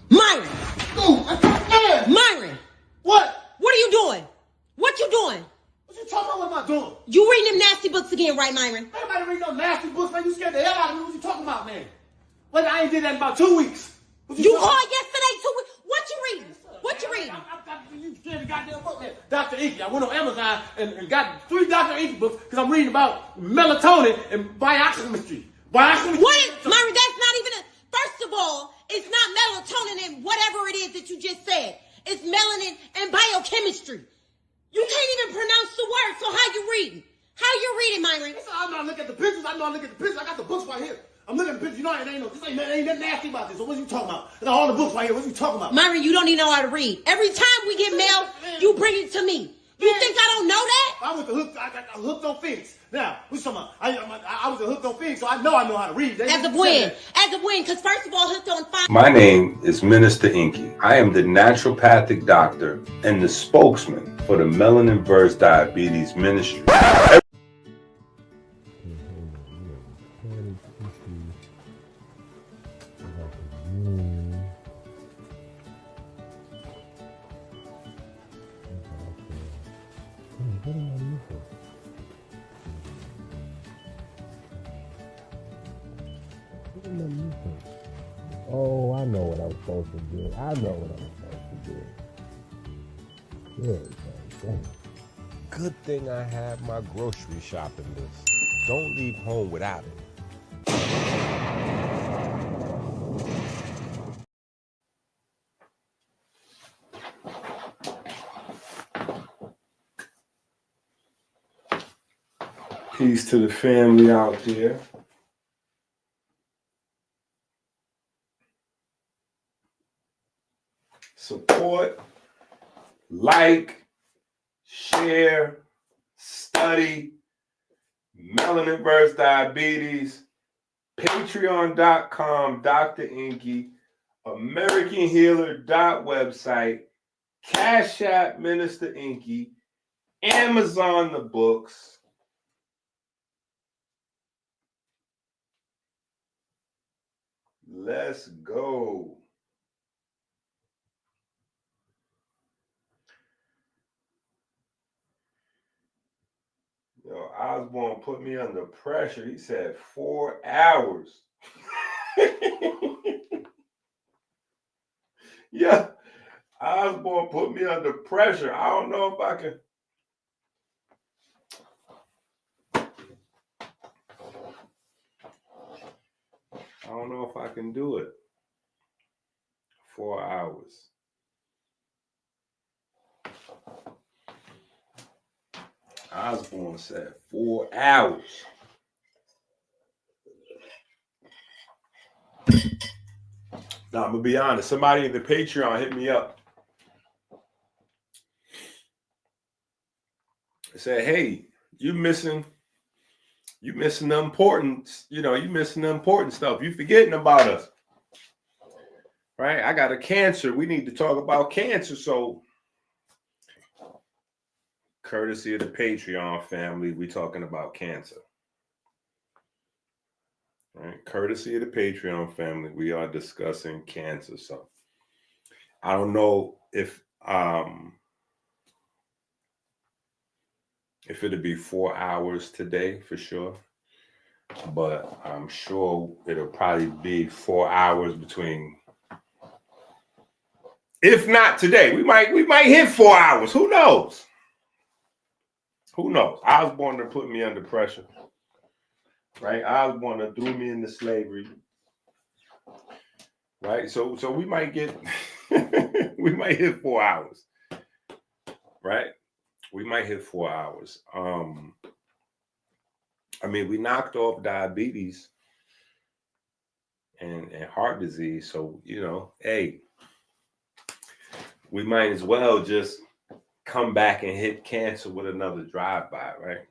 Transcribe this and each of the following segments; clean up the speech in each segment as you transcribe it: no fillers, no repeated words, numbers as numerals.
Myron! Dude, I can't stand. Myron! What? What are you doing? What you doing? What you talking about? What am I doing? You reading them nasty books again, right, Myron? Everybody read those nasty books, man. You scared the hell out of me. What you talking about, man? Wait, I ain't did that in about 2 weeks. You called yesterday too. What you reading? What you reading? You scared the goddamn book, man. Dr. EnQi. I went on Amazon and got 3 Dr. EnQi books because I'm reading about melatonin and biochemistry. Biochemistry. What is, Myron, that's not even a, first of all, it's not melatonin and whatever it is that you just said. It's melanin and biochemistry. You can't even pronounce the word, so how you reading? How you reading, Myron? I'm not looking at the pictures. I got the books right here. I'm looking at the pictures. You know, ain't nothing nasty about this. So what you talking about? I got all the books right here. What you talking about? Myron, you don't even know how to read. Every time we get mail, you bring it to me. You think I don't know that? I got hooked on things. Now, what you talking about? I was hooked on things, so I know how to read. As of when? As of when? Because first of all, hooked on fire. My name is Minister EnQi. I am the naturopathic doctor and the spokesman for the Melanin Verse Diabetes Ministry. Oh, I know what I'm supposed to do. Good thing I have my grocery shopping list. Don't leave home without it. Peace to the family out there. Support, like, share, study, Melanin Verse Diabetes, Patreon.com, Dr. EnQi, American Healer website, Cash App Minister EnQi, Amazon the books. Let's go. Yo, Osborne put me under pressure. He said 4 hours. Yeah, Osborne put me under pressure. I don't know if I can. I don't know if I can do it. 4 hours. Osborne said 4 hours. Now, I'm going to be honest. Somebody in the Patreon hit me up. They said, hey, you missing the important, you missing the important stuff. You forgetting about us. Right? I got a cancer. We need to talk about cancer. So, courtesy of the Patreon family, we talking about cancer. Right? Courtesy of the Patreon family, we are discussing cancer. So I don't know if it'll be 4 hours today for sure, but I'm sure it'll probably be 4 hours between. If not today, we might hit 4 hours. Who knows? Who knows? I was born to put me under pressure. Right? I was born to throw me into slavery. Right? So we might get we might hit 4 hours. Right? We might hit 4 hours. I mean, we knocked off diabetes and heart disease. So, hey, we might as well just come back and hit cancer with another drive-by, right?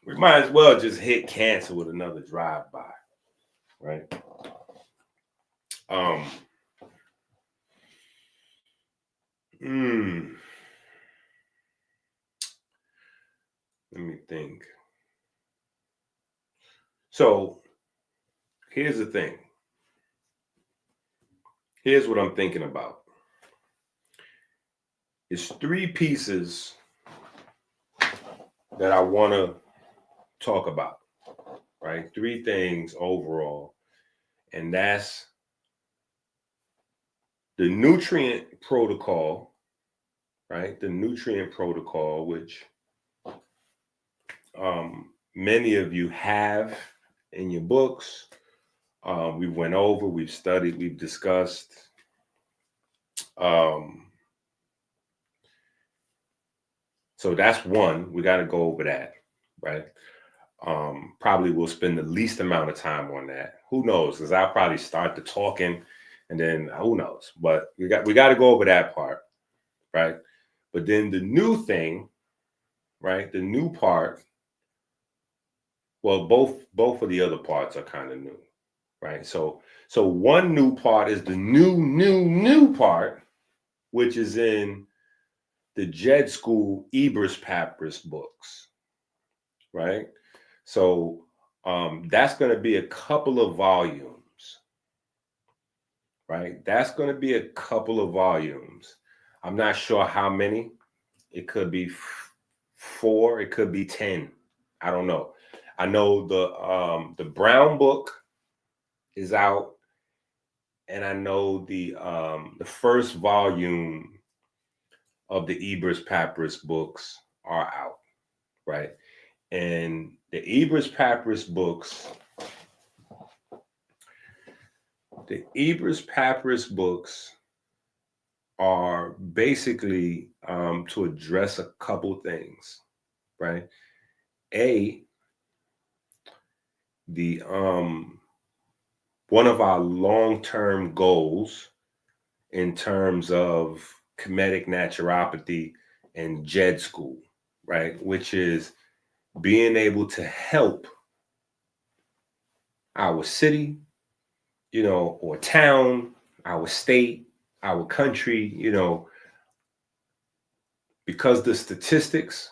We might as well just hit cancer with another drive-by, right? Let me think. So here's the thing. Here's what I'm thinking about. It's 3 pieces that I want to talk about, right? 3 things overall. And that's the nutrient protocol, right? The nutrient protocol, which many of you have in your books. We went over, we've studied, we've discussed. So that's one. We got to go over that, right? Probably we'll spend the least amount of time on that. Who knows? Because I'll probably start the talking, and then who knows? But we got to go over that part, right? But then the new thing, right? The new part. Well, both of the other parts are kind of new, right? So one new part is the new part, which is in the Djedschool Ebers Papyrus books, right? So that's going to be a couple of volumes, right? That's going to be a couple of volumes. I'm not sure how many. It could be 4. It could be 10. I don't know. I know the brown book is out, and I know the first volume of the Ebers Papyrus books are out, right? And the Ebers Papyrus books, are basically to address a couple things, right? The one of our long-term goals in terms of kemeticnaturopathy and djedschool, right? Which is being able to help our city, or town, our state, our country, because the statistics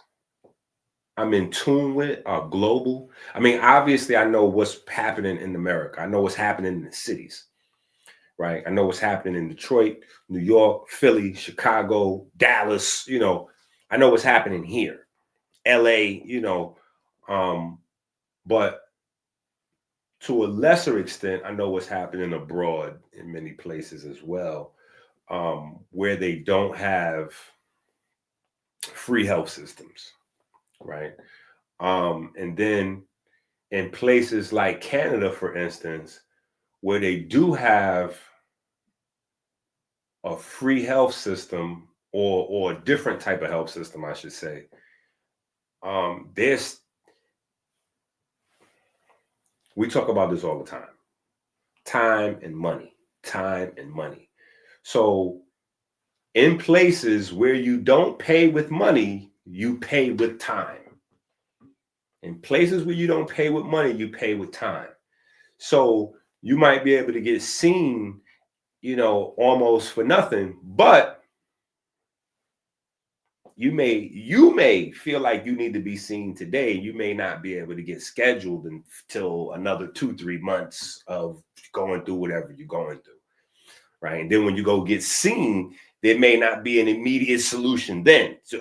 I'm in tune with are global. I mean, obviously, I know what's happening in America. I know what's happening in the cities, right? I know what's happening in Detroit, New York, Philly, Chicago, Dallas. I know what's happening here, LA. But to a lesser extent, I know what's happening abroad in many places as well, where they don't have free health systems, right? And then in places like Canada, for instance, where they do have a free health system or a different type of health system, I should say, we talk about this all the time. Time and money. So in places where you don't pay with money, you pay with time. In places where you don't pay with money, you pay with time. So you might be able to get seen, almost for nothing, but you may feel like you need to be seen today. You may not be able to get scheduled until another 2-3 months of going through whatever you're going through, right? And then when you go get seen, there may not be an immediate solution then. So,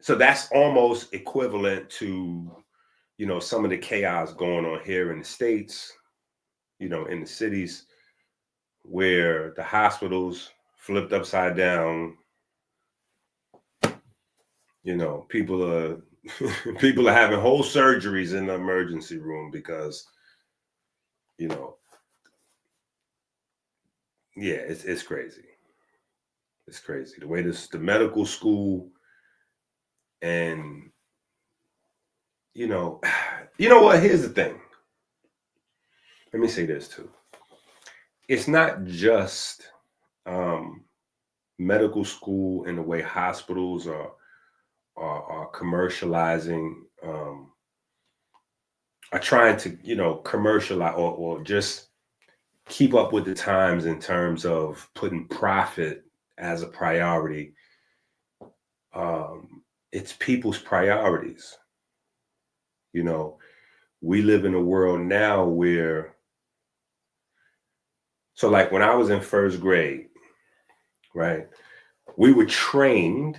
so that's almost equivalent to, some of the chaos going on here in the States, in the cities where the hospitals flipped upside down. People are having whole surgeries in the emergency room because, it's crazy. It's crazy the way the medical school and what? Here's the thing. Let me say this too. It's not just medical school and the way hospitals are commercializing, are trying to, commercialize or just keep up with the times in terms of putting profit as a priority. It's people's priorities. We live in a world now where So like when I was in first grade, right, we were trained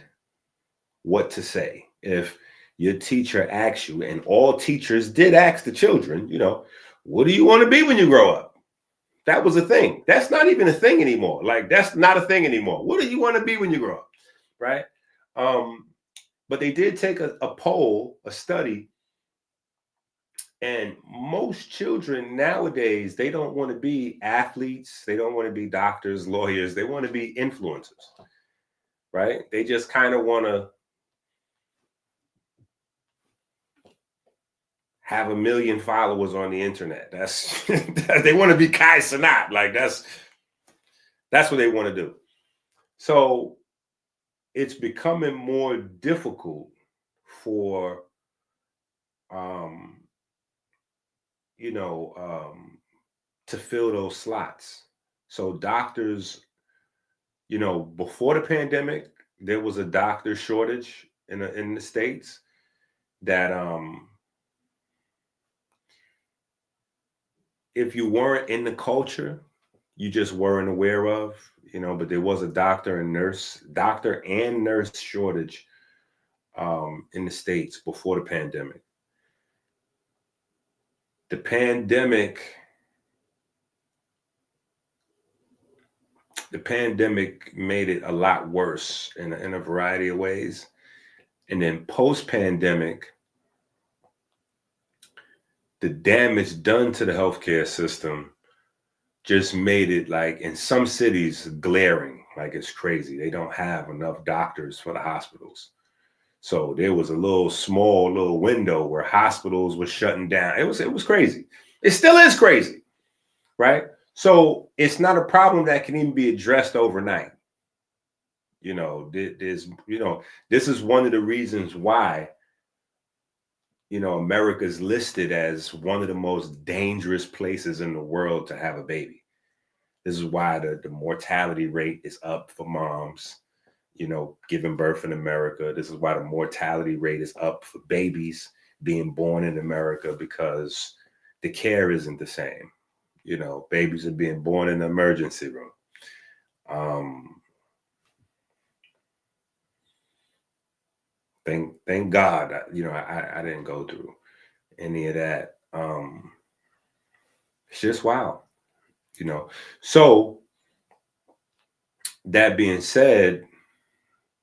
what to say. If your teacher asks you, and all teachers did ask the children, you know, what do you want to be when you grow up? That was a thing. That's not even a thing anymore. Like, that's not a thing anymore. What do you want to be when you grow up? Right? But they did take a poll, a study, and most children nowadays, they don't want to be athletes. They don't want to be doctors, lawyers. They want to be influencers, right? They just kind of want to have 1 million followers on the internet. That's they want to be Kai Cenat. Like that's what they want to do. So it's becoming more difficult for to fill those slots. So doctors, before the pandemic, there was a doctor shortage in the States that if you weren't in the culture, you just weren't aware of, but there was a doctor and nurse shortage in the States before the pandemic. The pandemic made it a lot worse in a variety of ways. And then post-pandemic, the damage done to the healthcare system just made it, like, in some cities, glaring. Like, it's crazy. They don't have enough doctors for the hospitals. So there was a small little window where hospitals were shutting down. It was crazy. It still is crazy, right? So it's not a problem that can even be addressed overnight. This is one of the reasons why, America is listed as one of the most dangerous places in the world to have a baby. This is why the mortality rate is up for moms, giving birth in America. This is why the mortality rate is up for babies being born in America, because the care isn't the same. Babies are being born in the emergency room. Thank God, I didn't go through any of that. It's just wild, So that being said,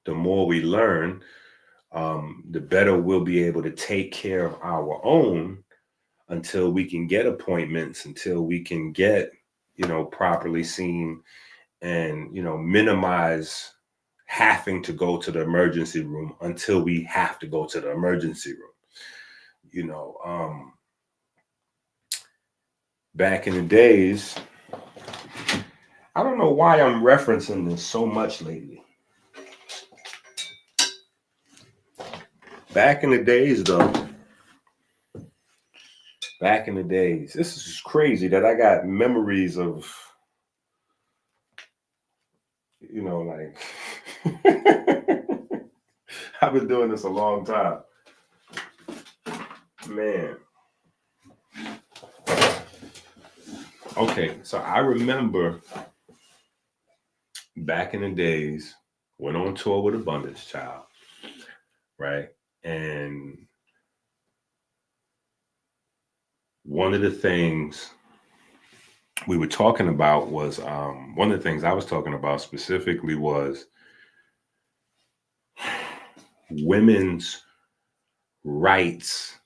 the more we learn, the better we'll be able to take care of our own until we can get appointments, until we can get, properly seen, and, minimize having to go to the emergency room until we have to go to the emergency room. Back in the days, I don't know why I'm referencing this so much lately. Back in the days, this is crazy that I got memories of, like, I've been doing this a long time. Man. Okay, so I remember back in the days, went on tour with Abundance Child, right? And one of the things we were talking about was, one of the things I was talking about specifically was women's rights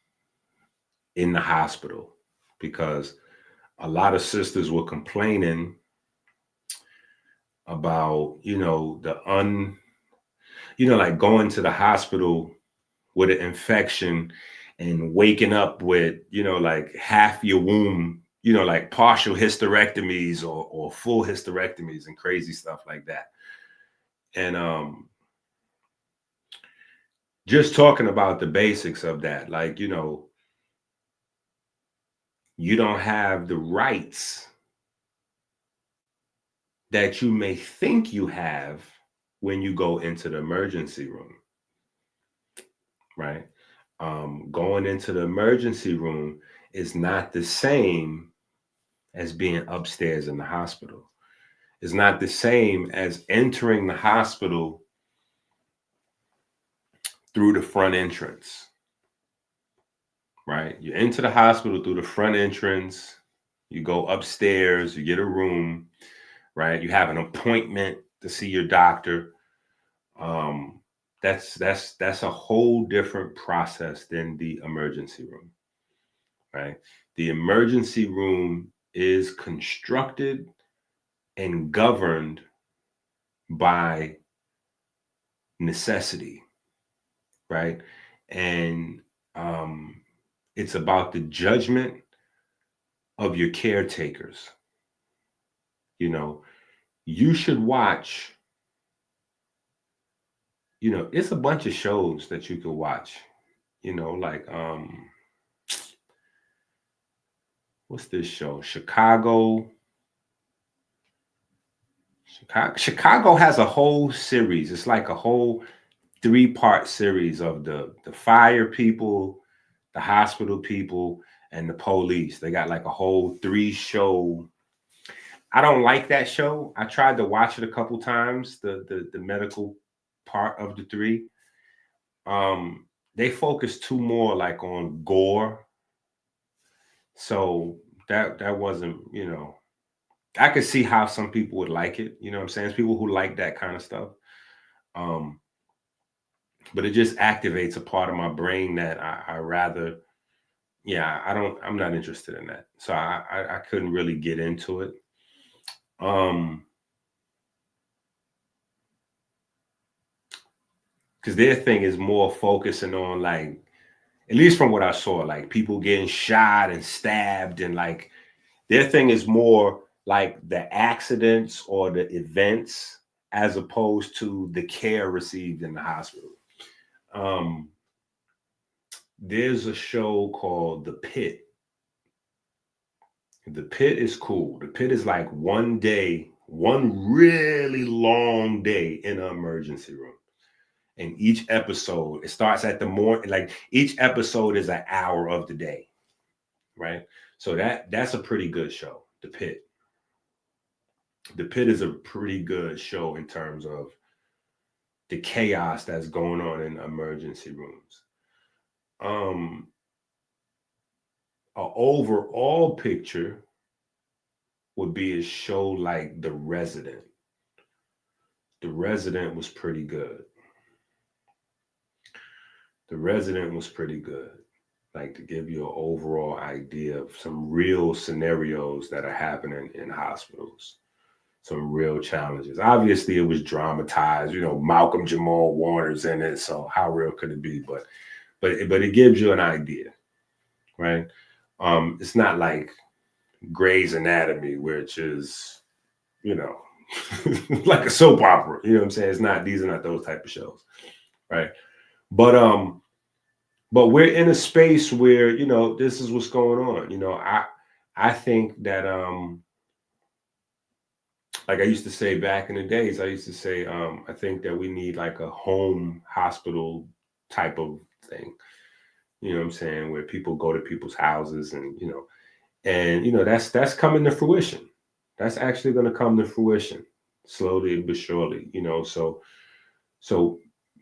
in the hospital, because a lot of sisters were complaining about, like going to the hospital with an infection and waking up with, like half your womb, like partial hysterectomies or full hysterectomies and crazy stuff like that. And just talking about the basics of that, like, you don't have the rights that you may think you have when you go into the emergency room, right? Going into the emergency room is not the same as being upstairs in the hospital. It's not the same as entering the hospital through the front entrance, right? You enter the hospital through the front entrance, you go upstairs, you get a room, right? You have an appointment to see your doctor. That's a whole different process than the emergency room, right? The emergency room is constructed and governed by necessity, right? And it's about the judgment of your caretakers. You know, you should watch, you know, it's a bunch of shows that you could watch, you know, like what's this show? Chicago has a whole series. It's like a whole 3-part series of the fire people, the hospital people, and the police. They got like a whole 3-show. I don't like that show. I tried to watch it a couple times, the medical part of the 3. They focus too more like on gore. So that wasn't, you know, I could see how some people would like it. You know what I'm saying? It's people who like that kind of stuff. But it just activates a part of my brain that I rather, yeah, I'm not interested in that. So I couldn't really get into it. Because their thing is more focusing on, like, at least from what I saw, like people getting shot and stabbed, and like their thing is more like the accidents or the events as opposed to the care received in the hospital. There's a show called The Pit. The Pit is cool. The Pit is like one day, one really long day in an emergency room. And each episode, it starts at the morning, like each episode is an hour of the day, right? So that's a pretty good show, The Pit. The Pit is a pretty good show in terms of the chaos that's going on in emergency rooms. An overall picture would be a show like The Resident. The Resident was pretty good. The Resident was pretty good. Like, to give you an overall idea of some real scenarios that are happening in hospitals, some real challenges. Obviously, it was dramatized. You know, Malcolm Jamal Warner's in it, so how real could it be? But it gives you an idea, right? It's not like Grey's Anatomy, which is, you know, like a soap opera. You know what I'm saying? It's not. These are not those type of shows, right? But we're in a space where, you know, this is what's going on. You know, I think that like I used to say back in the days, I used to say I think that we need like a home hospital type of thing. You know what I'm saying? Where people go to people's houses and, you know, that's coming to fruition. That's actually going to come to fruition slowly but surely, you know. So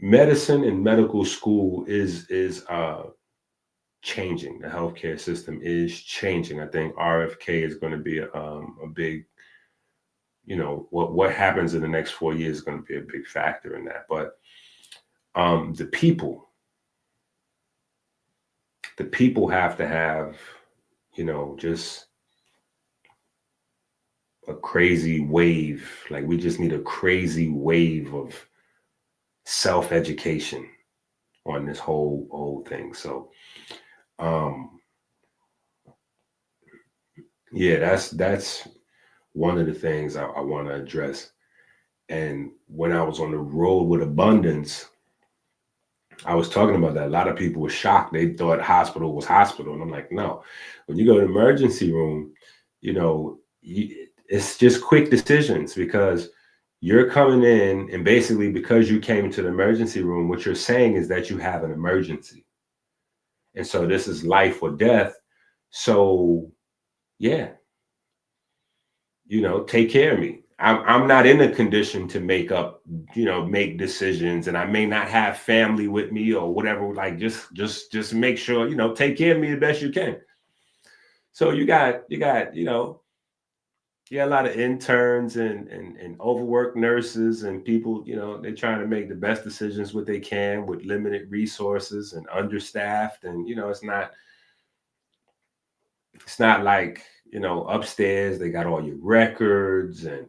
medicine and medical school is changing. The healthcare system is changing. I think RFK is going to be a big, you know, what happens in the next 4 years is going to be a big factor in that. But the people have to have, you know, just a crazy wave. Like, we just need a crazy wave of self-education on this whole thing. So yeah, that's one of the things I want to address. And when I was on the road with abundance, I was talking about that. A lot of people were shocked. They thought hospital was hospital. And I'm like, no, when you go to the emergency room, you know, it's just quick decisions, because you're coming in, and basically because you came into the emergency room, what you're saying is that you have an emergency. And so this is life or death. So yeah, take care of me. I'm not in a condition to make decisions, and I may not have family with me or whatever. Like just make sure, take care of me the best you can. So you got a lot of interns and overworked nurses and people, they're trying to make the best decisions what they can with limited resources and understaffed. And, it's not like, upstairs, they got all your records and,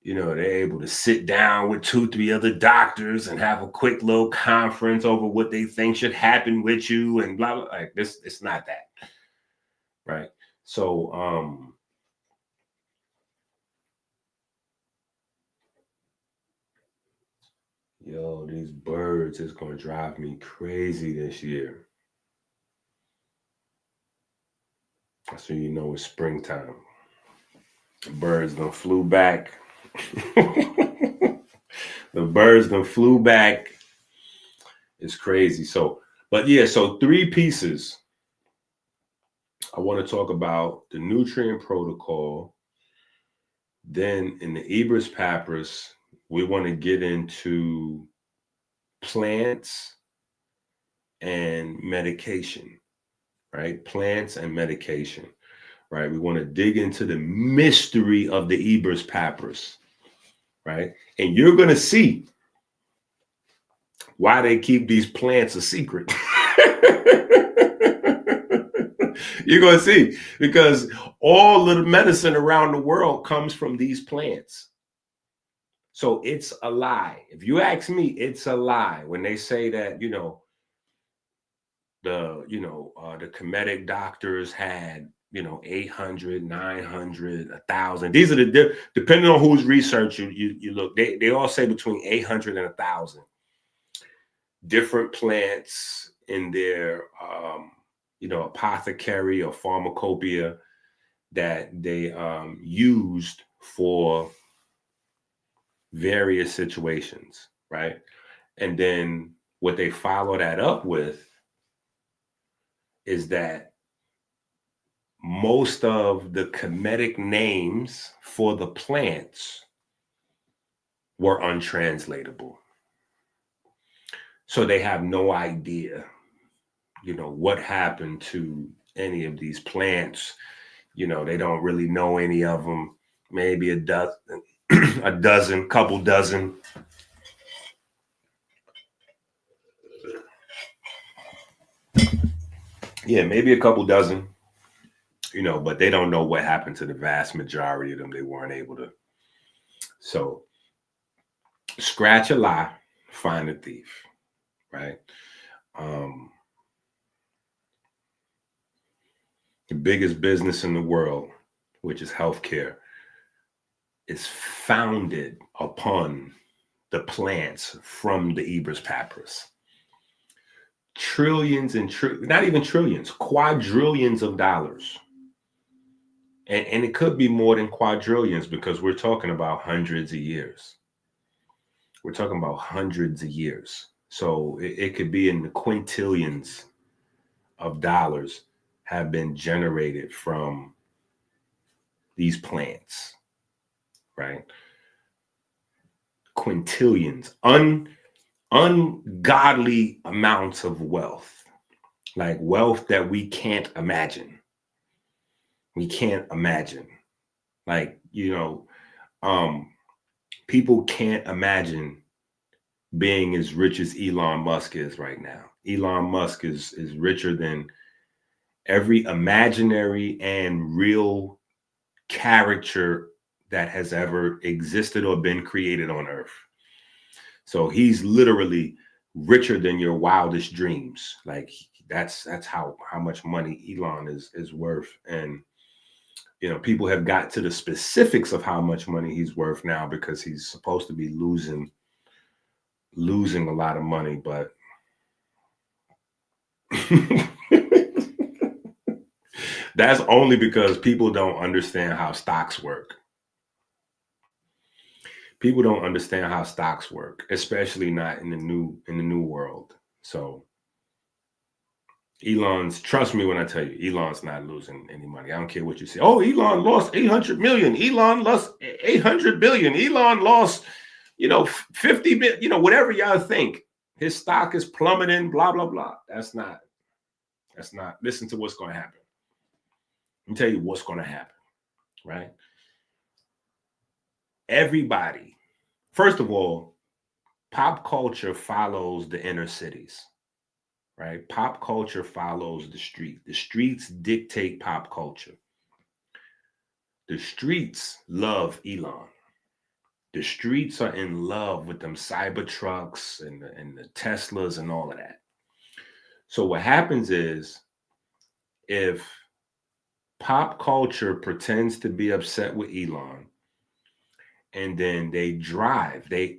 they're able to sit down with 2-3 other doctors and have a quick little conference over what they think should happen with you and blah, blah. Like this, it's not that. Right. So, yo, these birds is going to drive me crazy this year. So it's springtime. The birds done flew back. The birds done flew back. It's crazy. So 3 pieces. I want to talk about the nutrient protocol. Then in the Ebers Papyrus, we want to get into plants and medication, right? Plants and medication, right? We want to dig into the mystery of the Ebers Papyrus, right? And you're going to see why they keep these plants a secret. You're going to see, because all of the medicine around the world comes from these plants. So it's a lie. If you ask me, it's a lie when they say that, the Kemetic doctors had, 800, 900, 1,000. These are depending on whose research you look, they all say between 800 and 1,000 different plants in their, apothecary or pharmacopoeia that they used for various situations, right? And then what they follow that up with is that most of the Kemetic names for the plants were untranslatable. So they have no idea, what happened to any of these plants. They don't really know any of them, maybe a dozen, couple dozen. Yeah, maybe a couple dozen, but they don't know what happened to the vast majority of them. They weren't able to. So scratch a lie, find a thief, right? The biggest business in the world, which is healthcare, is founded upon the plants from the Ebers Papyrus. Trillions and not even trillions, quadrillions of dollars. And it could be more than quadrillions because we're talking about hundreds of years. We're talking about hundreds of years. So it could be in the quintillions of dollars have been generated from these plants, right? Quintillions, ungodly amounts of wealth, like wealth that we can't imagine. We can't imagine. Like, people can't imagine being as rich as Elon Musk is right now. Elon Musk is richer than every imaginary and real character that has ever existed or been created on Earth. So he's literally richer than your wildest dreams. Like that's how much money Elon is worth. And people have got to the specifics of how much money he's worth now because he's supposed to be losing a lot of money, but that's only because people don't understand how stocks work. People don't understand how stocks work, especially not in the new world. So Trust me when I tell you, Elon's not losing any money. I don't care what you say. Oh, Elon lost 800 million. Elon lost 800 billion. Elon lost, 50 billion, whatever y'all think. His stock is plummeting, blah, blah, blah. That's not. Listen to what's going to happen. Let me tell you what's going to happen, right? Everybody, first of all, pop culture follows the inner cities. Right? Pop culture follows the street. The streets dictate pop culture. The streets love Elon. The streets are in love with them Cybertrucks and the Teslas and all of that. So what happens is, if pop culture pretends to be upset with Elon, and then they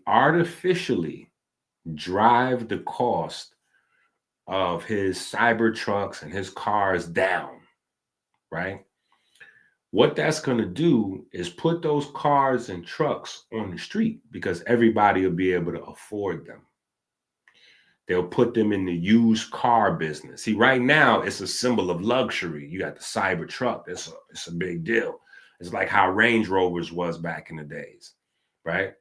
artificially drive the cost of his Cybertrucks and his cars down, right? What that's going to do is put those cars and trucks on the street, because everybody will be able to afford them. They'll put them in the used car business. See, right now, it's a symbol of luxury. You got the Cybertruck. It's a big deal. It's like how Range Rovers was back in the days, right?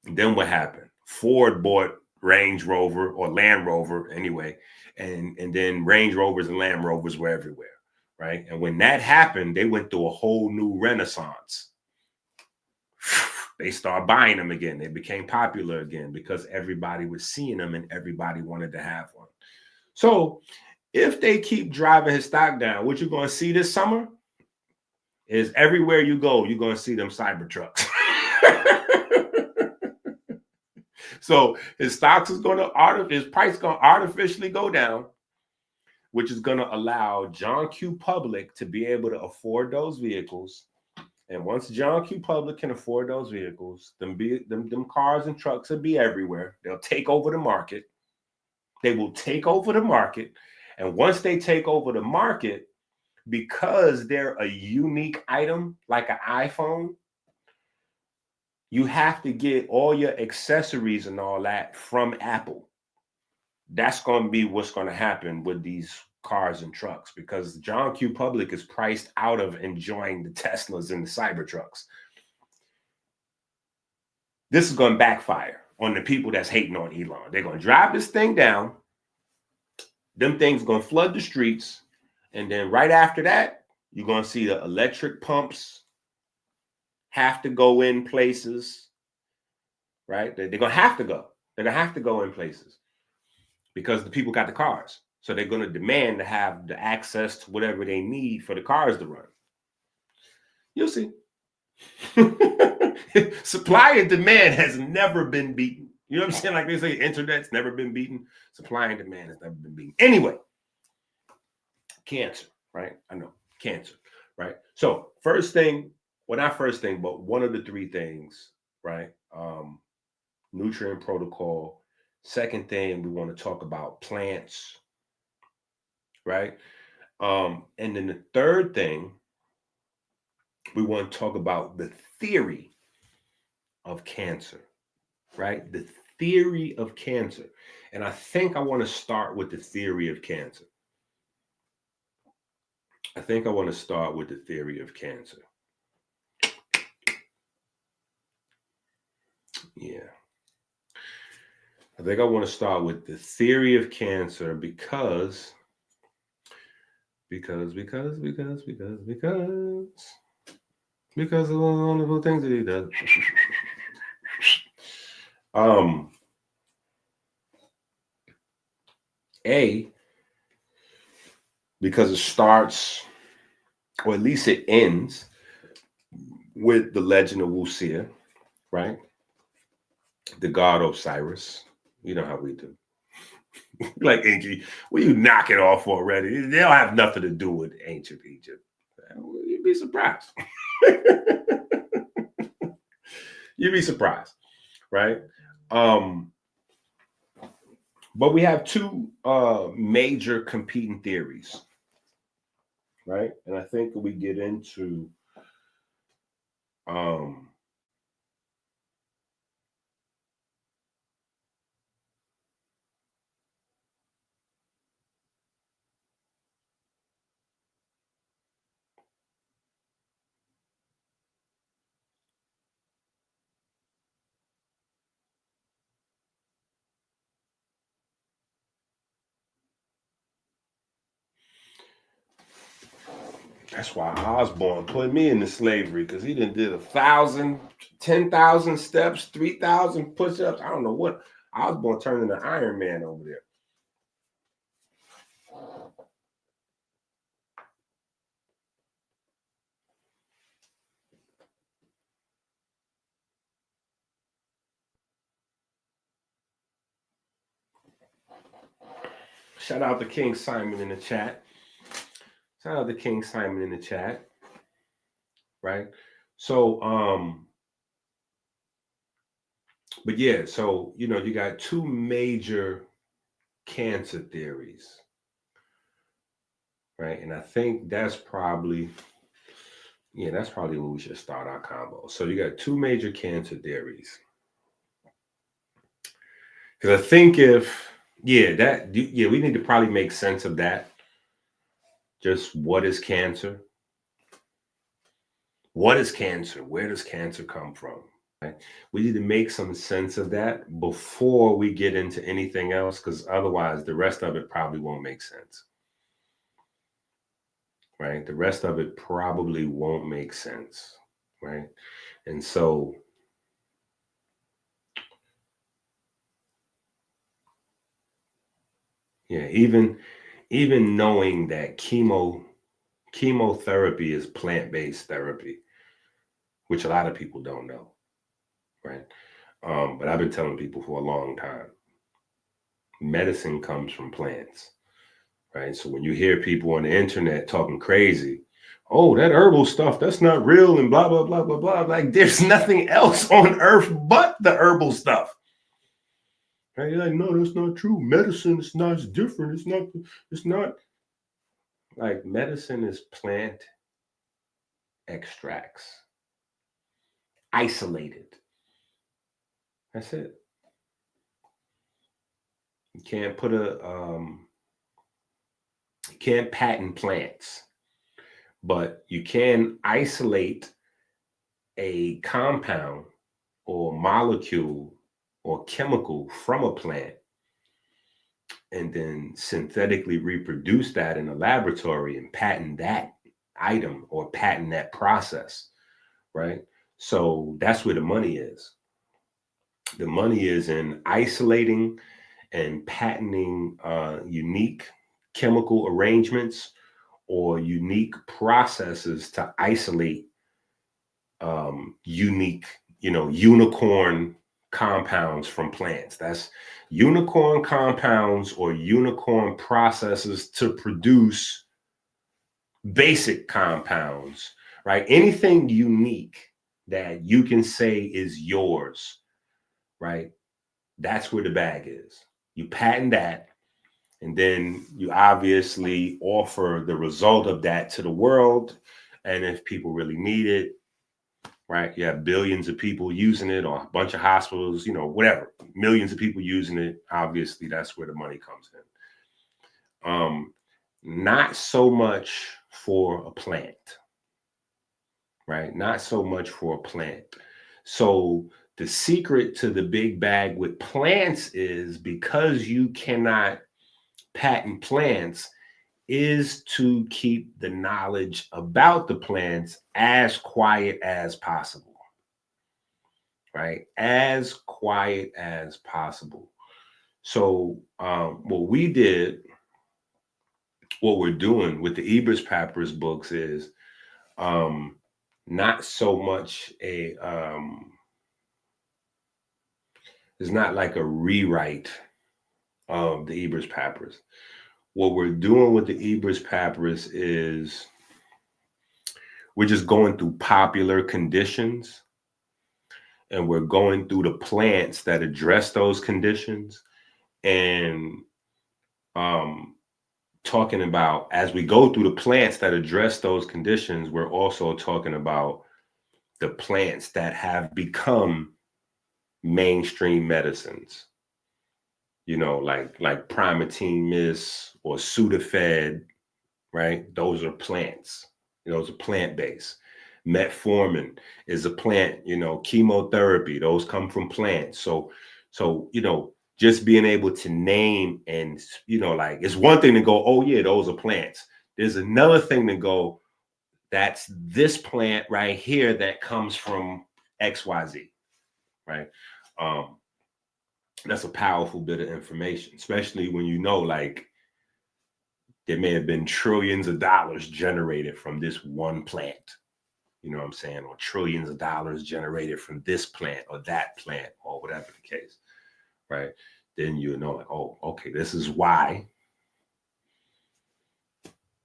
And then what happened? Ford bought Range Rover, or Land Rover anyway, and then Range Rovers and Land Rovers were everywhere, right? And when that happened, they went through a whole new renaissance. They started buying them again. They became popular again because everybody was seeing them and everybody wanted to have one. So if they keep driving his stock down, what you're going to see this summer is everywhere you go, you're going to see them Cybertrucks. So his stocks is going to his price going to artificially go down, which is going to allow John Q. Public to be able to afford those vehicles. And once John Q. Public can afford those vehicles, them cars and trucks will be everywhere. They'll take over the market. They will take over the market. And once they take over the market, because they're a unique item like an iPhone, you have to get all your accessories and all that from Apple. That's going to be what's going to happen with these cars and trucks, because John Q. Public is priced out of enjoying the Teslas and the Cybertrucks. This is going to backfire on the people that's hating on Elon. They're going to drive this thing down. Them things going to flood the streets. And then right after that, you're going to see the electric pumps have to go in places, right? They're going to have to go. They're going to have to go in places because the people got the cars. So they're going to demand to have the access to whatever they need for the cars to run. You'll see. Supply and demand has never been beaten. You know what I'm saying? Like they say, internet's never been beaten. Supply and demand has never been beaten. Anyway, cancer, right? I know, cancer, right? So first thing, well, not first thing, but one of the three things, right? Nutrient protocol. Second thing, we want to talk about plants, right? And then the third thing, we want to talk about the theory of cancer, right? The theory of cancer. And I think I want to start with the theory of cancer. Yeah. I think I want to start with the theory of cancer because of the wonderful things that he does. Because it starts, or at least it ends, with the legend of Wusir, right? The god Osiris. You know how we do. Like EnQi, will you knock it off already? They don't have nothing to do with ancient Egypt. You'd be surprised. You'd be surprised, right? But we have two major competing theories, right? And I think we get into That's why Osborne put me into slavery, because he done did 1,000, 10,000 steps, 3,000 push-ups. I don't know what. Osborne turned into Iron Man over there. Shout out to King Simon in the chat. Shout out to King Simon in the chat. Right? So, but yeah, so, you know, you got two major cancer theories. Right? And I think that's probably where we should start our combo. So you got two major cancer theories. Because I think we need to probably make sense of that. Just what is cancer? What is cancer? Where does cancer come from? Right? We need to make some sense of that before we get into anything else, because otherwise the rest of it probably won't make sense. Right? The rest of it probably won't make sense. Right? And so, yeah, even knowing that chemotherapy is plant-based therapy, which a lot of people don't know, right? But I've been telling people for a long time, medicine comes from plants, right? So when you hear people on the internet talking crazy, oh, that herbal stuff, that's not real, and blah, blah, blah, blah, blah. Like, there's nothing else on earth but the herbal stuff. Right? You're like, no, that's not true. Medicine is not, it's different. It's not. Like, medicine is plant extracts, isolated. That's it. You can't put you can't patent plants, but you can isolate a compound or molecule or chemical from a plant and then synthetically reproduce that in a laboratory and patent that item or patent that process, right? So that's where the money is. The money is in isolating and patenting unique chemical arrangements or unique processes to isolate unique, unicorn compounds from plants. That's unicorn compounds or unicorn processes to produce basic compounds, right? Anything unique that you can say is yours, right? That's where the bag is. You patent that, and then you obviously offer the result of that to the world. And if people really need it, right, you have billions of people using it, or a bunch of hospitals, whatever, millions of people using it. Obviously, that's where the money comes in. Not so much for a plant, right? Not so much for a plant. So the secret to the big bag with plants is, because you cannot patent plants, is to keep the knowledge about the plants as quiet as possible, right? As quiet as possible. So what we're doing with the Ebers Papyrus books is not so much it's not like a rewrite of the Ebers Papyrus. What we're doing with the Ebers Papyrus is we're just going through popular conditions, and we're going through the plants that address those conditions, and talking about, as we go through the plants that address those conditions, we're also talking about the plants that have become mainstream medicines. Like Primatine Mist or Sudafed, right? Those are plants. Those are plant-based. Metformin is a plant. Chemotherapy, those come from plants. So just being able to name and, it's one thing to go, oh yeah, those are plants. There's another thing to go, that's this plant right here that comes from XYZ, right? That's a powerful bit of information, especially when you know, like, there may have been trillions of dollars generated from this one plant, you know what I'm saying? Or trillions of dollars generated from this plant or that plant or whatever the case, right? Then you know, like, oh, okay, this is why.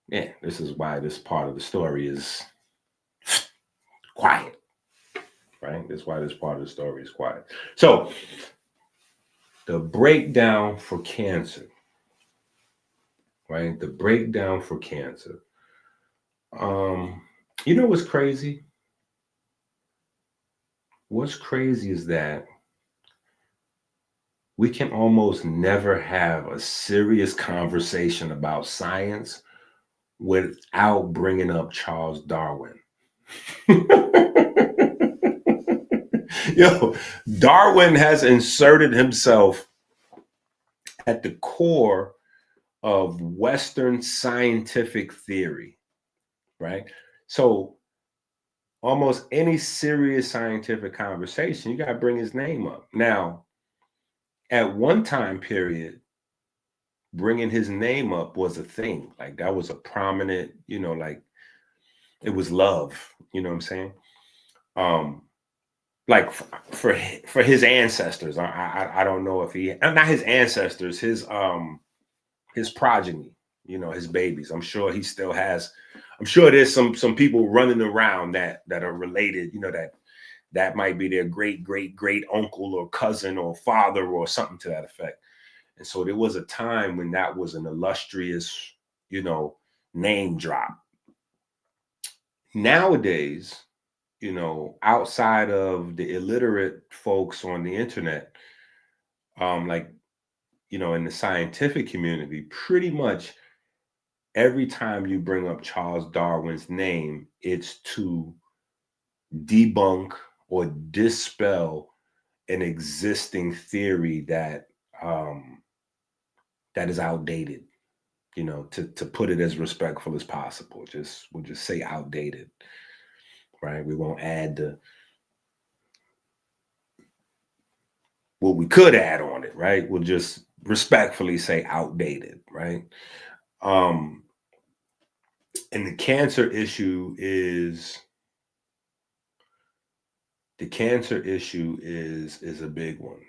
Yeah, this is why this part of the story is quiet, right? That's why this part of the story is quiet. So the breakdown for cancer, right? The breakdown for cancer. You know what's crazy? What's crazy is that we can almost never have a serious conversation about science without bringing up Charles Darwin. Yo, Darwin has inserted himself at the core of Western scientific theory, right? So almost any serious scientific conversation, you got to bring his name up. Now, at one time period, bringing his name up was a thing. Like, that was a prominent, you know, like, it was love, you know what I'm saying? Like for his ancestors, I don't know if he, not his ancestors, his progeny, you know, his babies. I'm sure he still has. I'm sure there's some people running around that are related, you know, that might be their great uncle or cousin or father or something to that effect. And so there was a time when that was an illustrious, you know, name drop. Nowadays, you know, outside of the illiterate folks on the internet, like, you know, in the scientific community, pretty much every time you bring up Charles Darwin's name, it's to debunk or dispel an existing theory that that is outdated. You know, to put it as respectful as possible. We'll just say outdated, right? We won't add what we could add on it, right? We'll just respectfully say outdated, right? And the cancer issue is a big one,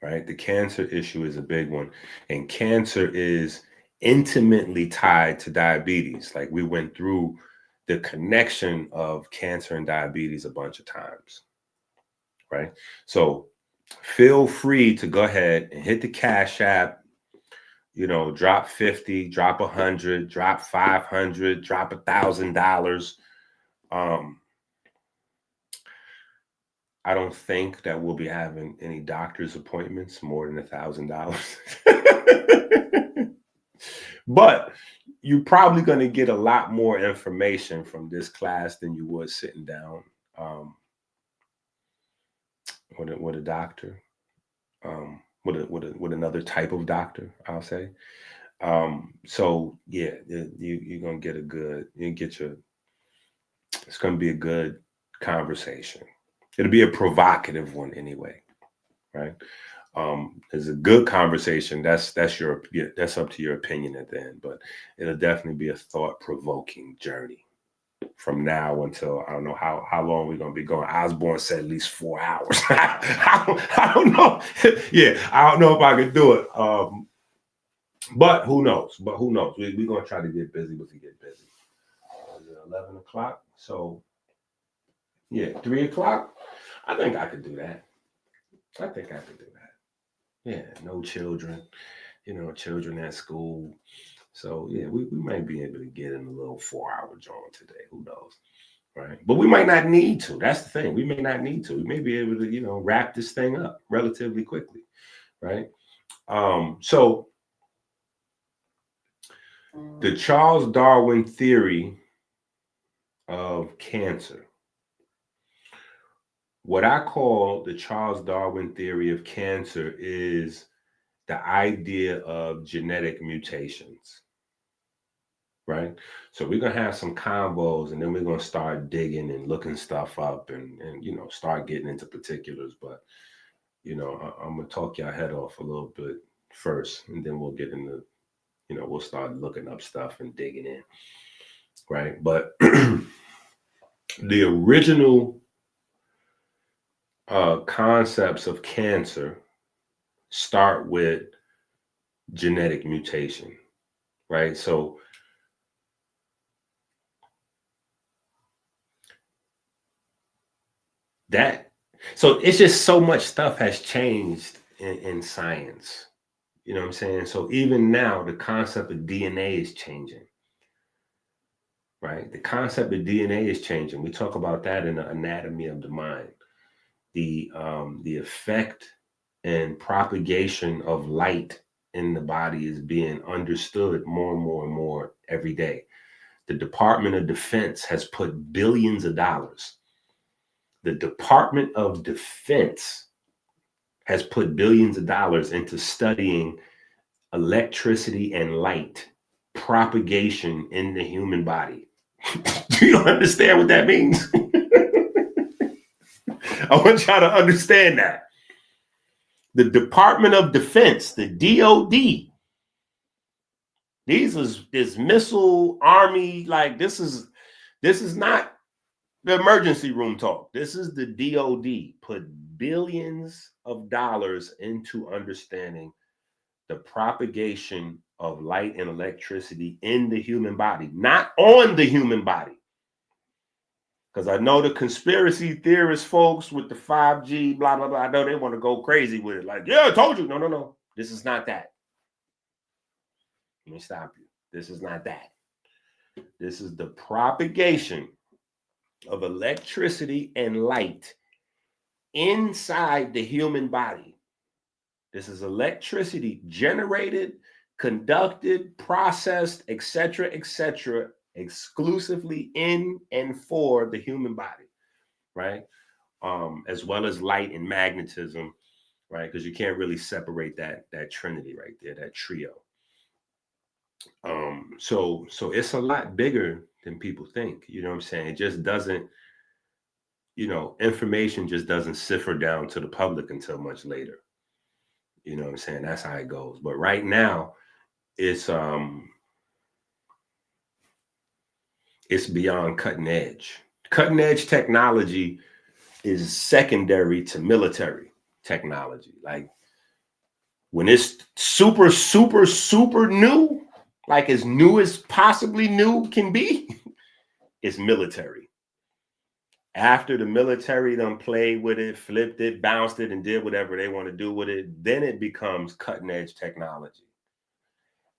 right? The cancer issue is a big one, and cancer is intimately tied to diabetes. Like, we went through the connection of cancer and diabetes a bunch of times, right? So feel free to go ahead and hit the Cash App, you know, drop 50, drop 100, drop 500, drop $1,000. I don't think that we'll be having any doctor's appointments more than $1,000. But you're probably going to get a lot more information from this class than you would sitting down with a doctor, with another type of doctor, I'll say. So yeah, you're going to get it's going to be a good conversation. It'll be a provocative one anyway, right? It's a good conversation. That's up to your opinion at the end, but it'll definitely be a thought-provoking journey from now until, I don't know how long we're gonna be going. Osborne said at least 4 hours. I don't know. Yeah, I don't know if I can do it. But who knows? We're gonna try to get busy with it. 11 o'clock. So yeah, 3 o'clock. I think I could do that. Yeah, no children, you know, children at school. So yeah, we might be able to get in a little 4-hour joint today. Who knows? Right. But we might not need to. That's the thing. We may not need to. We may be able to, you know, wrap this thing up relatively quickly. Right. So the Charles Darwin theory of cancer. What I call the Charles Darwin theory of cancer is the idea of genetic mutations, right? So we're gonna have some combos, and then we're gonna start digging and looking stuff up, and start getting into particulars. But I'm gonna talk your head off a little bit first, and then we'll get into we'll start looking up stuff and digging in, right? But the original concepts of cancer start with genetic mutation, right? So it's just so much stuff has changed in science. You know what I'm saying? So even now, the concept of DNA is changing, right? The concept of DNA is changing. We talk about that in the anatomy of the mind. The effect and propagation of light in the body is being understood more and more and more every day. The Department of Defense has put billions of dollars. The Department of Defense has put billions of dollars into studying electricity and light propagation in the human body. Do you understand what that means? I want y'all to understand that. The Department of Defense, the DOD, this missile army, like this is not the emergency room talk. This is the DOD put billions of dollars into understanding the propagation of light and electricity in the human body, not on the human body. Because I know the conspiracy theorist folks with the 5G, blah, blah, blah, I know they want to go crazy with it. Like, yeah, I told you. No. This is not that. Let me stop you. This is not that. This is the propagation of electricity and light inside the human body. This is electricity generated, conducted, processed, etc., exclusively in and for the human body, right? As well as light and magnetism, right? Because you can't really separate that trinity right there, that trio. So it's a lot bigger than people think. You know what I'm saying? It just doesn't, information just doesn't sift down to the public until much later. You know what I'm saying? That's how it goes. But right now, it's beyond cutting edge. Cutting edge technology is secondary to military technology. Like when it's super, super, super new, like as new as possibly new can be, it's military. After the military done played with it, flipped it, bounced it, and did whatever they want to do with it, then it becomes cutting edge technology.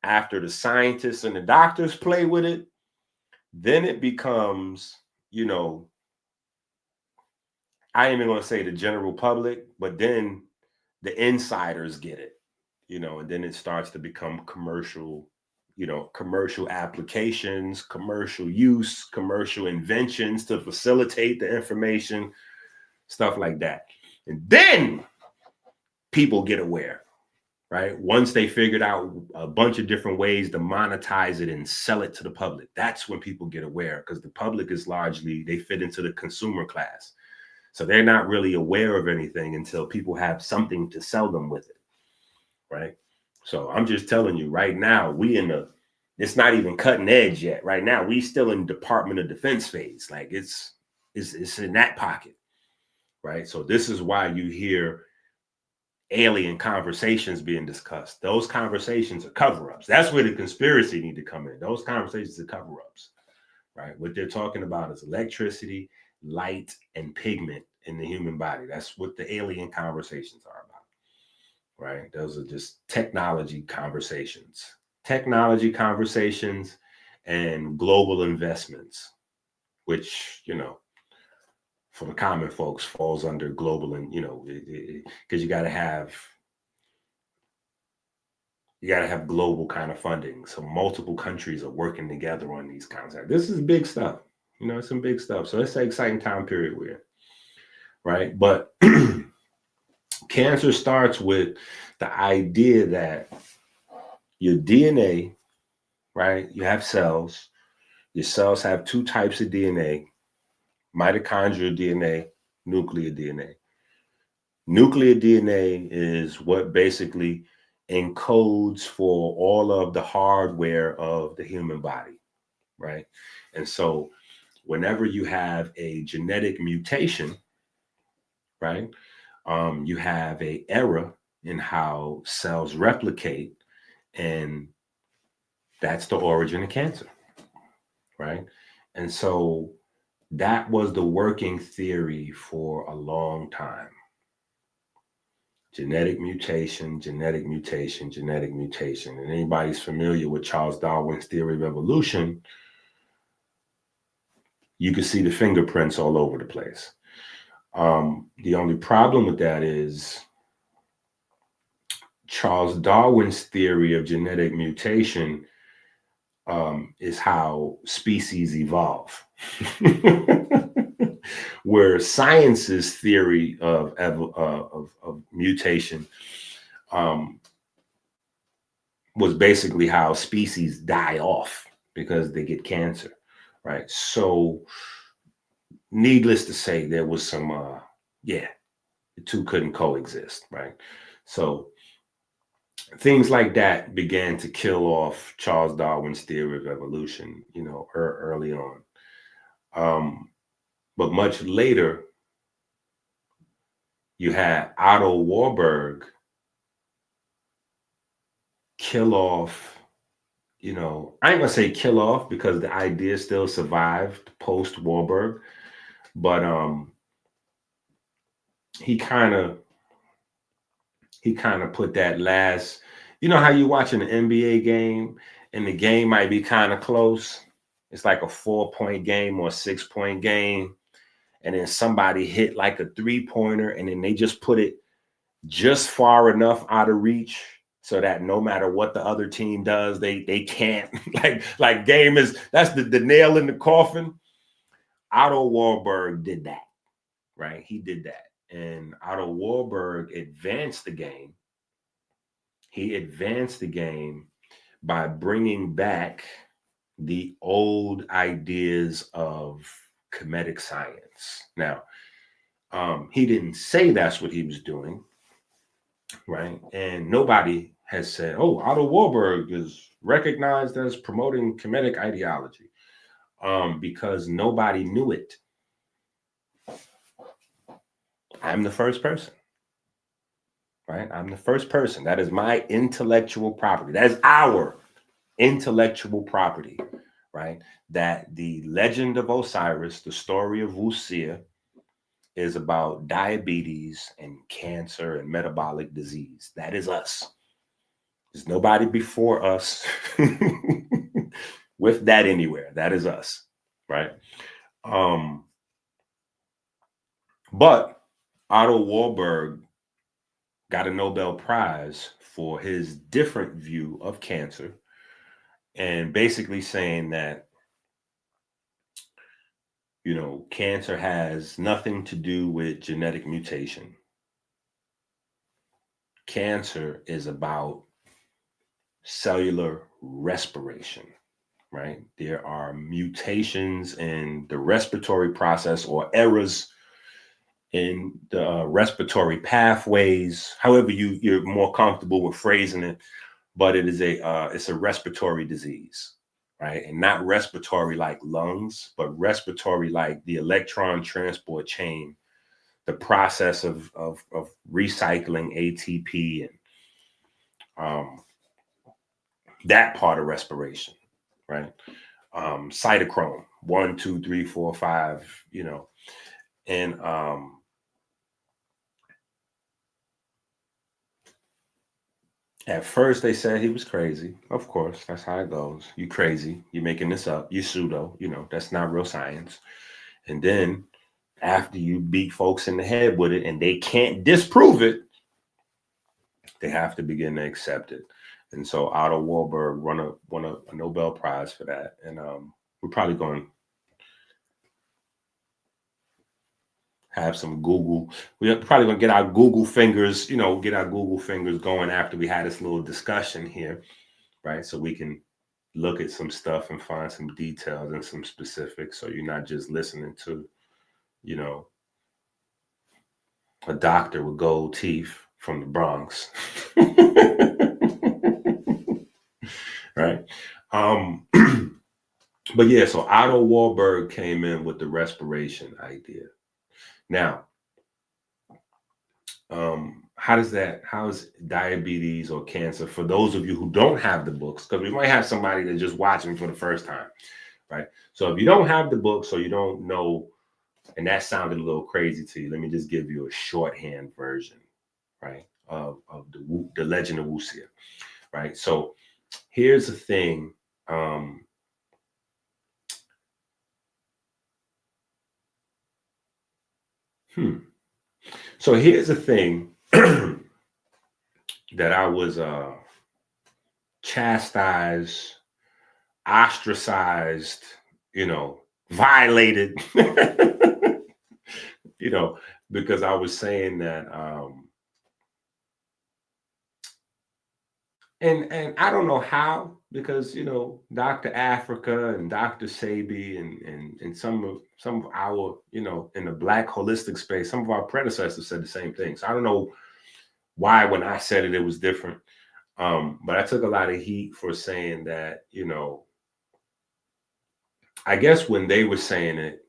After the scientists and the doctors play with it, then it becomes, I ain't even going to say the general public, but then the insiders get it, and then it starts to become commercial, commercial applications, commercial use, commercial inventions to facilitate the information, stuff like that. And then people get aware, right? Once they figured out a bunch of different ways to monetize it and sell it to the public, that's when people get aware, because the public is largely, they fit into the consumer class. So they're not really aware of anything until people have something to sell them with it, right? So I'm just telling you right now, it's not even cutting edge yet. Right now, we still in Department of Defense phase. Like it's in that pocket, right? So this is why you hear alien conversations being discussed. Those conversations are cover-ups. That's where the conspiracy need to come in. Those conversations are cover-ups, right? What they're talking about is electricity, light, and pigment in the human body. That's what the alien conversations are about, right? Those are just technology conversations and global investments, which, for the common folks falls under global, and, because you got to have global kind of funding. So multiple countries are working together on these concepts. This is big stuff. It's some big stuff. So it's an exciting time period we're in, right? But cancer starts with the idea that your DNA right? You have cells. Your cells have two types of DNA, mitochondrial DNA, nuclear DNA. Nuclear DNA is what basically encodes for all of the hardware of the human body, right? And so whenever you have a genetic mutation, right, you have a error in how cells replicate, and that's the origin of cancer, right? And so that was the working theory for a long time. Genetic mutation, genetic mutation, genetic mutation. And anybody's familiar with Charles Darwin's theory of evolution, you can see the fingerprints all over the place. The only problem with that is Charles Darwin's theory of genetic mutation is how species evolve. Where science's theory of mutation was basically how species die off because they get cancer, right? So needless to say, there was some, the two couldn't coexist, right? So things like that began to kill off Charles Darwin's theory of evolution, early on. But much later, you had Otto Warburg kill off, I ain't gonna say kill off because the idea still survived post Warburg, but he kind of put that last, how you watching an NBA game and the game might be kind of close. It's like a 4-point game or a 6-point game. And then somebody hit like a 3-pointer and then they just put it just far enough out of reach so that no matter what the other team does, they can't like game is, that's the nail in the coffin. Otto Warburg did that, right? He did that. And Otto Warburg advanced the game. He advanced the game by bringing back the old ideas of kemetic science. Now, he didn't say that's what he was doing, right? And nobody has said, oh, Otto Warburg is recognized as promoting kemetic ideology, because nobody knew it. I'm the first person, right? I'm the first person. That is my intellectual property. That is our intellectual property, right? That the legend of Osiris, the story of Wusir, is about diabetes and cancer and metabolic disease. That is us. There's nobody before us with that anywhere. That is us, right? But Otto Warburg got a Nobel Prize for his different view of cancer, and basically saying that, cancer has nothing to do with genetic mutation. Cancer is about cellular respiration, right? There are mutations in the respiratory process or errors in the respiratory pathways, however you're more comfortable with phrasing it, but it is it's a respiratory disease, right? And not respiratory like lungs, but respiratory like the electron transport chain, the process of recycling ATP and that part of respiration, right? Cytochrome 1, 2, 3, 4, 5, and at first they said he was crazy. Of course, that's how it goes. You crazy, you making this up, you pseudo, that's not real science. And then after you beat folks in the head with it and they can't disprove it, they have to begin to accept it. And so Otto Warburg won a Nobel Prize for that. And we're probably going to have some Google. We're probably going to get our Google fingers, going after we had this little discussion here, right? So we can look at some stuff and find some details and some specifics, so you're not just listening to, you know, a doctor with gold teeth from the Bronx. Right? But yeah, so Otto Warburg came in with the respiration idea. Now, how is diabetes or cancer, for those of you who don't have the books, because we might have somebody that's just watching for the first time, right? So if you don't have the books or you don't know, and that sounded a little crazy to you, let me just give you a shorthand version, right, of the legend of Wusir, right? So here's the thing. So here's the thing that I was chastised, ostracized, violated, because I was saying that, and I don't know how, because Dr. Africa and Dr. Sabi and some of our, in the Black holistic space, some of our predecessors said the same thing. So I don't know why when I said it was different. But I took a lot of heat for saying that, I guess when they were saying it,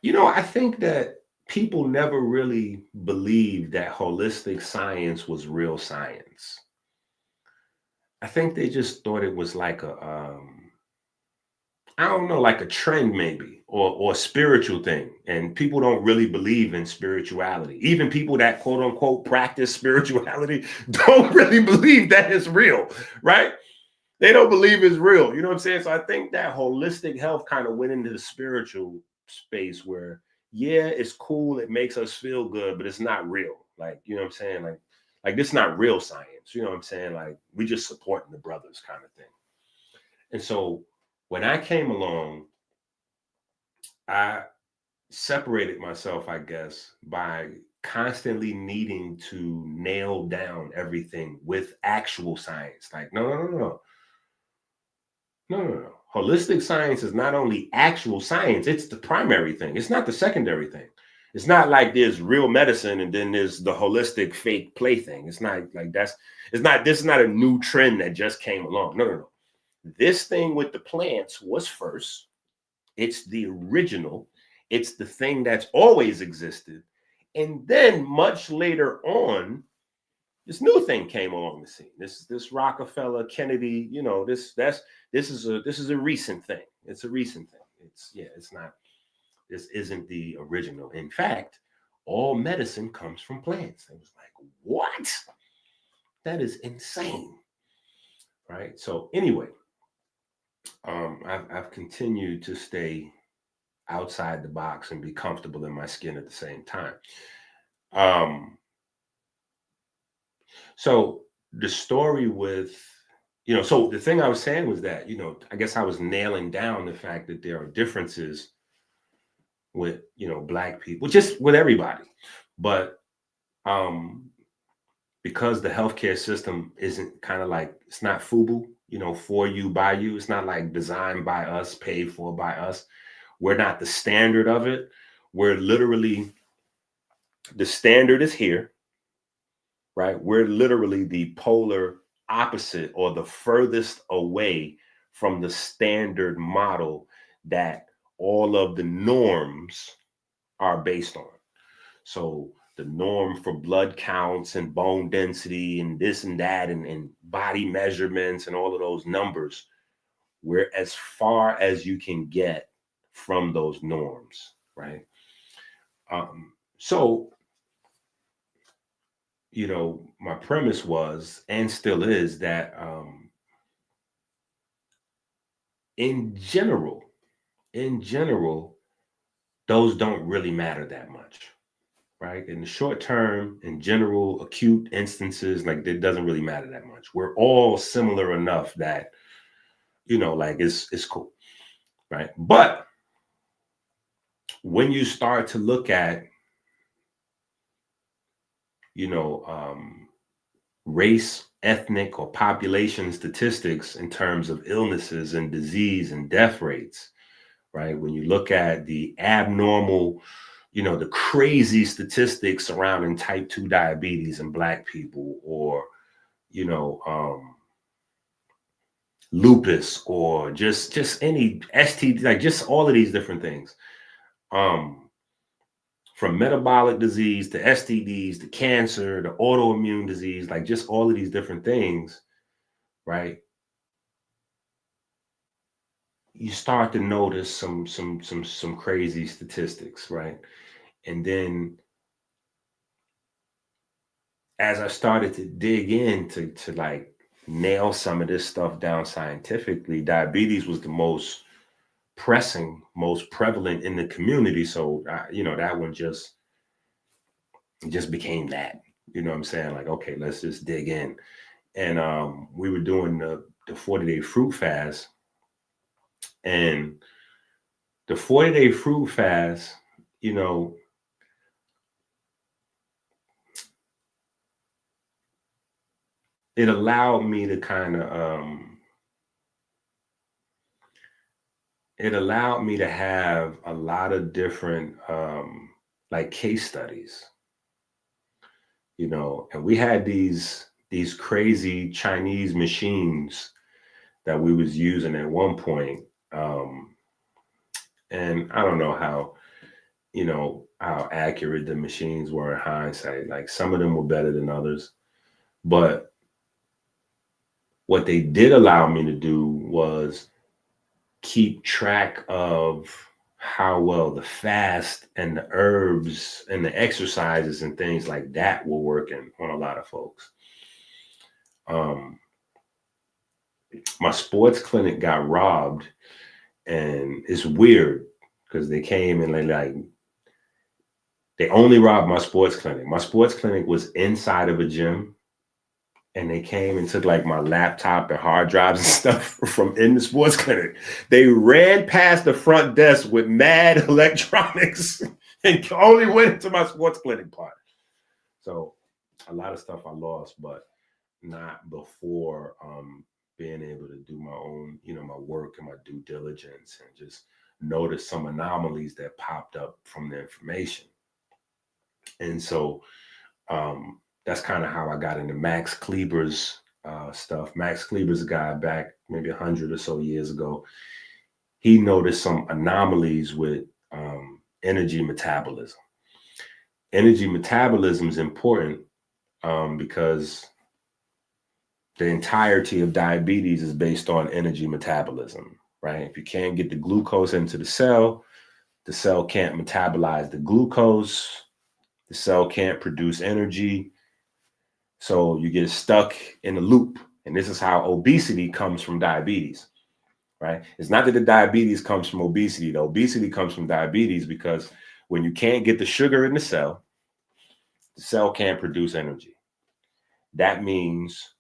I think that people never really believed that holistic science was real science. I think they just thought it was like I don't know, like a trend maybe, or a spiritual thing. And people don't really believe in spirituality. Even people that quote unquote practice spirituality don't really believe that it's real, right? They don't believe it's real. You know what I'm saying? So I think that holistic health kind of went into the spiritual space where, yeah, it's cool. It makes us feel good, but it's not real. Like, you know what I'm saying? Like this is not real science. You know what I'm saying? Like, we just supporting the brothers kind of thing. And so when I came along, I separated myself, I guess, by constantly needing to nail down everything with actual science. Like, no. Holistic science is not only actual science, it's the primary thing. It's not the secondary thing. It's not like there's real medicine and then there's the holistic fake play thing. It's not like this is not a new trend that just came along. No. This thing with the plants was first. It's the original. It's the thing that's always existed. And then much later on, this new thing came along the scene. This Rockefeller, Kennedy, this is a recent thing. It's a recent thing. This isn't the original. In fact, all medicine comes from plants. I was like, what? That is insane. Right? So anyway, I've continued to stay outside the box and be comfortable in my skin at the same time. So the story with, so the thing I was saying was that, I guess I was nailing down the fact that there are differences with, Black people, just with everybody. But because the healthcare system isn't kind of like, it's not FUBU, for you, by you. It's not like designed by us, paid for by us. We're not the standard of it. We're literally, the standard is here, right? We're literally the polar opposite or the furthest away from the standard model that all of the norms are based on. So the norm for blood counts and bone density and this and that and body measurements and all of those numbers, we're as far as you can get from those norms, right? So, my premise was, and still is, that in general, those don't really matter that much, right? In the short term, in general, acute instances, like, it doesn't really matter that much. We're all similar enough that, like, it's cool, right? But when you start to look at, race, ethnic, or population statistics in terms of illnesses and disease and death rates, right? When you look at the abnormal, the crazy statistics surrounding type 2 diabetes in Black people, or, lupus, or just any STD, like just all of these different things. From metabolic disease to STDs to cancer to autoimmune disease, like just all of these different things, right? You start to notice some crazy statistics, right? And then as I started to dig in to like nail some of this stuff down scientifically, diabetes was the most pressing, most prevalent in the community. So, that one just became that, you know what I'm saying? Like, okay, let's just dig in. And we were doing the 40-day fruit fast. And the 40-day fruit fast, it allowed me to kind of, it allowed me to have a lot of different, like case studies, and we had these crazy Chinese machines that we was using at one point. And I don't know how accurate the machines were in hindsight. Like some of them were better than others, but what they did allow me to do was keep track of how well the fast and the herbs and the exercises and things like that were working on a lot of folks. My sports clinic got robbed, and it's weird because they came and they only robbed my sports clinic. My sports clinic was inside of a gym, and they came and took like my laptop and hard drives and stuff from in the sports clinic. They ran past the front desk with mad electronics and only went into my sports clinic part. So a lot of stuff I lost, but not before being able to do my own, my work and my due diligence, and just notice some anomalies that popped up from the information. And so that's kind of how I got into Max Kleber's stuff. Max Kleber's a guy back maybe 100 or so years ago. He noticed some anomalies with energy metabolism. Energy metabolism is important because the entirety of diabetes is based on energy metabolism, right? If you can't get the glucose into the cell can't metabolize the glucose. The cell can't produce energy. So you get stuck in a loop. And this is how obesity comes from diabetes, right? It's not that the diabetes comes from obesity. The obesity comes from diabetes because when you can't get the sugar in the cell can't produce energy. That means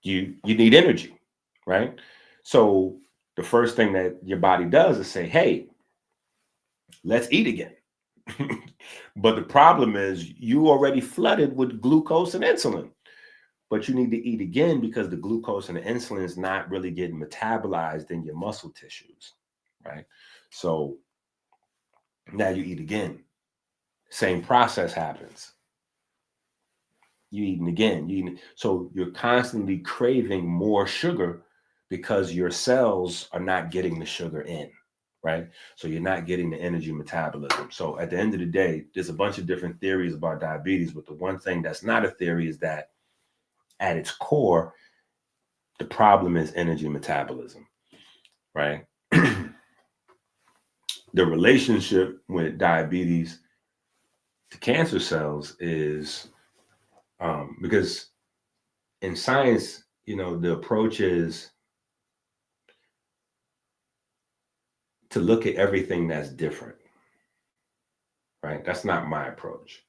you need energy, right? So the first thing that your body does is say, hey, let's eat again. But the problem is you already flooded with glucose and insulin, but you need to eat again because the glucose and the insulin is not really getting metabolized in your muscle tissues, right? So now you eat again. Same process happens. You eating again. So you're constantly craving more sugar because your cells are not getting the sugar in, right? So you're not getting the energy metabolism. So at the end of the day, there's a bunch of different theories about diabetes, but the one thing that's not a theory is that at its core, the problem is energy metabolism, right? The relationship with diabetes to cancer cells is because in science, the approach is to look at everything that's different, right? That's not my approach.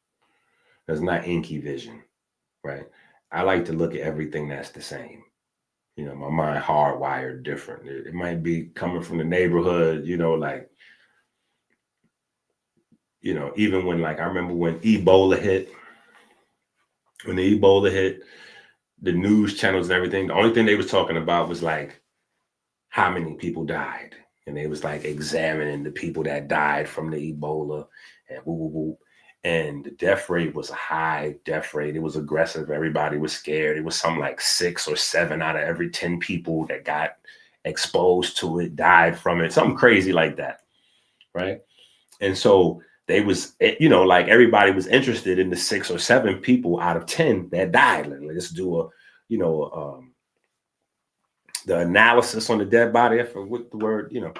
That's not EnQi vision, right? I like to look at everything that's the same. My mind hardwired different. It might be coming from the neighborhood, even when I remember when Ebola hit, when the Ebola hit, the news channels and everything, the only thing they was talking about was like how many people died. And they was like examining the people that died from the Ebola and woo, woo, woo. And the death rate was a high death rate. It was aggressive. Everybody was scared. It was something like 6 or 7 out of every 10 people that got exposed to it died from it. Something crazy like that, right? And so they was, you know, like everybody was interested in the 6 or 7 people out of 10 that died. Let's do a, you know, the analysis on the dead body. I forget the word, you know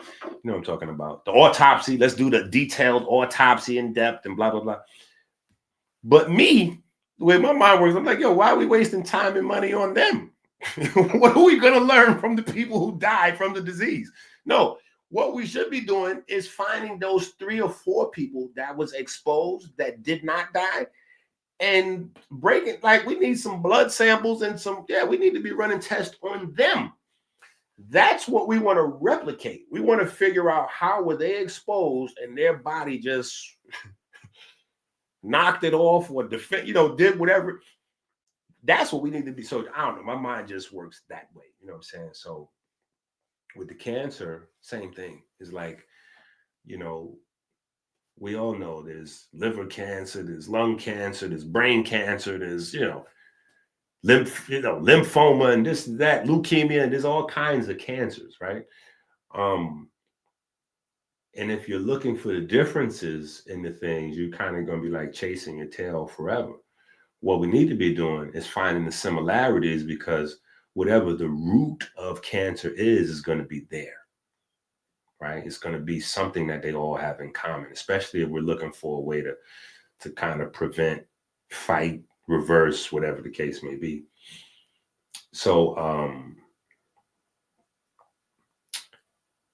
what I'm talking about. The autopsy. Let's do the detailed autopsy in depth and blah, blah, blah. But me, the way my mind works, I'm like, yo, why are we wasting time and money on them? What are we going to learn from the people who died from the disease? No, what we should be doing is finding those 3 or 4 people that was exposed that did not die and breaking, like we need some blood samples and we need to be running tests on them. That's what we want to replicate. We want to figure out how were they exposed and their body just knocked it off or did whatever. That's what we need to be. So I don't know. My mind just works that way. You know what I'm saying? So with the cancer, same thing. It's like, you know, we all know there's liver cancer, there's lung cancer, there's brain cancer, there's, lymphoma and this, that, leukemia, and there's all kinds of cancers, right? And if you're looking for the differences in the things, you're kind of going to be like chasing your tail forever. What we need to be doing is finding the similarities, because whatever the root of cancer is going to be there, right? It's going to be something that they all have in common, especially if we're looking for a way to kind of prevent, fight, reverse, whatever the case may be. So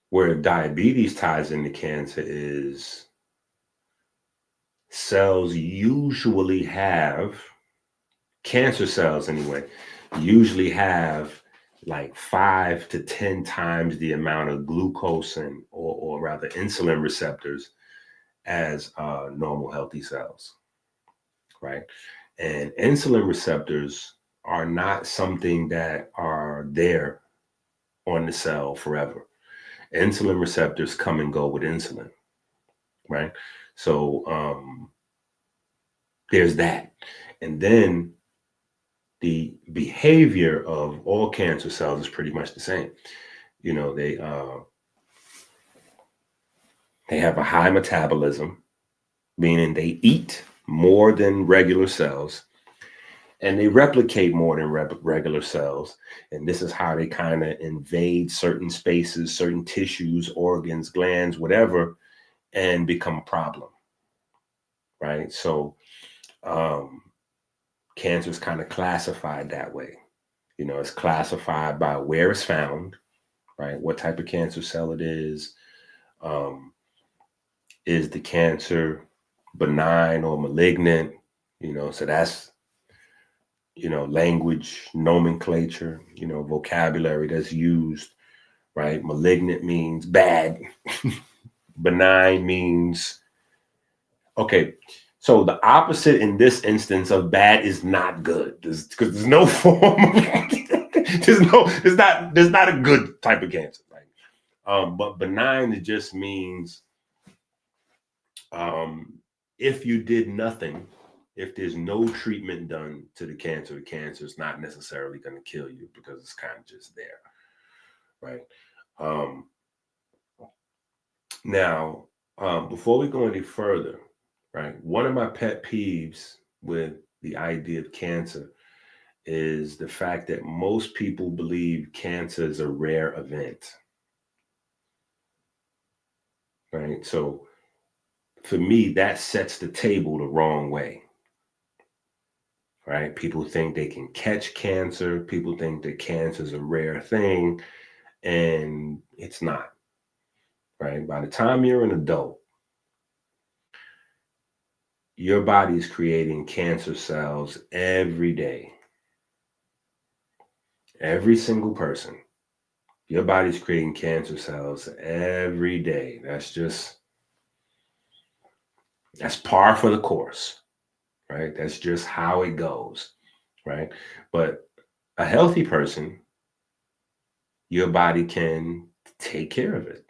where diabetes ties into cancer is cells usually have, cancer cells anyway, usually have like 5 to 10 times the amount of glucose or rather insulin receptors as normal healthy cells, right? And insulin receptors are not something that are there on the cell forever. Insulin receptors come and go with insulin, right? So there's that. And then the behavior of all cancer cells is pretty much the same. You know, they have a high metabolism, meaning they eat more than regular cells, and they replicate more than regular cells. And this is how they kind of invade certain spaces, certain tissues, organs, glands, whatever, and become a problem, right? So cancer is kind of classified that way. You know, it's classified by where it's found, right? What type of cancer cell it is. Is the cancer benign or malignant? You know, so that's, language, nomenclature, vocabulary that's used, right? Malignant means bad. Benign means, okay. So the opposite in this instance of bad is not good, because there's no form. there's not a good type of cancer, right? But benign, it just means if you did nothing, if there's no treatment done to the cancer is not necessarily going to kill you, because it's kind of just there, right? Now, before we go any further, right, one of my pet peeves with the idea of cancer is the fact that most people believe cancer is a rare event, right? So for me, that sets the table the wrong way, right? People think they can catch cancer. People think that cancer is a rare thing, and it's not, right? By the time you're an adult, your body is creating cancer cells every day. Every single person, your body's creating cancer cells every day. That's par for the course, right? That's just how it goes. right? But a healthy person, your body can take care of it,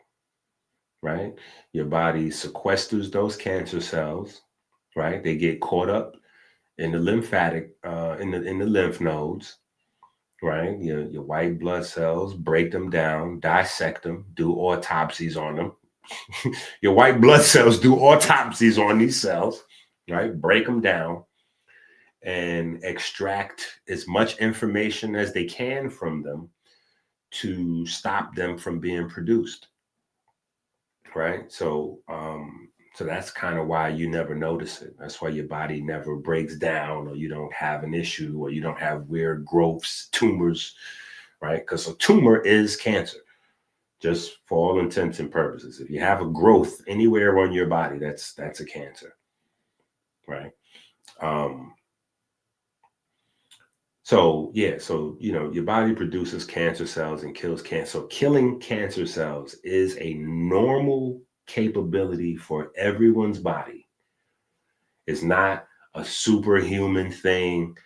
right? Your body sequesters those cancer cells, right? They get caught up in the lymphatic, in the lymph nodes, right? Your white blood cells, break them down, dissect them, do autopsies on them. Your white blood cells do autopsies on these cells, right? Break them down and extract as much information as they can from them to stop them from being produced, right? So that's kind of why you never notice it. That's why your body never breaks down, or you don't have an issue, or you don't have weird growths, tumors, right? Because a tumor is cancer, just for all intents and purposes. If you have a growth anywhere on your body, that's a cancer, right? So your body produces cancer cells and kills cancer. So killing cancer cells is a normal capability for everyone's body. It's not a superhuman thing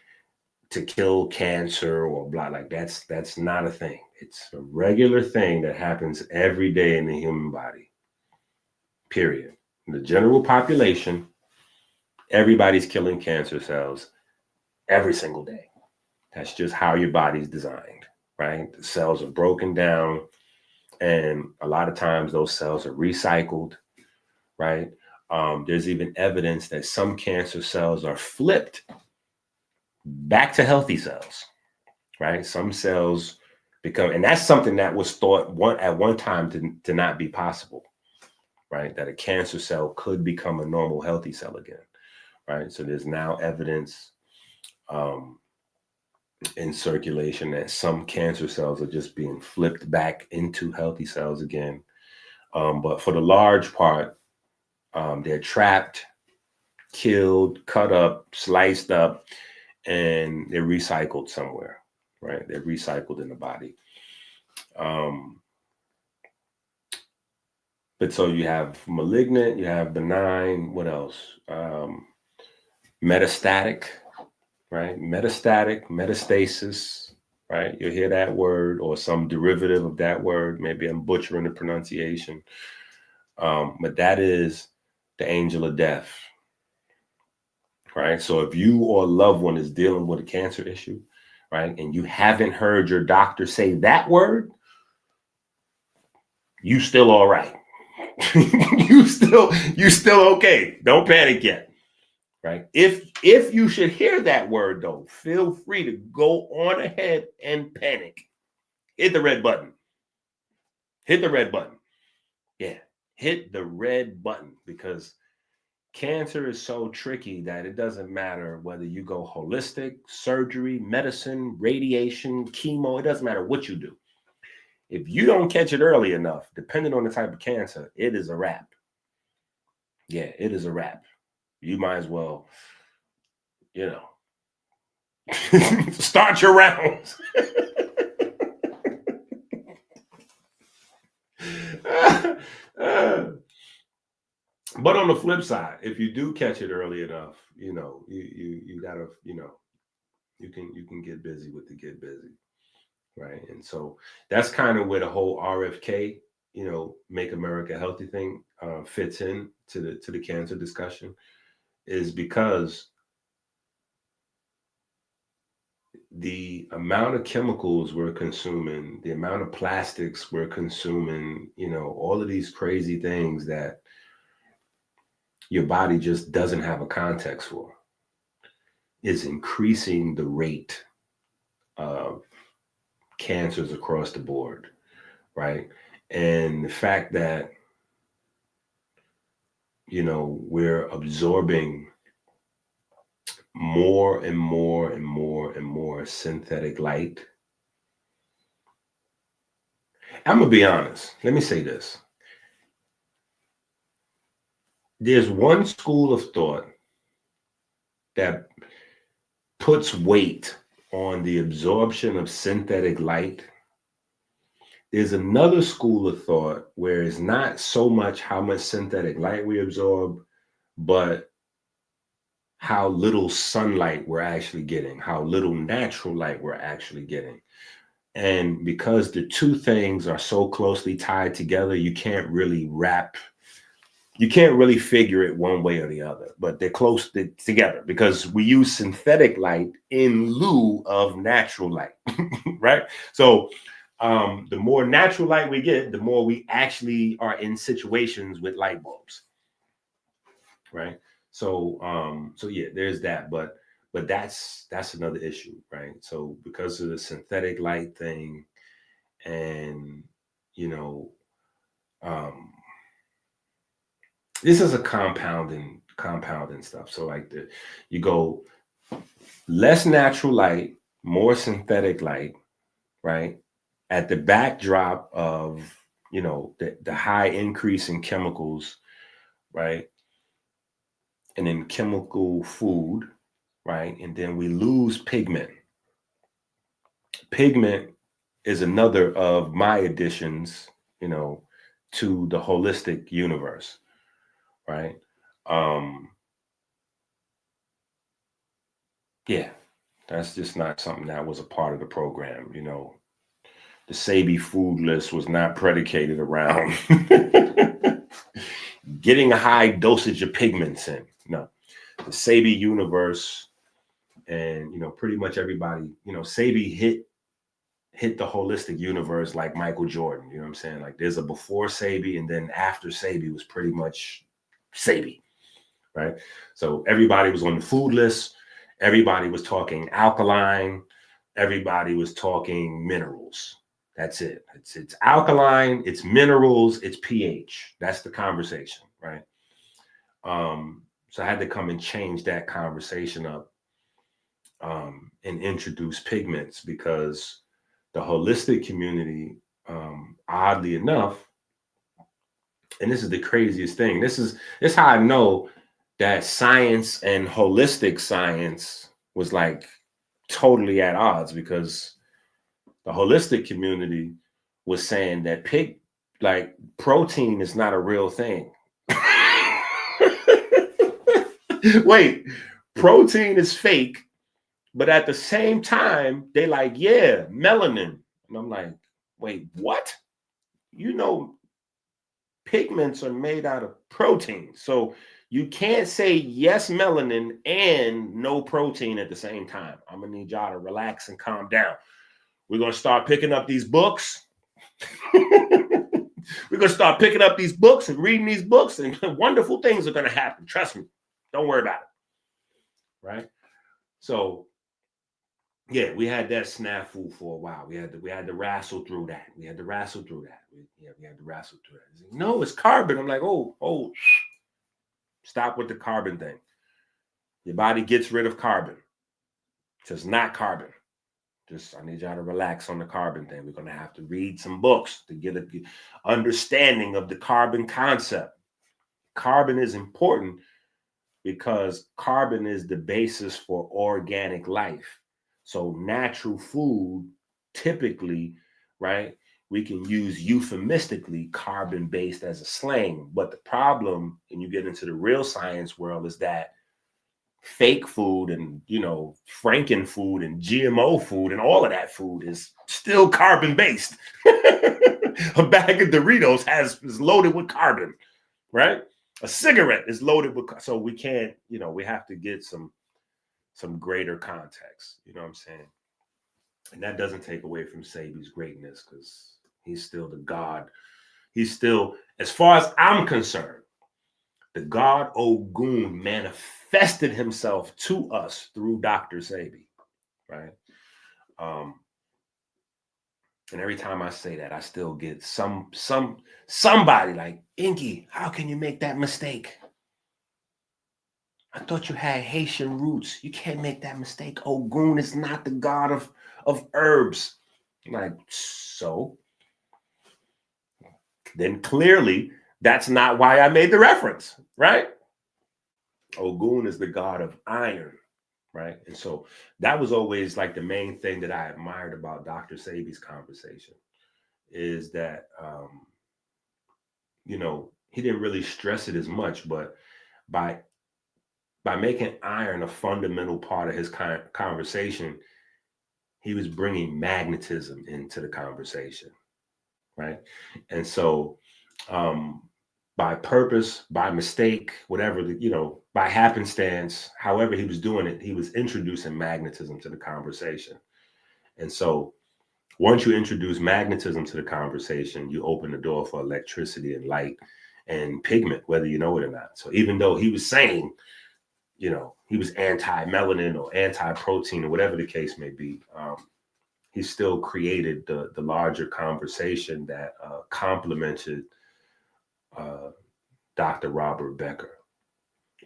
to kill cancer or blah, like that's not a thing. It's a regular thing that happens every day in the human body, period. In the general population, everybody's killing cancer cells every single day. That's just how your body's designed, right? The cells are broken down, and a lot of times those cells are recycled, right? There's even evidence that some cancer cells are flipped back to healthy cells, right? Some cells become, and that's something that was thought at one time to not be possible, right? That a cancer cell could become a normal healthy cell again, right? So there's now evidence in circulation that some cancer cells are just being flipped back into healthy cells again. But for the large part, they're trapped, killed, cut up, sliced up, and they're recycled somewhere, right? They're recycled in the body. But so you have malignant, you have benign, what else? Metastatic, right? Metastasis, right? You'll hear that word or some derivative of that word. Maybe I'm butchering the pronunciation. But that is the angel of death, right? So if you or a loved one is dealing with a cancer issue, right, and you haven't heard your doctor say that word, you still all right. you still okay. Don't panic yet. Right. If you should hear that word, though, feel free to go on ahead and panic. Hit the red button. Hit the red button. Yeah. Hit the red button, because cancer is so tricky that it doesn't matter whether you go holistic, surgery, medicine, radiation, chemo. It doesn't matter what you do. If you don't catch it early enough, depending on the type of cancer, it is a wrap. Yeah, it is a wrap. You might as well, start your rounds. But on the flip side, if you do catch it early enough, you gotta, you can get busy with the get busy, right? And so that's kind of where the whole RFK, Make America Healthy thing fits in to the cancer discussion, is because the amount of chemicals we're consuming, the amount of plastics we're consuming, all of these crazy things that your body just doesn't have a context for, is increasing the rate of cancers across the board, right? And the fact that, we're absorbing more and more and more and more synthetic light. I'm gonna be honest. Let me say this. There's one school of thought that puts weight on the absorption of synthetic light. There's another school of thought where it's not so much how much synthetic light we absorb, but how little sunlight we're actually getting, how little natural light we're actually getting. And because the two things are so closely tied together, you can't really figure it one way or the other, but they're close together because we use synthetic light in lieu of natural light, right? So the more natural light we get, the more we actually are in situations with light bulbs, right? So yeah, there's that, but that's another issue, right? So because of the synthetic light thing, and you know, this is a compounding stuff. So like you go less natural light, more synthetic light, right? At the backdrop of, you know, the high increase in chemicals, right? And then chemical food, right? And then we lose pigment. Pigment is another of my additions, you know, to the holistic universe, right? Yeah, that's just not something that was a part of the program. You know, the Sabi food list was not predicated around getting a high dosage of pigments in. No, the Sabi universe, and you know, pretty much everybody, you know, Sabi hit the holistic universe like Michael Jordan. You know what I'm saying? Like there's a before Sabi, and then after Sabi was pretty much Sabi, right? So everybody was on the food list. Everybody was talking alkaline. Everybody was talking minerals. That's it. It's alkaline, it's minerals, it's pH. That's the conversation, right? So I had to come and change that conversation up, and introduce pigments, because the holistic community, oddly enough, and this is the craziest thing. This is how I know that science and holistic science was like totally at odds, because the holistic community was saying that protein is not a real thing. Wait, protein is fake, but at the same time, they like, yeah, melanin. And I'm like, wait, what? You know, pigments are made out of protein. So you can't say yes, melanin and no protein at the same time. I'm going to need y'all to relax and calm down. We're going to start picking up these books. We're going to start picking up these books and reading these books, and wonderful things are going to happen. Trust me. Don't worry about it. Right? So, yeah, we had that snafu for a while. We had to wrestle through that. We had to wrestle through that. No, it's carbon. I'm like, oh, stop with the carbon thing. Your body gets rid of carbon. It's just not carbon. I need y'all to relax on the carbon thing. We're going to have to read some books to get an understanding of the carbon concept. Carbon is important because carbon is the basis for organic life. So natural food, typically, right, we can use euphemistically carbon-based as a slang. But the problem, and you get into the real science world, is that fake food and, you know, Franken food and GMO food and all of that food is still carbon-based. A bag of Doritos is loaded with carbon, right? A cigarette is loaded with, so we can't, you know, we have to get some greater context, you know what I'm saying? And that doesn't take away from Sabi's greatness, because he's still the God. He's still, as far as I'm concerned, the God Ogun manifested himself to us through Dr. Sabi, right? And every time I say that, I still get somebody like, EnQi, how can you make that mistake? I thought you had Haitian roots. You can't make that mistake. Ogun is not the god of herbs. I'm like, so? Then clearly, that's not why I made the reference, right? Ogun is the god of iron, right? And so that was always like the main thing that I admired about Dr. Sabi's conversation, is that, you know, he didn't really stress it as much, but by by making iron a fundamental part of his conversation, he was bringing magnetism into the conversation, right? And so by purpose, by mistake, whatever, by happenstance, however he was doing it, he was introducing magnetism to the conversation. And so once you introduce magnetism to the conversation, you open the door for electricity and light and pigment, whether you know it or not. So even though he was saying, he was anti-melanin or anti-protein or whatever the case may be, he still created the larger conversation that complemented Dr. Robert Becker,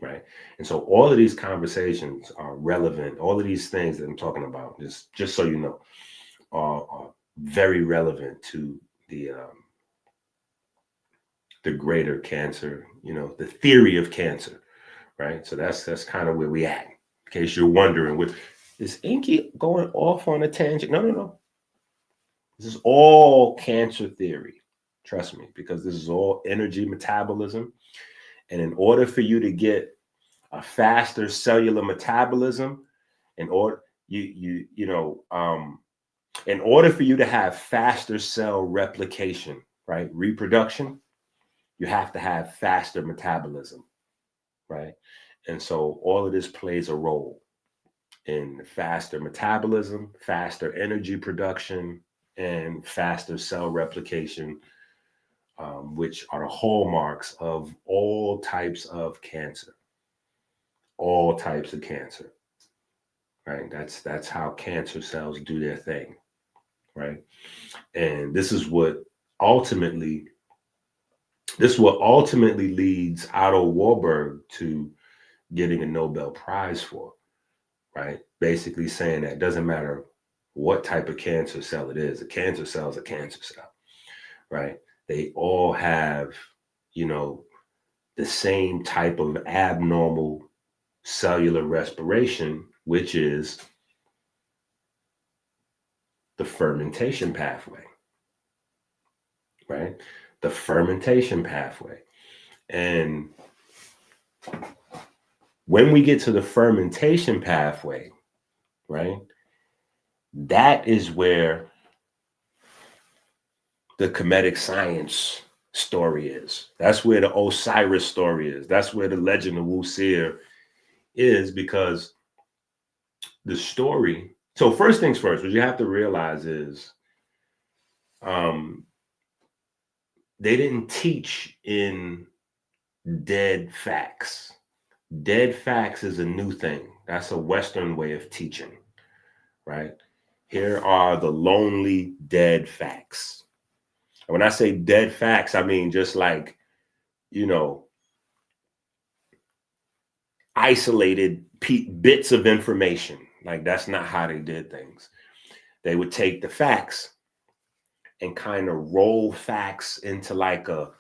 right? And so all of these conversations are relevant. All of these things that I'm talking about, just so you know, are very relevant to the greater cancer, the theory of cancer, right? So that's kind of where we at. In case you're wondering, is EnQi going off on a tangent? No. This is all cancer theory. Trust me, because this is all energy metabolism. And in order for you to get a faster cellular metabolism, in order for you to have faster cell replication, right? Reproduction, you have to have faster metabolism, right? And so all of this plays a role in faster metabolism, faster energy production, and faster cell replication, which are the hallmarks of all types of cancer. All types of cancer, right? That's how cancer cells do their thing, right? And this is what ultimately leads Otto Warburg to getting a Nobel Prize for, right? Basically saying that it doesn't matter what type of cancer cell it is. A cancer cell is a cancer cell, right? They all have, the same type of abnormal cellular respiration, which is the fermentation pathway, right? The fermentation pathway. And when we get to the fermentation pathway, right, that is where the Kemetic science story is. That's where the Osiris story is. That's where the legend of Wusir is, because the story. So first things first, what you have to realize is they didn't teach in dead facts. Dead facts is a new thing. That's a Western way of teaching, right? Here are the lonely dead facts. And when I say dead facts, I mean just like, isolated bits of information. Like, that's not how they did things. They would take the facts and kind of roll facts into like a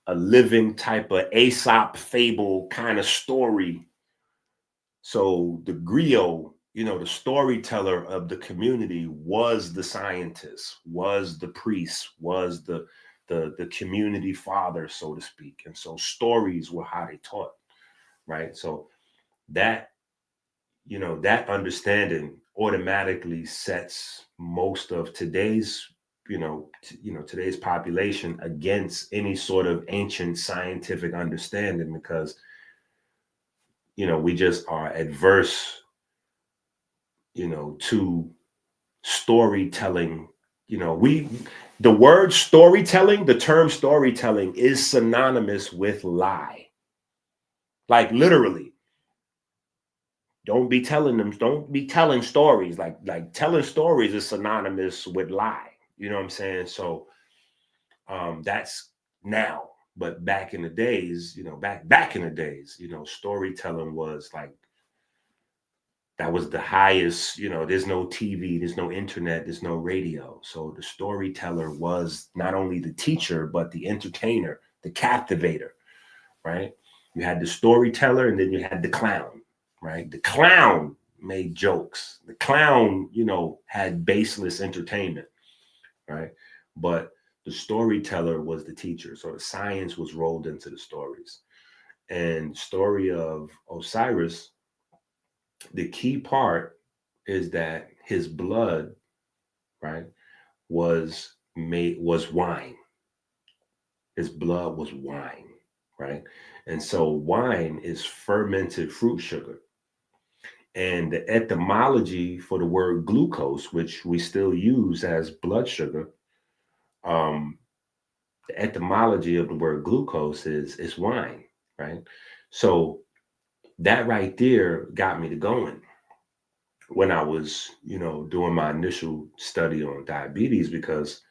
living type of Aesop fable kind of story. So the griot, the storyteller of the community, was the scientist, was the priest, was the community father, so to speak. And so stories were how they taught, right? So that, that understanding automatically sets most of today's, today's population against any sort of ancient scientific understanding, because, we just are adverse, to storytelling. The word storytelling, the term storytelling is synonymous with lie. Like, literally. Don't be telling stories. Like telling stories is synonymous with lie. You know what I'm saying? So that's now. But back in the days, back in the days, storytelling was like, that was the highest. There's no TV, there's no internet, there's no radio. So the storyteller was not only the teacher, but the entertainer, the captivator, right? You had the storyteller, and then you had the clown, right? The clown made jokes. The clown, had baseless entertainment, right? But the storyteller was the teacher. So the science was rolled into the stories. And story of Osiris, the key part is that his blood, right, was wine. His blood was wine, right? And so wine is fermented fruit sugar. And the etymology for the word glucose, which we still use as blood sugar, the etymology of the word glucose is wine, right? So that right there got me to going when I was, doing my initial study on diabetes, because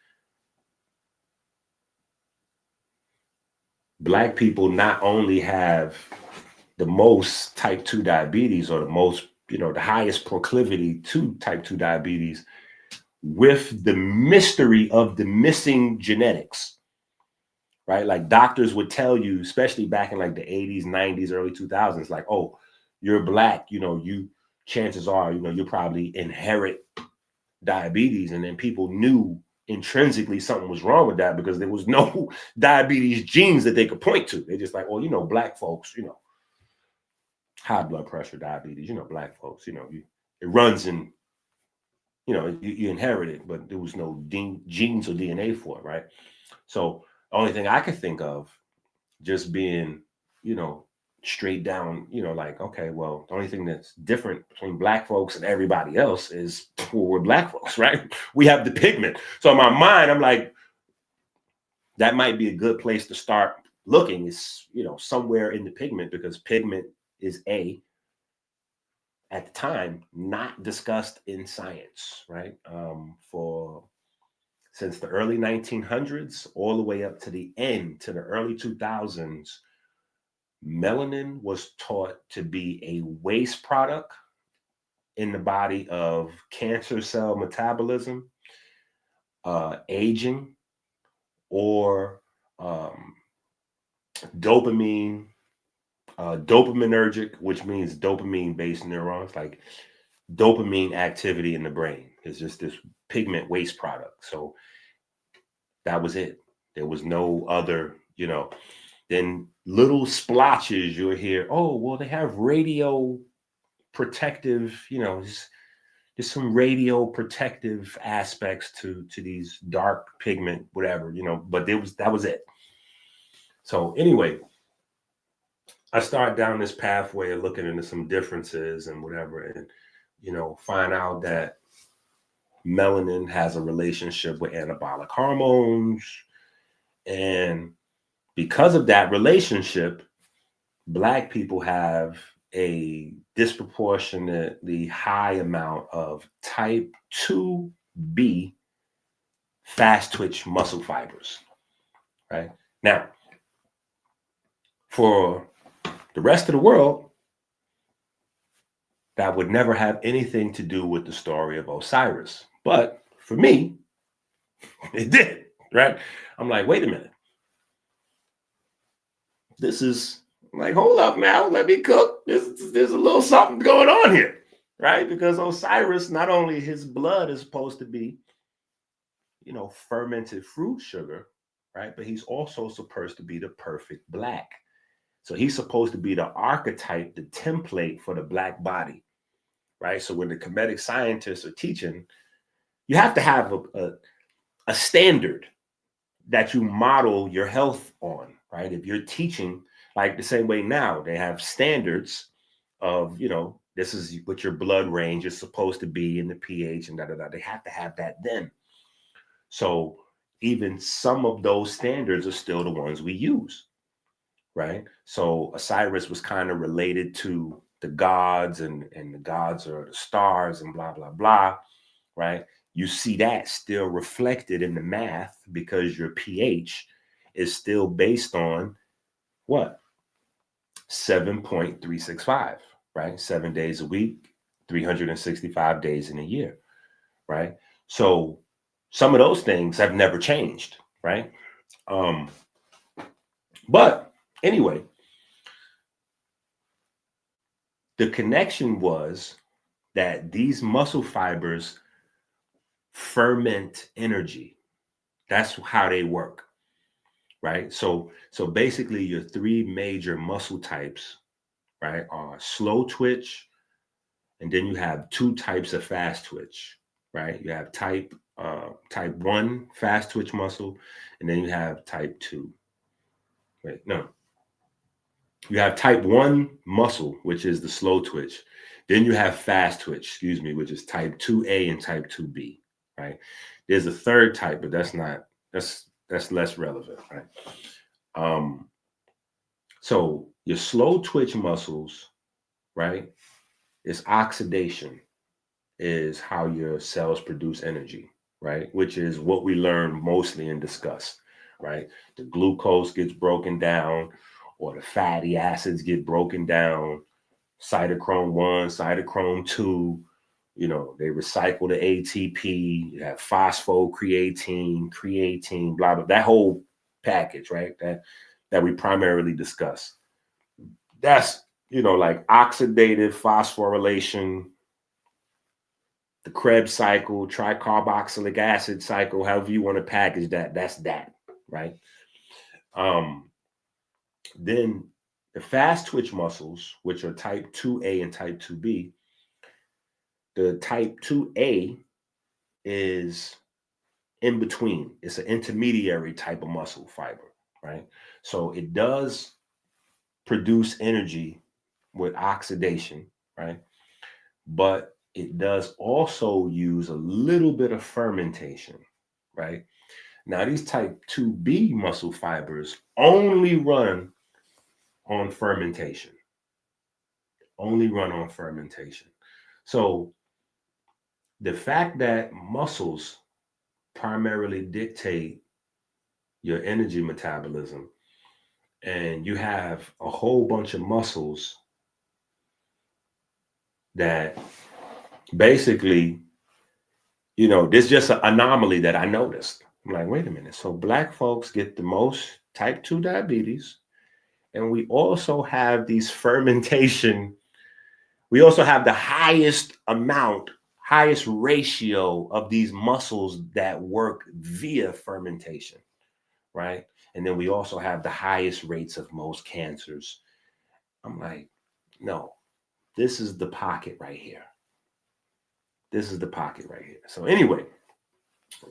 Black people not only have the most type 2 diabetes, or the most, the highest proclivity to type 2 diabetes, with the mystery of the missing genetics, right? Like doctors would tell you, especially back in like the 80s, 90s, early 2000s, like, oh, you're Black, you chances are, you probably inherit diabetes. And then people knew intrinsically something was wrong with that, because there was no diabetes genes that they could point to. They're just like, well, Black folks, high blood pressure, diabetes, Black folks, it runs in, you inherit it, but there was no genes or DNA for it, right? So the only thing I could think of, just being, straight down, like, okay, well, the only thing that's different between Black folks and everybody else is, well, we're Black folks, right? We have the pigment. So in my mind, I'm like, that might be a good place to start looking, is, somewhere in the pigment, because pigment is at the time, not discussed in science, right? Since the early 1900s, all the way up to the early 2000s, melanin was taught to be a waste product in the body of cancer cell metabolism, aging, or dopaminergic, which means dopamine-based neurons, like dopamine activity in the brain. It's just this pigment waste product. So that was it. There was no other, then little splotches you'll hear, oh, well, they have radio protective, there's some radio protective aspects to these dark pigment, whatever, but that was it. So anyway, I start down this pathway of looking into some differences and whatever, and, find out that melanin has a relationship with anabolic hormones. And because of that relationship, Black people have a disproportionately high amount of type 2B fast twitch muscle fibers, right? Now, for the rest of the world, that would never have anything to do with the story of Osiris. But for me, it did, right? I'm like, wait a minute. This is like, hold up now, let me cook. There's a little something going on here, right? Because Osiris, not only his blood is supposed to be, fermented fruit sugar, right? But he's also supposed to be the perfect Black. So he's supposed to be the archetype, the template for the Black body, right? So when the Kemetic scientists are teaching, you have to have a standard that you model your health on, right? If you're teaching, like the same way now, they have standards of, this is what your blood range is supposed to be, in the pH and da-da-da. They have to have that then. So even some of those standards are still the ones we use, right? So Osiris was kind of related to the gods, and the gods are the stars and blah, blah, blah, right? You see that still reflected in the math, because your pH is still based on what? 7.365, right? 7 days a week, 365 days in a year, right? So some of those things have never changed, right? But anyway, the connection was that these muscle fibers ferment energy. That's how they work, right? So basically your three major muscle types, right, are slow twitch, and then you have two types of fast twitch, right? You have type 1 fast twitch muscle, and then you have type 2. Wait, no. You have type 1 muscle, which is the slow twitch. Then you have fast twitch, excuse me, which is type 2A and type 2B, right? There's a third type, but that's less relevant, right? So your slow twitch muscles, right? It's oxidation is how your cells produce energy, right? Which is what we learn mostly and discuss, right? The glucose gets broken down, or the fatty acids get broken down, cytochrome 1, cytochrome 2, you know, they recycle the ATP, you have phosphocreatine, creatine, blah, blah, that whole package, right? That we primarily discuss. That's, you know, like oxidative phosphorylation, the Krebs cycle, tricarboxylic acid cycle, however you want to package that, that's that, right? Then the fast twitch muscles, which are type 2A and type 2B, the type 2A is in between. It's an intermediary type of muscle fiber, right? So it does produce energy with oxidation, right? But it does also use a little bit of fermentation, right? Now, these type 2B muscle fibers only run on fermentation, So the fact that muscles primarily dictate your energy metabolism, and you have a whole bunch of muscles that basically, you know, there's just an anomaly that I noticed. I'm like, wait a minute. So Black folks get the most type 2 diabetes, and we also have these fermentation. We also have the highest ratio of these muscles that work via fermentation, right? And then we also have the highest rates of most cancers. I'm like, no, this is the pocket right here. So anyway,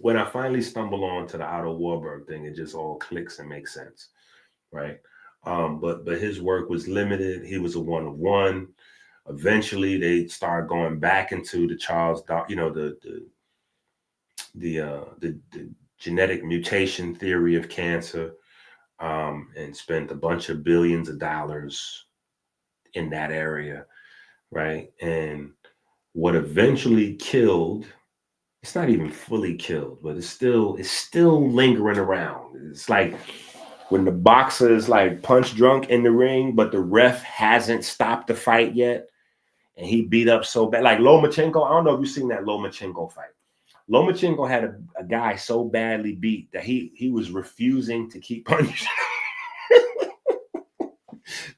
when I finally stumble on to the Otto Warburg thing, it just all clicks and makes sense, right? But his work was limited. He was a one of one. Eventually, they started going back into the the genetic mutation theory of cancer, and spent a bunch of billions of dollars in that area, right? And what eventually killed, it's not even fully killed, but it's still lingering around. It's like when the boxer is like punch drunk in the ring, but the ref hasn't stopped the fight yet, and he beat up so bad. Like Lomachenko, I don't know if you've seen that Lomachenko fight. Lomachenko had a guy so badly beat that he was refusing to keep punching.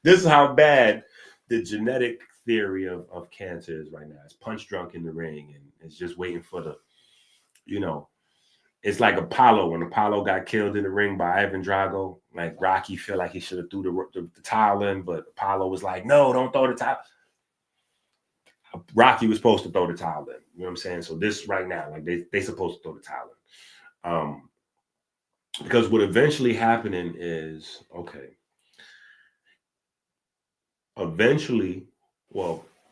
This is how bad the genetic theory of cancer is right now. It's punch drunk in the ring, and it's just waiting for the, you know, it's like Apollo. When Apollo got killed in the ring by Ivan Drago, like Rocky felt like he should have threw the towel in, but Apollo was like, no, don't throw the towel. Rocky was supposed to throw the towel in. You know what I'm saying? So this right now, like they supposed to throw the towel in. Because what eventually happening is, okay,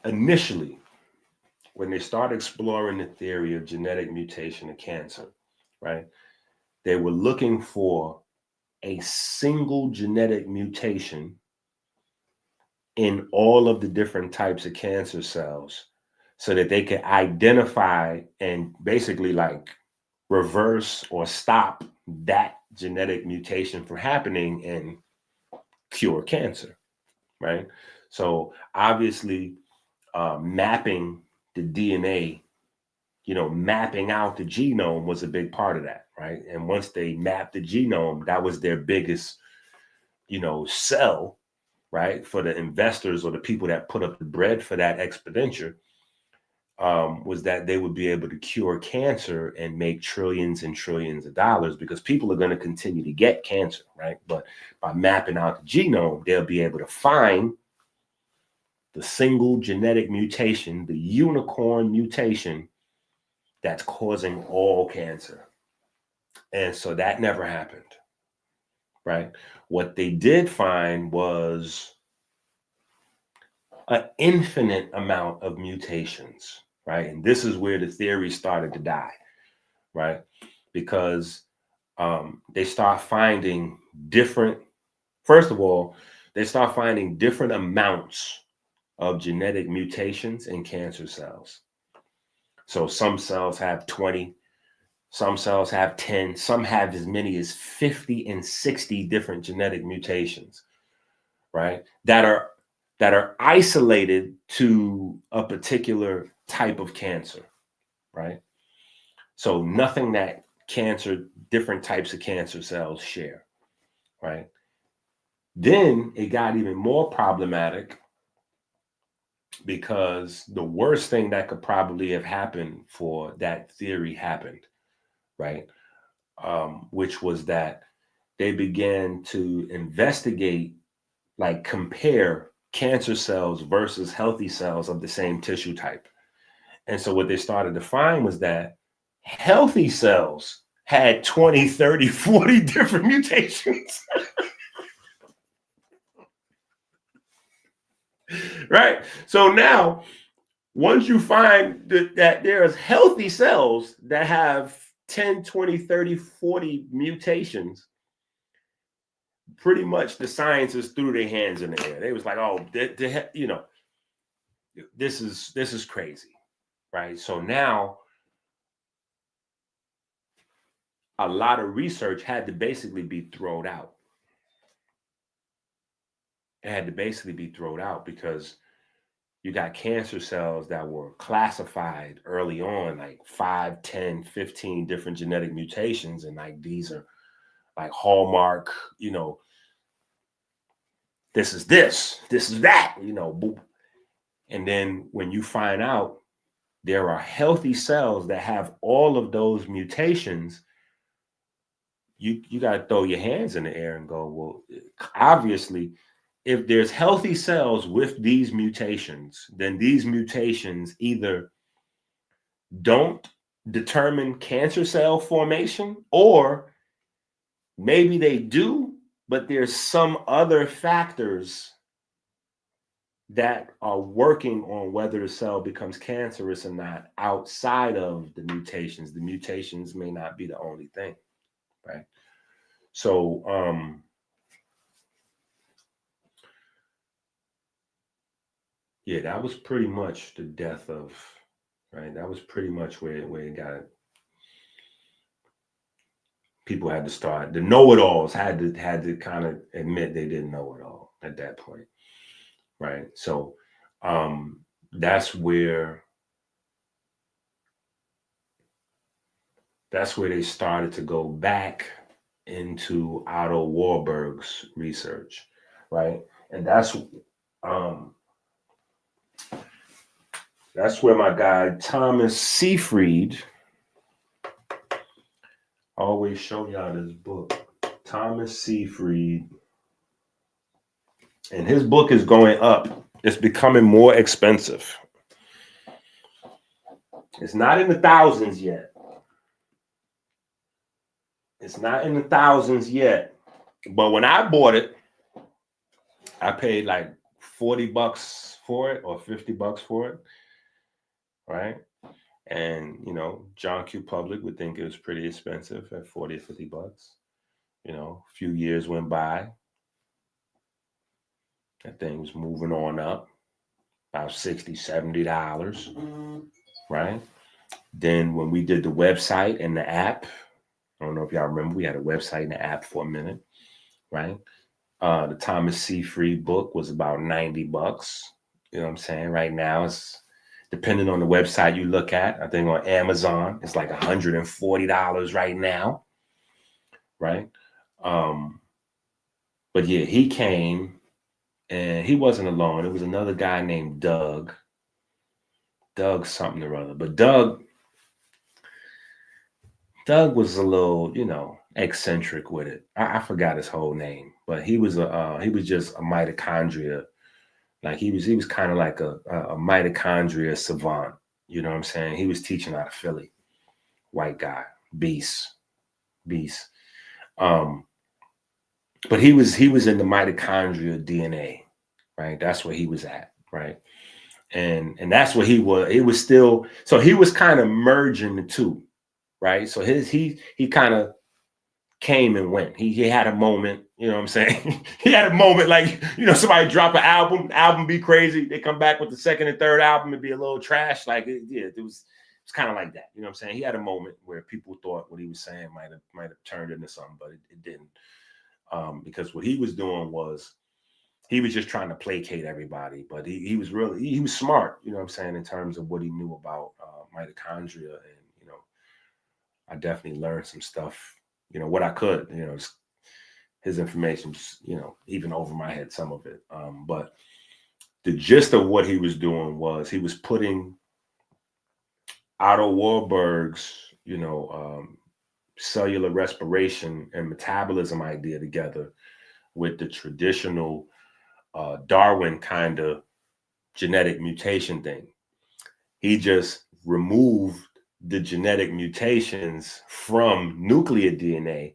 initially, when they started exploring the theory of genetic mutation of cancer, right, they were looking for a single genetic mutation in all of the different types of cancer cells so that they could identify and basically like reverse or stop that genetic mutation from happening and cure cancer, right? So obviously, mapping the DNA, mapping out the genome was a big part of that, right? And once they mapped the genome, that was their biggest, sell, right? For the investors or the people that put up the bread for that expenditure. was that they would be able to cure cancer and make trillions and trillions of dollars, because people are going to continue to get cancer, right? But by mapping out the genome, they'll be able to find the single genetic mutation, the unicorn mutation that's causing all cancer. And so that never happened, right? What they did find was an infinite amount of mutations, right? And this is where the theory started to die, right? Because they start finding different, first of all, they start finding different amounts of genetic mutations in cancer cells. So some cells have 20, some cells have 10, some have as many as 50 and 60 different genetic mutations, right? That are isolated to a particular type of cancer, right? So nothing that different types of cancer cells share, right? Then it got even more problematic, because the worst thing that could probably have happened for that theory happened, right? Which was that they began to investigate, like compare cancer cells versus healthy cells of the same tissue type. And so what they started to find was that healthy cells had 20, 30, 40 different mutations. Right? So now, once you find that there's healthy cells that have 10, 20, 30, 40 mutations, pretty much the scientists threw their hands in the air. They was like, oh, you know, this is crazy, right? So now a lot of research had to basically be thrown out. It had to basically be thrown out because you got cancer cells that were classified early on, like 5, 10, 15 different genetic mutations. And like, these are like hallmark, you know, this is that, you know. And then when you find out there are healthy cells that have all of those mutations, you got to throw your hands in the air and go, well, obviously, if there's healthy cells with these mutations, then these mutations either don't determine cancer cell formation, or maybe they do, but there's some other factors that are working on whether the cell becomes cancerous or not outside of the mutations. The mutations may not be the only thing, right? So, yeah, that was pretty much the death of, right? That was pretty much where it got. People had to start, the know-it-alls had to kind of admit they didn't know it all at that point, right? So that's where they started to go back into Otto Warburg's research, right? And that's where my guy Thomas Seyfried, I always show y'all this book, Thomas Seyfried, and his book is going up. It's becoming more expensive. It's not in the thousands yet. It's not in the thousands yet. But when I bought it, I paid like $40 for it or $50 for it, right? And, you know, John Q. Public would think it was pretty expensive at $40 or $50. You know, a few years went by. That thing was moving on up, about $60, $70, right? Then when we did the website and the app, I don't know if y'all remember, we had a website and an app for a minute, right? The Thomas Seyfried book was about $90. You know what I'm saying? Right now, it's depending on the website you look at. I think on Amazon, it's like $140 right now, right? But yeah, he came and he wasn't alone. It was another guy named Doug Doug something or other. But Doug was a little, eccentric with it. I forgot his whole name, but he was just a mitochondria. Like he was kind of like a mitochondria savant. You know what I'm saying? He was teaching out of Philly. White guy, beast. But he was in the mitochondria DNA, right? That's where he was at, right? And that's where he was. It was still, so he was kind of merging the two, right? So he kind of came and went. He had a moment, you know what I'm saying? He had a moment like, somebody drop an album be crazy. They come back with the second and third album and be a little trash. Like, it was kind of like that. You know what I'm saying? He had a moment where people thought what he was saying might have turned into something, but it didn't. Because what he was doing was he was just trying to placate everybody, but he was smart, you know what I'm saying, in terms of what he knew about mitochondria. And, I definitely learned some stuff, what I could, his information, even over my head, some of it. But the gist of what he was doing was he was putting Otto Warburg's, cellular respiration and metabolism idea together with the traditional Darwin kind of genetic mutation thing. He just removed the genetic mutations from nuclear DNA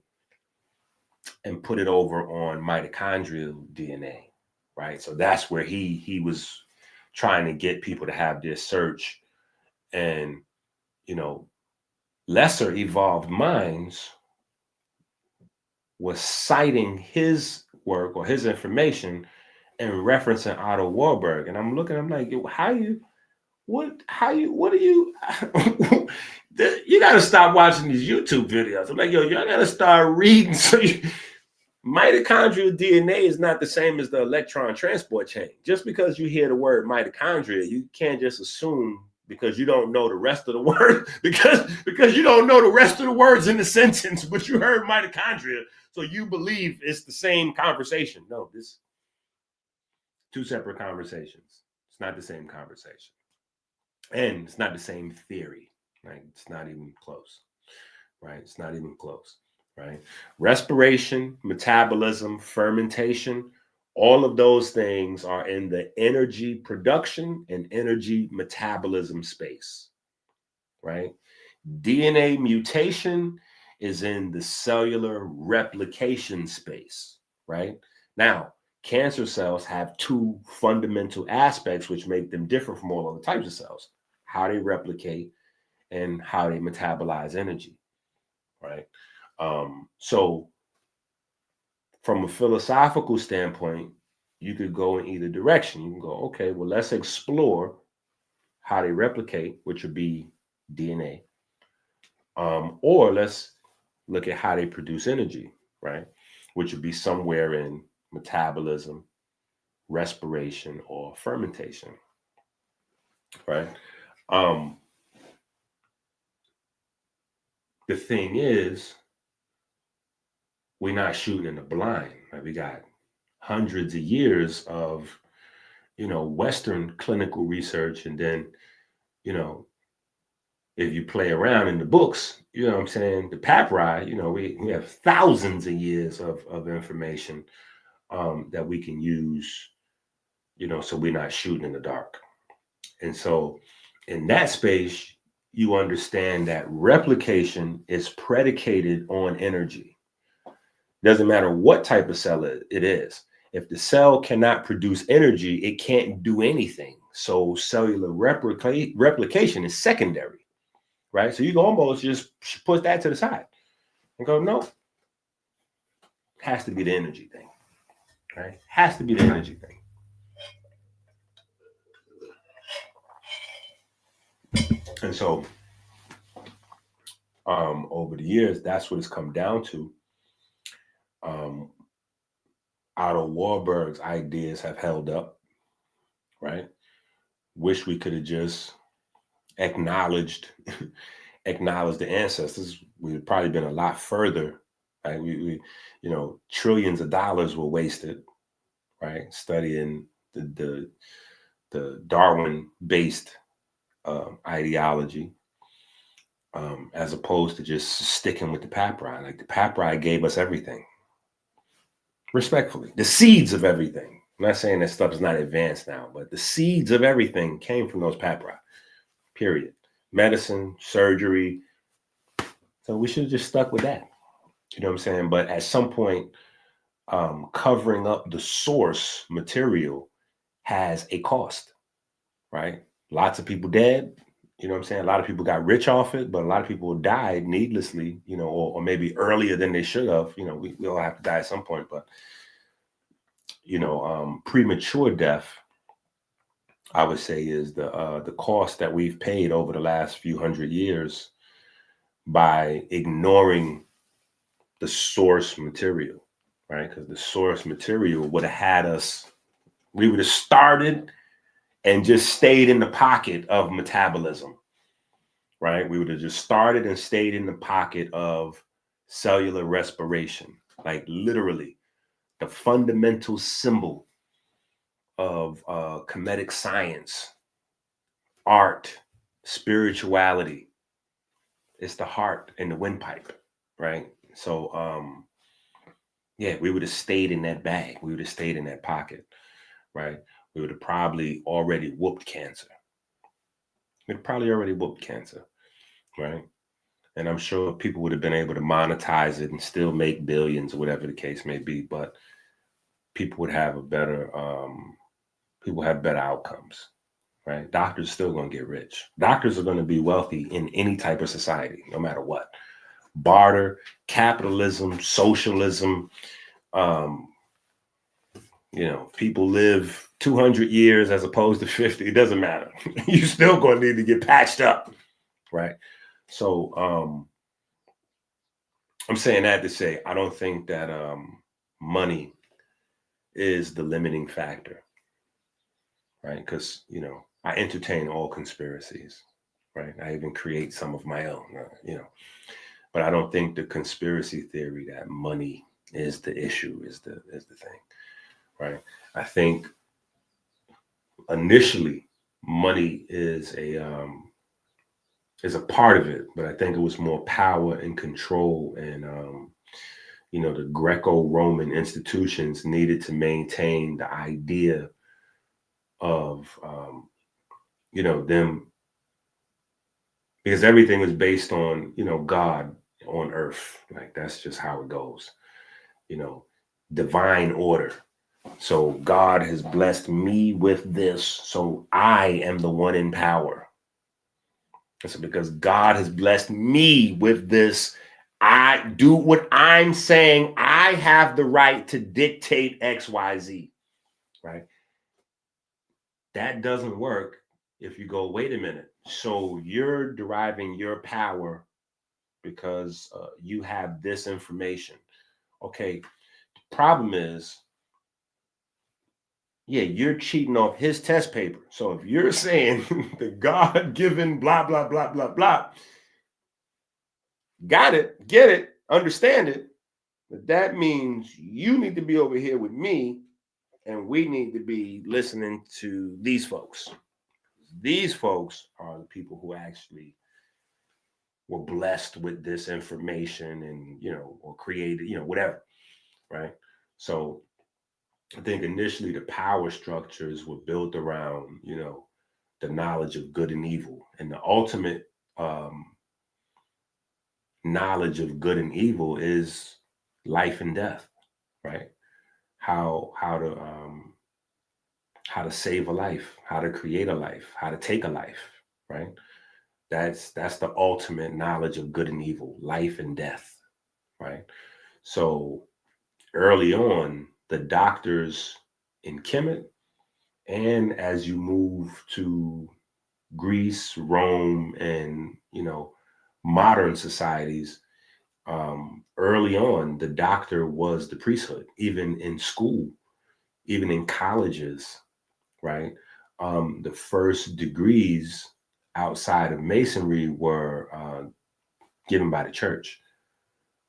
and put it over on mitochondrial DNA, right? So that's where he was trying to get people to have their search. And, lesser evolved minds was citing his work or his information and referencing Otto Warburg. And I'm like, what are you, you got to stop watching these YouTube videos. I'm like, y'all got to start reading. So mitochondrial DNA is not the same as the electron transport chain. Just because you hear the word mitochondria, you can't just assume because you don't know the rest of the word, because you don't know the rest of the words in the sentence, but you heard mitochondria, so you believe it's the same conversation. No, this two separate conversations. It's not the same conversation. And it's not the same theory, right? It's not even close, right? It's not even close, right? Respiration, metabolism, fermentation, all of those things are in the energy production and energy metabolism space, right? DNA mutation is in the cellular replication space, right? Now, cancer cells have two fundamental aspects which make them different from all other types of cells: how they replicate and how they metabolize energy, right? So from a philosophical standpoint, you could go in either direction. You can go, okay, well, let's explore how they replicate, which would be DNA, or let's look at how they produce energy, right? Which would be somewhere in metabolism, respiration, or fermentation, right? The thing is, we're not shooting in the blind. Right? We got hundreds of years of, Western clinical research, and then, if you play around in the books, you know what I'm saying, the papyri, we have thousands of years of information that we can use, so we're not shooting in the dark. And so in that space, you understand that replication is predicated on energy. Doesn't matter what type of cell it is. If the cell cannot produce energy, it can't do anything. So cellular replication is secondary, right? So you can almost just put that to the side and go, no, it has to be the energy thing, right? Has to be the energy thing. And so over the years, that's what it's come down to. Otto Warburg's ideas have held up, right? Wish we could have just acknowledged the ancestors. We'd have probably been a lot further, right? We trillions of dollars were wasted, right? Studying the Darwin-based ideology, as opposed to just sticking with the papyri. Like the papyri gave us everything, respectfully, the seeds of everything. I'm not saying that stuff is not advanced now, but the seeds of everything came from those papyri, period. Medicine, surgery. So we should have just stuck with that. You know what I'm saying? But at some point, covering up the source material has a cost, right? Lots of people dead. You know what I'm saying? A lot of people got rich off it, but a lot of people died needlessly, you know, or maybe earlier than they should have. You know, we all have to die at some point, but, you know, premature death, I would say, is the cost that we've paid over the last few hundred years by ignoring the source material, right? Because the source material would have had us, we would have started and just stayed in the pocket of metabolism, right? We would have just started and stayed in the pocket of cellular respiration, like literally the fundamental symbol of kemetic science, art, spirituality. It's the heart and the windpipe, right? So, yeah, we would have stayed in that bag. We would have stayed in that pocket, right? We would have probably already whooped cancer. We'd probably already whooped cancer, right? And I'm sure people would have been able to monetize it and still make billions or whatever the case may be. But people would have a better, people have better outcomes, right? Doctors are still going to get rich. Doctors are going to be wealthy in any type of society, no matter what. Barter, capitalism, socialism. You know, people live 200 years as opposed to 50. It doesn't matter. You're still going to need to get patched up, right? So I'm saying that to say I don't think that money is the limiting factor, right? Because, you know, I entertain all conspiracies, right? I even create some of my own, you know. But I don't think the conspiracy theory that money is the issue is the thing, right? I think initially money is a part of it, but I think it was more power and control, and you know, the Greco-Roman institutions needed to maintain the idea of you know, them, because everything is based on, you know, God on earth. Like that's just how it goes, you know, divine order. So God has blessed me with this, so I am the one in power. So because God has blessed me with this, I do what I'm saying. I have the right to dictate X, Y, Z, right? That doesn't work if you go, wait a minute. So you're deriving your power because you have this information. Okay, the problem is, yeah, you're cheating off his test paper. So if you're saying the God-given blah, blah, blah, blah, blah, got it, get it, understand it, but that means you need to be over here with me and we need to be listening to these folks. These folks are the people who actually were blessed with this information and, you know, or created, you know, whatever, right? So I think initially the power structures were built around, you know, the knowledge of good and evil, and the ultimate knowledge of good and evil is life and death, right? How to save a life, how to create a life, how to take a life, right? That's the ultimate knowledge of good and evil, life and death, right? So early on, the doctors in Kemet, and as you move to Greece, Rome, and, you know, modern societies, early on, the doctor was the priesthood, even in school, even in colleges, right? The first degrees outside of masonry were given by the church,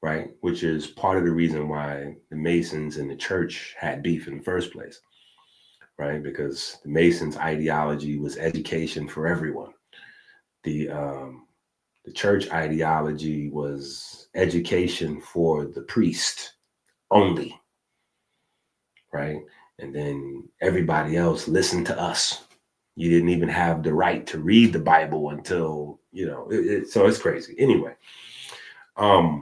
right? Which is part of the reason why the Masons and the church had beef in the first place, right? Because the Masons' ideology was education for everyone, the church ideology was education for the priest only, right? And then everybody else listened to us. You didn't even have the right to read the Bible until, you know, so it's crazy. Anyway, yeah,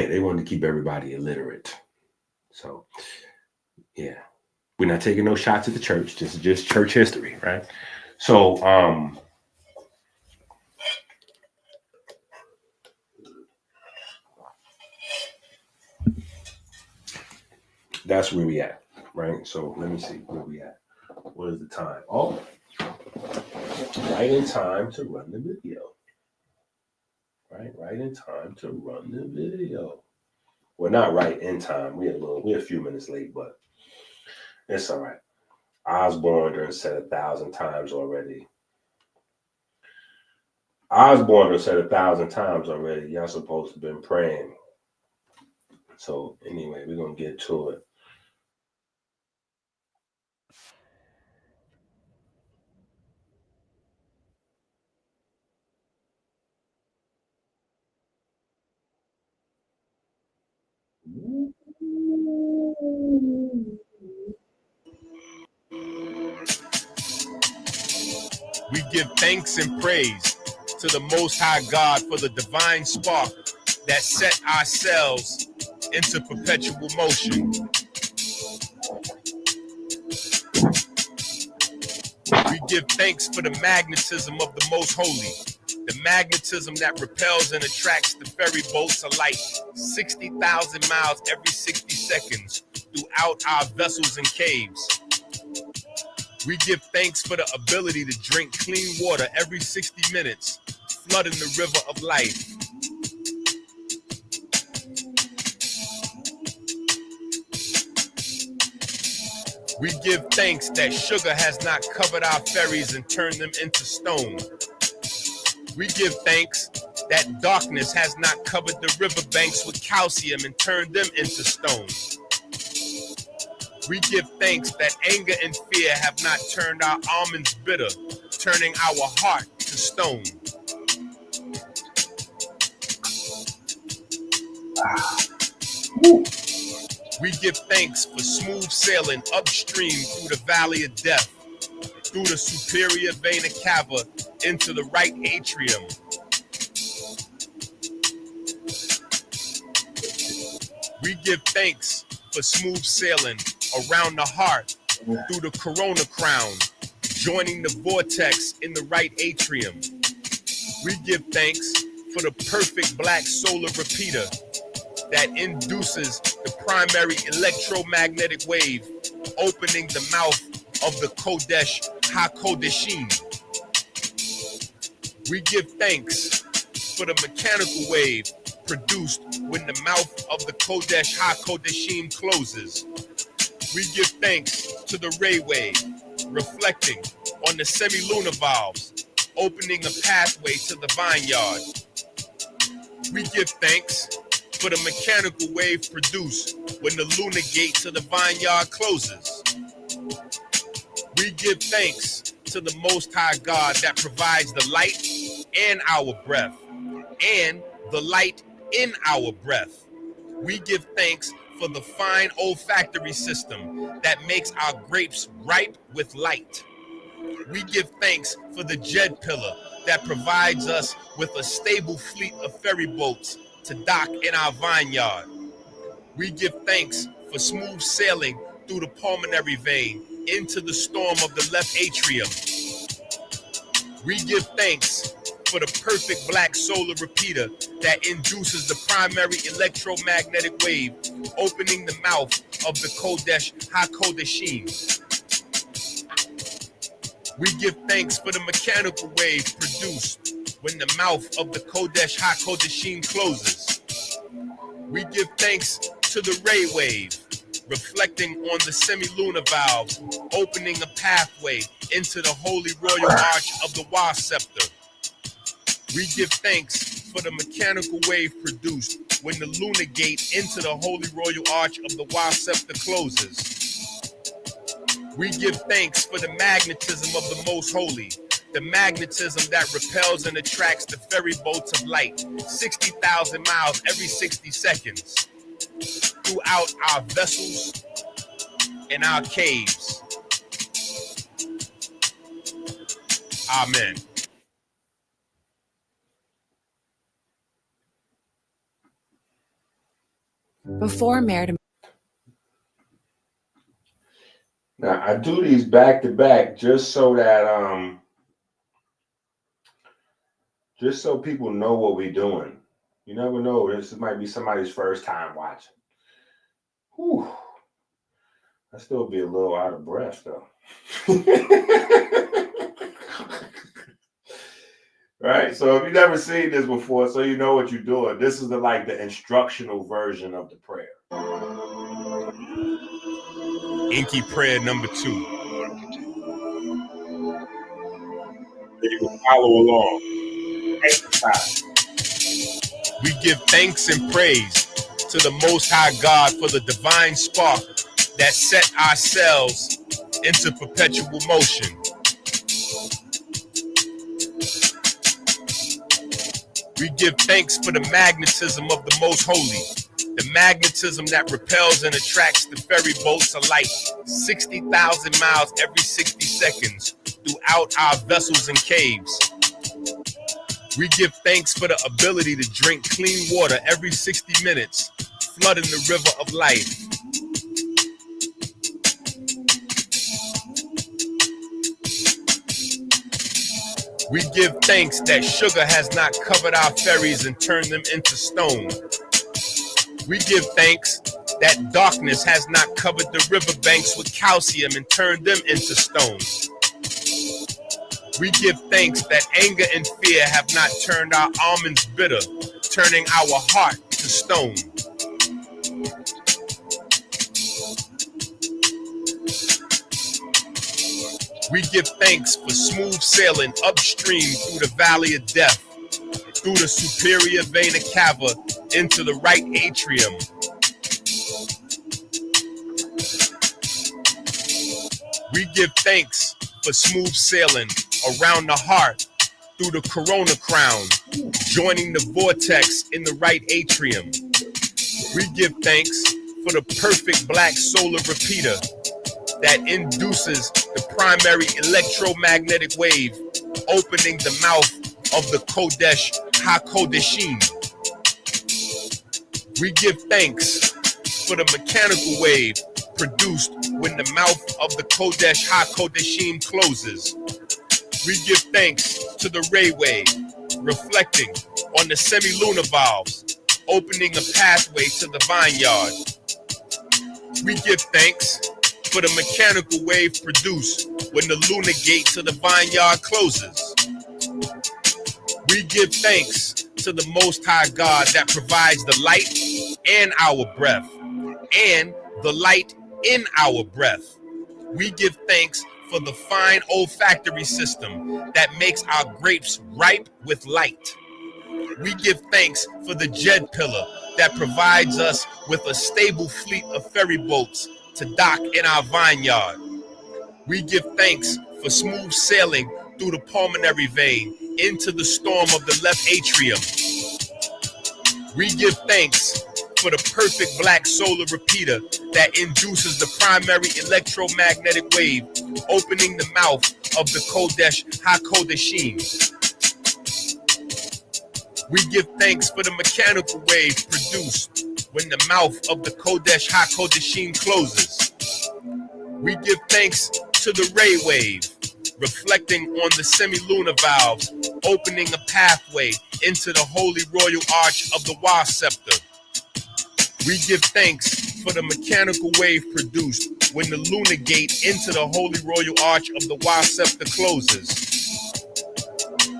they wanted to keep everybody illiterate. So, yeah, we're not taking no shots at the church. This is just church history, right? So, that's where we at, right? So let me see where we at. What is the time? Oh, right in time to run the video. Right in time to run the video. Well, not right in time. We're a few minutes late, but it's all right. Osborne done said 1,000 times already. Osborne done said 1,000 times already. Y'all supposed to been praying. So anyway, we're gonna get to it. We give thanks and praise to the Most High God for the divine spark that set our cells into perpetual motion. We give thanks for the magnetism of the Most Holy, the magnetism that repels and attracts the ferry boats of light 60,000 miles every 60 seconds throughout our vessels and caves. We give thanks for the ability to drink clean water every 60 minutes, flooding the river of life. We give thanks that sugar has not covered our ferries and turned them into stone. We give thanks that darkness has not covered the riverbanks with calcium and turned them into stone. We give thanks that anger and fear have not turned our almonds bitter, turning our heart to stone. We give thanks for smooth sailing upstream through the valley of death, through the superior vena cava into the right atrium. We give thanks for smooth sailing around the heart through the corona crown, joining the vortex in the right atrium. We give thanks for the perfect black solar repeater that induces the primary electromagnetic wave, opening the mouth of the Kodesh HaKodeshim. We give thanks for the mechanical wave produced when the mouth of the Kodesh HaKodeshim closes. We give thanks to the ray wave, reflecting on the semi-lunar valves, opening a pathway to the vineyard. We give thanks for the mechanical wave produced when the lunar gate to the vineyard closes. We give thanks to the Most High God that provides the light and our breath, and the light in our breath. We give thanks for the fine olfactory system that makes our grapes ripe with light. We give thanks for the Djed pillar that provides us with a stable fleet of ferry boats to dock in our vineyard. We give thanks for smooth sailing through the pulmonary vein into the storm of the left atrium. We give thanks for the perfect black solar repeater that induces the primary electromagnetic wave, opening the mouth of the Kodesh HaKodeshim. We give thanks for the mechanical wave produced when the mouth of the Kodesh HaKodeshim closes. We give thanks to the ray wave, reflecting on the semi-lunar valves, opening a pathway into the holy royal arch of the Wa scepter. We give thanks for the mechanical wave produced when the lunar gate into the holy royal arch of the Wa scepter closes. We give thanks for the magnetism of the Most Holy the magnetism that repels and attracts the ferry boats of light 60,000 miles every 60 seconds throughout our vessels and our caves. Amen. Before Meredith. Now I do these back to back just so that just so people know what we're doing. You never know. This might be somebody's first time watching. Whew. I still be a little out of breath though. Right? So if you've never seen this before, so you know what you're doing. This is the instructional version of the prayer. EnQi prayer number 2. You can follow along. Exercise. We give thanks and praise to the Most High God for the divine spark that set our cells into perpetual motion. We give thanks for the magnetism of the Most Holy, the magnetism that repels and attracts the ferry boats of light 60,000 miles every 60 seconds throughout our vessels and caves. We give thanks for the ability to drink clean water every 60 minutes, flooding the river of life. We give thanks that sugar has not covered our ferries and turned them into stone. We give thanks that darkness has not covered the riverbanks with calcium and turned them into stone. We give thanks that anger and fear have not turned our almonds bitter, turning our heart to stone. We give thanks for smooth sailing upstream through the valley of death, through the superior vena cava into the right atrium. We give thanks for smooth sailing around the heart through the corona crown, joining the vortex in the right atrium. We give thanks for the perfect black solar repeater that induces the primary electromagnetic wave, opening the mouth of the Kodesh HaKodeshim. We give thanks for the mechanical wave produced when the mouth of the Kodesh HaKodeshim closes. We give thanks to the ray wave, reflecting on the semi-lunar valves, opening a pathway to the vineyard. We give thanks for the mechanical wave produced when the lunar gate to the vineyard closes. We give thanks to the Most High God that provides the light and our breath, and the light in our breath. We give thanks for the fine olfactory system that makes our grapes ripe with light. We give thanks for the Djed pillar that provides us with a stable fleet of ferry boats to dock in our vineyard. We give thanks for smooth sailing through the pulmonary vein into the storm of the left atrium. We give thanks for the perfect black solar repeater that induces the primary electromagnetic wave, opening the mouth of the Kodesh HaKodeshim. We give thanks for the mechanical wave produced when the mouth of the Kodesh HaKodeshim closes. We give thanks to the ray wave, reflecting on the semi-lunar valves, opening a pathway into the holy royal arch of the Wa scepter. We give thanks for the mechanical wave produced when the lunar gate into the holy royal arch of the Wa scepter closes.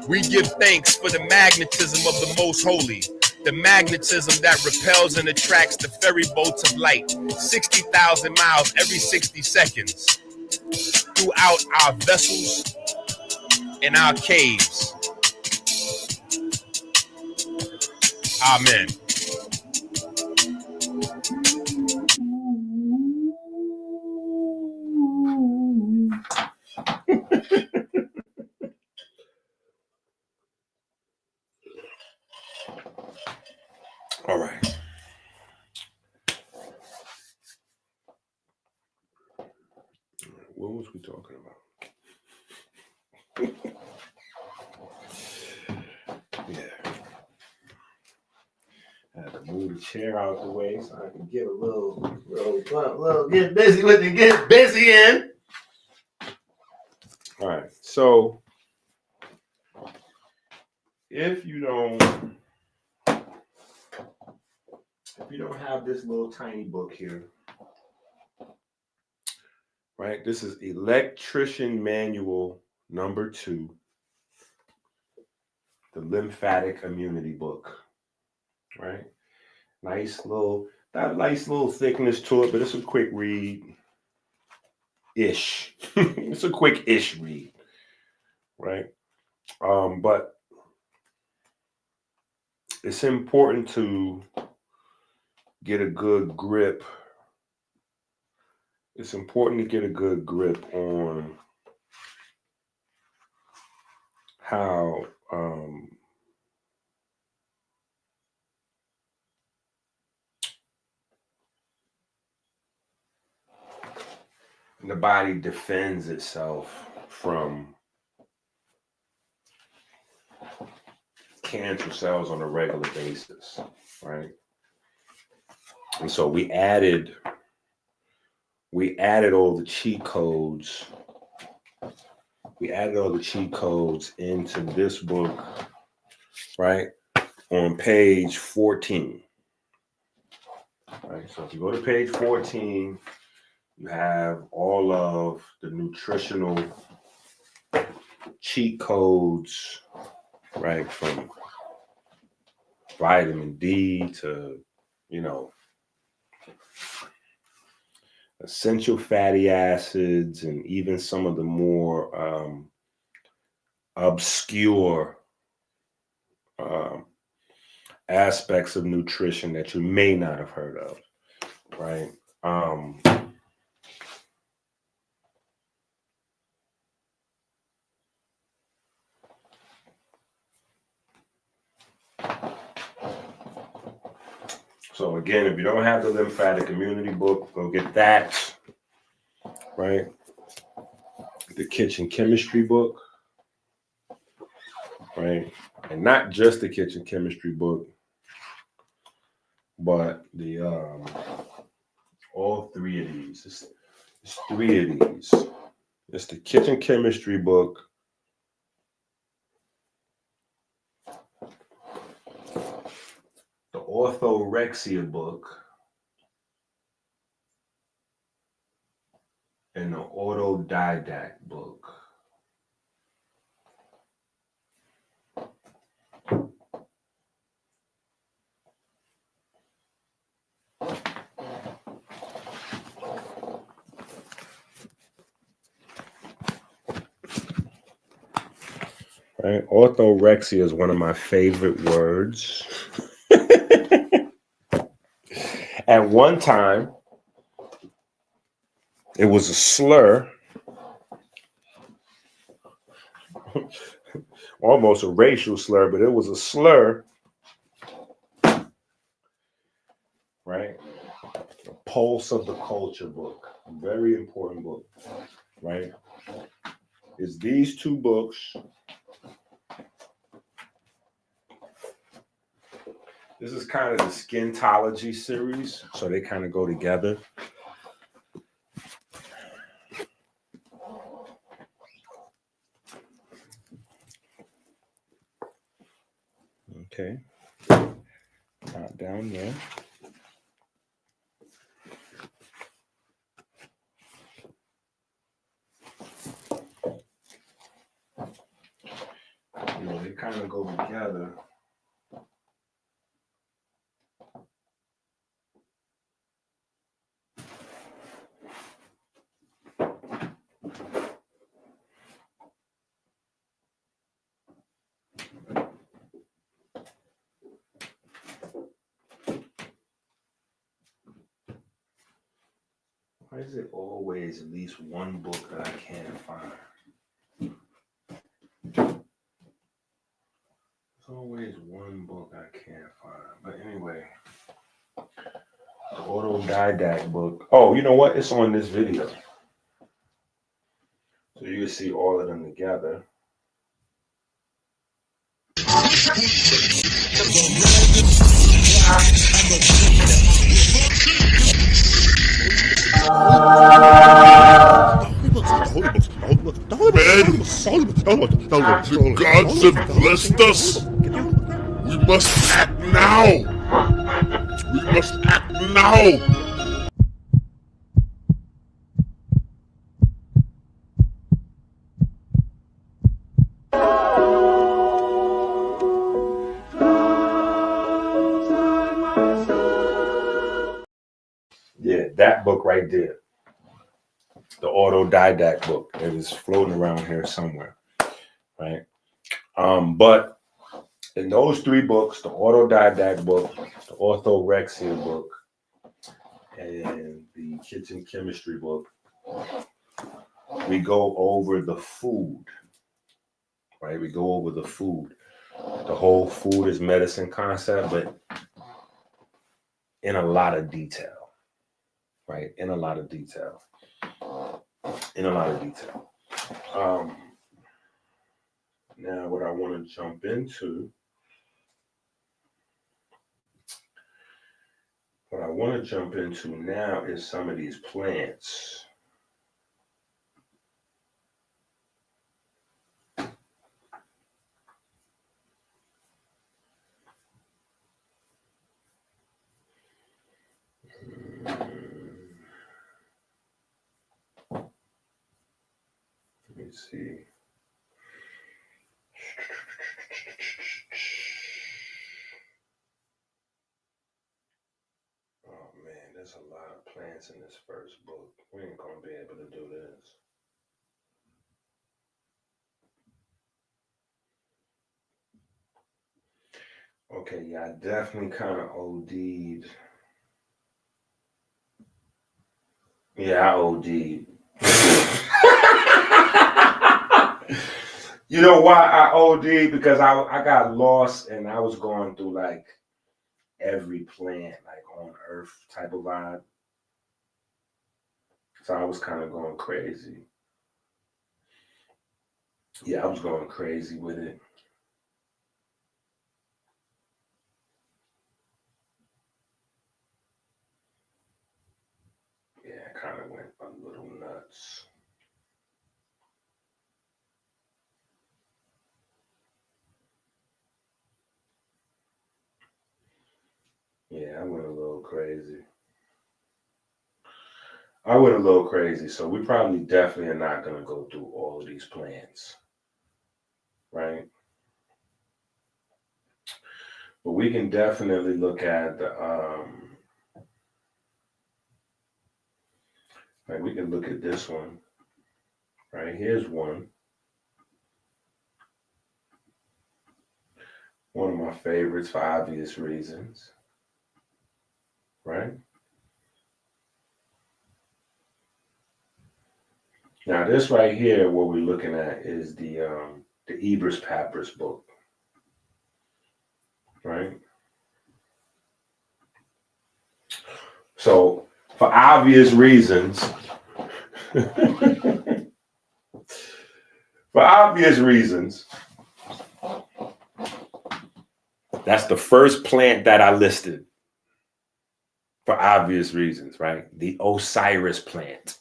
We give thanks for the magnetism of the Most Holy, the magnetism that repels and attracts the ferry boats of light 60,000 miles every 60 seconds throughout our vessels and our caves. Amen. All right. What was we talking about? Yeah. I had to move the chair out the way so I can get a little get busy with it, get busy in. All right. So if you don't have this little tiny book here, right? This is Electrician Manual number 2, the Lymphatic Immunity book, right? Nice little thickness to it, but it's a quick read-ish. It's a quick-ish read, right? But it's important to get a good grip. It's important to get a good grip on how the body defends itself from cancer cells on a regular basis, right? And so we added all the cheat codes. We added all the cheat codes into this book, right? On page 14. Right. So if you go to page 14, you have all of the nutritional cheat codes, right? From vitamin D to, essential fatty acids, and even some of the more obscure aspects of nutrition that you may not have heard of, right? So again, if you don't have the Lymphatic Immunity book, go get that, right? The Kitchen Chemistry book, right? And not just the Kitchen Chemistry book, but the all 3 of these. It's 3 of these. It's the Kitchen Chemistry book, the Orthorexia book, and the Autodidact book. Right? Orthorexia is one of my favorite words. At one time, it was a slur, almost a racial slur, but it was a slur, right? The Pulse of the Culture book, very important book, right? It's these 2 books. This is kind of the Skintology series, so they kind of go together. Okay, not down there. They kind of go together. Why is it always at least one book that I can't find? There's always one book I can't find. But anyway, the autodidact book. Oh, you know what? It's on this video. So you can see all of them together. The gods have blessed us. We must act now. We must act now. Yeah, that book right there. The autodidact book. It is floating around here somewhere. Right? But in those three books, the autodidact book, the orthorexia book, and the kitchen chemistry book, we go over the food, right? We go over the food, the whole food is medicine concept, but in a lot of detail, right? In a lot of detail. Now, what I want to jump into, now is some of these plants. Let me see. Oh man, there's a lot of plants in this first book. We ain't gonna be able to do this. Okay, yeah, I definitely kind of OD'd. Yeah, I OD'd. You know why I OD'd? Because I got lost and I was going through like every plant, like on Earth type of vibe. So I was kind of going crazy. Yeah, I was going crazy with it. Yeah, I kind of went a little nuts. Yeah, I went a little crazy. So we probably definitely are not going to go through all of these plans, right? But we can definitely look at the, like we can look at this one, right? Here's one. One of my favorites for obvious reasons, right? Now this right here, what we're looking at is the Ebers Papyrus book, right? So for obvious reasons, that's the first plant that I listed for obvious reasons, right? The Osiris plant.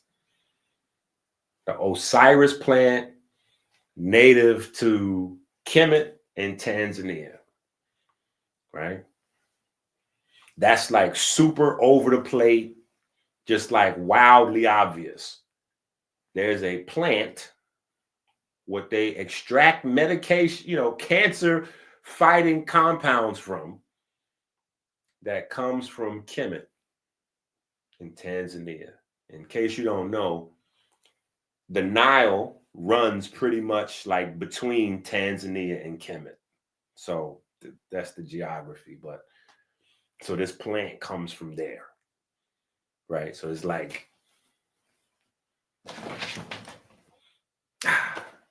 The Osiris plant, native to Kemet in Tanzania, right? That's like super over the plate, just like wildly obvious. There's a plant, what they extract medication, cancer fighting compounds from, that comes from Kemet in Tanzania. In case you don't know, the Nile runs pretty much like between Tanzania and Kemet. So that's the geography. But so this plant comes from there, right? So it's like,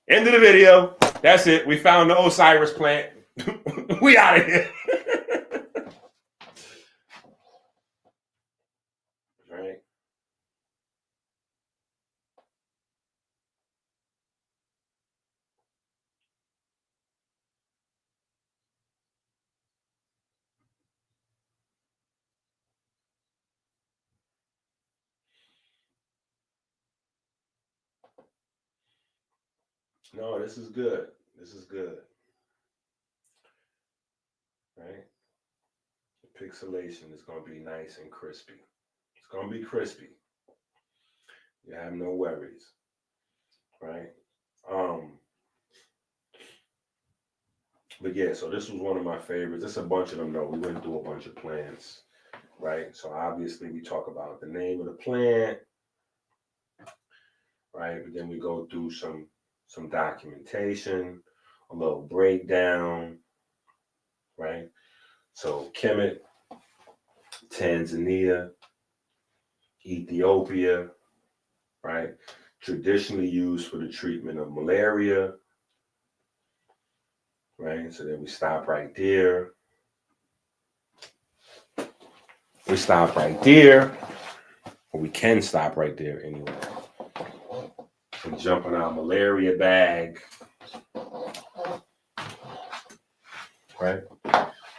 end of the video. That's it. We found the Osiris plant. We out of here. Right? No, this is good. This is good. Right? The pixelation is going to be nice and crispy. It's going to be crispy. You have no worries. Right? But yeah, so this was one of my favorites. There's a bunch of them though. We went through a bunch of plants. Right? So obviously we talk about the name of the plant. Right? But then we go through some documentation, a little breakdown. Right? So Kemet, Tanzania, Ethiopia, right? Traditionally used for the treatment of malaria, right? So then we stop right there. We stop right there, or we can stop right there anyway. And jump in our malaria bag, right?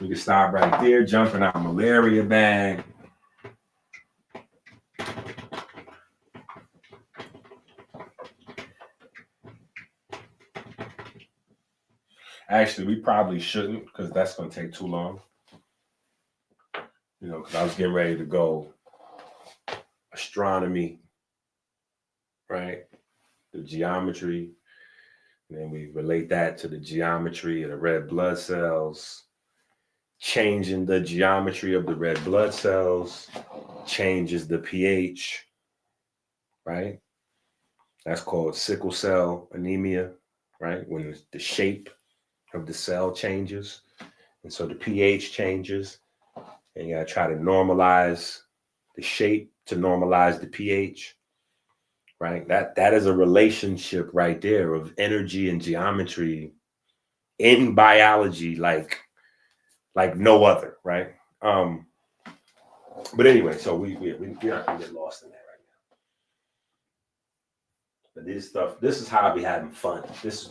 We can stop right there, jump in our malaria bag. Actually, we probably shouldn't because that's going to take too long. You know, because I was getting ready to go astronomy, right? The geometry. And then we relate that to the geometry of the red blood cells. Changing the geometry of the red blood cells changes the pH, right? That's called sickle cell anemia, right? When the shape of the cell changes. And so the pH changes. And you got to try to normalize the shape to normalize the pH, right? That is a relationship right there of energy and geometry in biology, like no other, right? But anyway, so we're not gonna get lost in that right now. But this is how I be having fun. This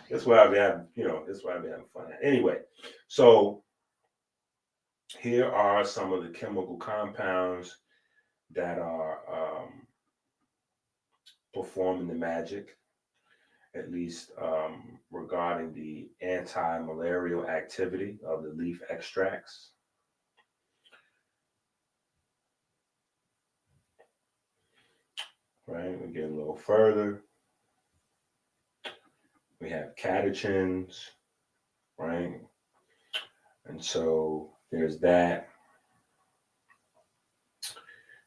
that's why I be having, that's why I be having fun. Anyway, so here are some of the chemical compounds that are performing the magic, at least regarding the anti-malarial activity of the leaf extracts. Right, we get a little further. We have catechins, right? And so there's that.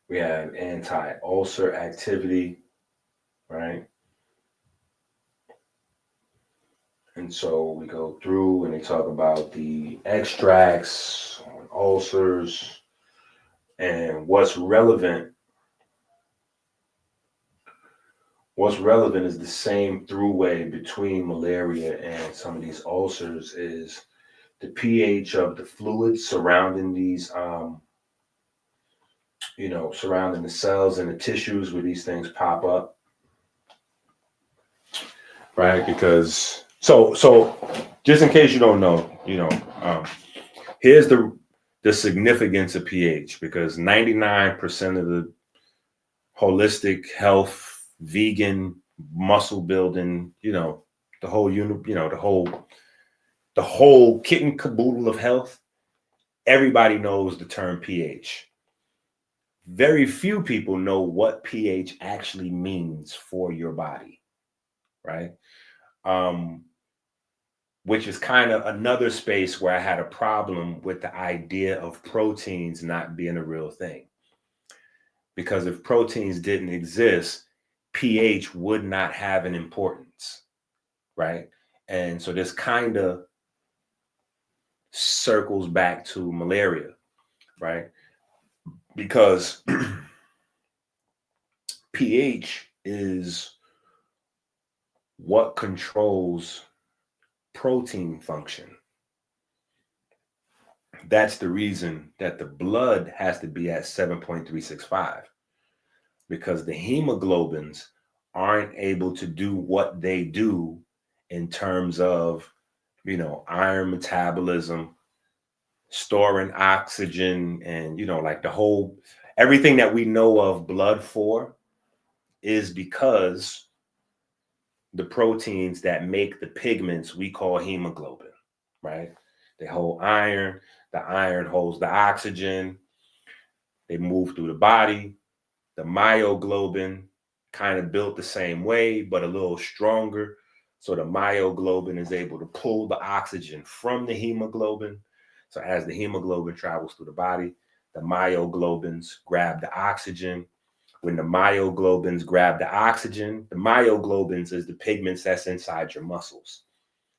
We have anti-ulcer activity, right? And so we go through and they talk about the extracts on ulcers and what's relevant. What's relevant is the same throughway between malaria and some of these ulcers is the pH of the fluids surrounding these, surrounding the cells and the tissues where these things pop up, right? Because so just in case you don't know, here's the significance of pH, because 99% of the holistic health, vegan, muscle building, the whole the whole kit and caboodle of health, everybody knows the term pH. Very few people know what pH actually means for your body, right? Which is kind of another space where I had a problem with the idea of proteins not being a real thing. Because if proteins didn't exist, pH would not have an importance, right? And so this kind of circles back to malaria, right? Because pH is what controls protein function. that's the reason that the blood has to be at 7.365, because the hemoglobins aren't able to do what they do in terms of, iron metabolism, storing oxygen, and, like the whole, everything that we know of blood for is because the proteins that make the pigments we call hemoglobin, right? They hold iron, the iron holds the oxygen, they move through the body. The myoglobin kind of built the same way, but a little stronger. So the myoglobin is able to pull the oxygen from the hemoglobin. So as the hemoglobin travels through the body, the myoglobins grab the oxygen. When the myoglobins grab the oxygen, the myoglobins is the pigments that's inside your muscles,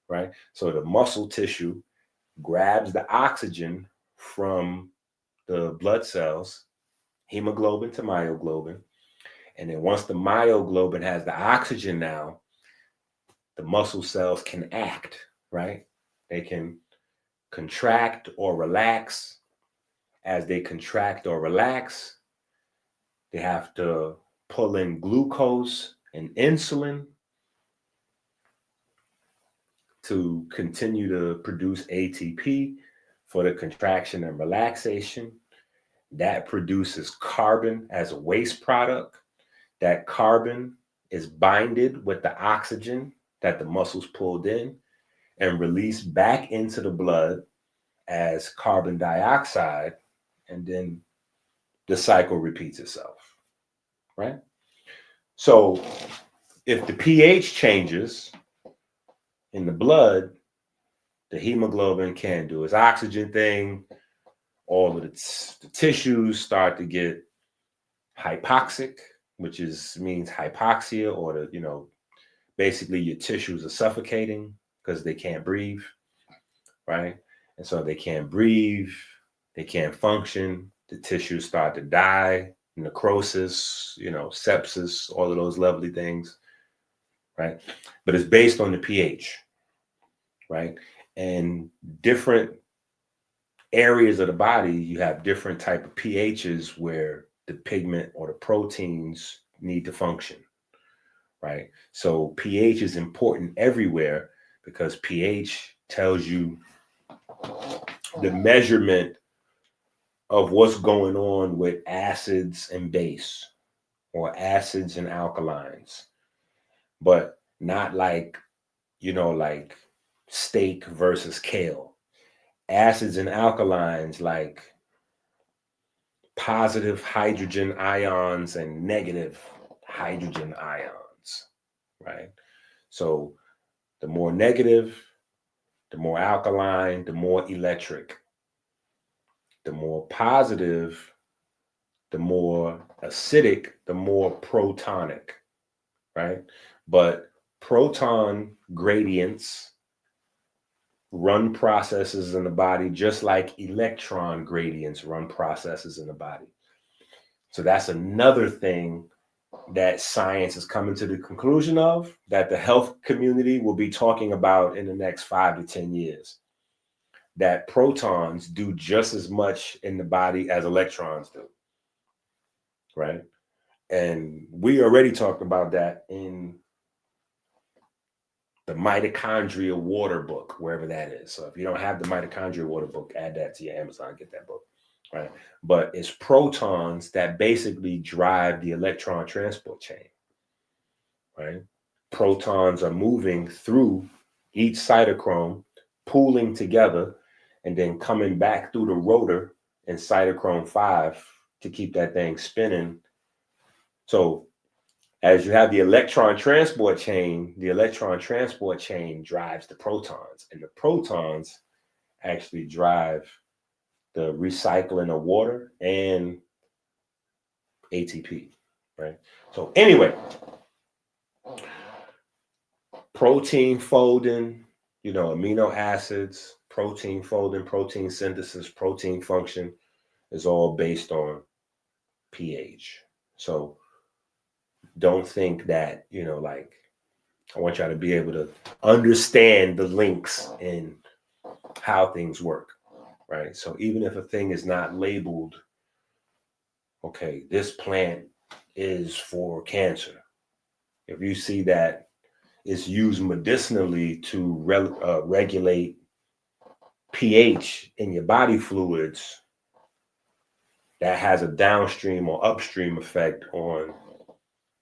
right? So the muscle tissue grabs the oxygen from the blood cells, hemoglobin to myoglobin. And then once the myoglobin has the oxygen now, the muscle cells can act, right? They can contract or relax. As they contract or relax, they have to pull in glucose and insulin to continue to produce ATP for the contraction and relaxation. That produces carbon as a waste product. That carbon is binded with the oxygen that the muscles pulled in and released back into the blood as carbon dioxide, and then the cycle repeats itself, right? So if the pH changes in the blood, the hemoglobin can't do its oxygen thing. All of the tissues start to get hypoxic, which means hypoxia, or basically your tissues are suffocating because they can't breathe, right? And so they can't breathe, they can't function, the tissues start to die, necrosis, sepsis, all of those lovely things, right? But it's based on the pH, right? And different areas of the body, you have different type of pHs where the pigment or the proteins need to function, right? So pH is important everywhere because pH tells you the measurement of what's going on with acids and base, or acids and alkalines, but not like, like steak versus kale. Acids and alkalines like positive hydrogen ions and negative hydrogen ions, right? So the more negative, the more alkaline, the more electric. The more positive, the more acidic, the more protonic, right? But proton gradients run processes in the body just like electron gradients run processes in the body. So that's another thing that science is coming to the conclusion of, that the health community will be talking about in the next 5 to 10 years. That protons do just as much in the body as electrons do, right? And we already talked about that in the mitochondria water book, wherever that is. So if you don't have the mitochondria water book, add that to your Amazon, get that book, right? But it's protons that basically drive the electron transport chain, right? Protons are moving through each cytochrome, pooling together, and then coming back through the rotor in cytochrome 5 to keep that thing spinning. So as you have the electron transport chain drives the protons, and the protons actually drive the recycling of water and ATP, right? So anyway, protein folding, amino acids, protein folding, protein synthesis, protein function is all based on pH. So don't think that, like, I want y'all to be able to understand the links in how things work. right? So even if a thing is not labeled, okay, this plant is for cancer. If you see that it's used medicinally to regulate pH in your body fluids, that has a downstream or upstream effect on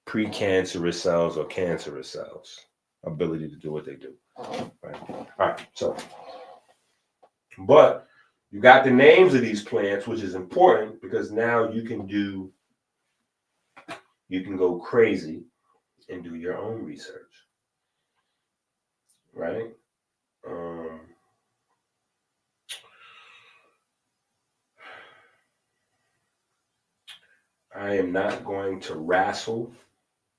precancerous cells or cancerous cells' ability to do what they do. Right? All right. So, but you got the names of these plants, which is important because now you can go crazy and do your own research. Right? I am not going to wrestle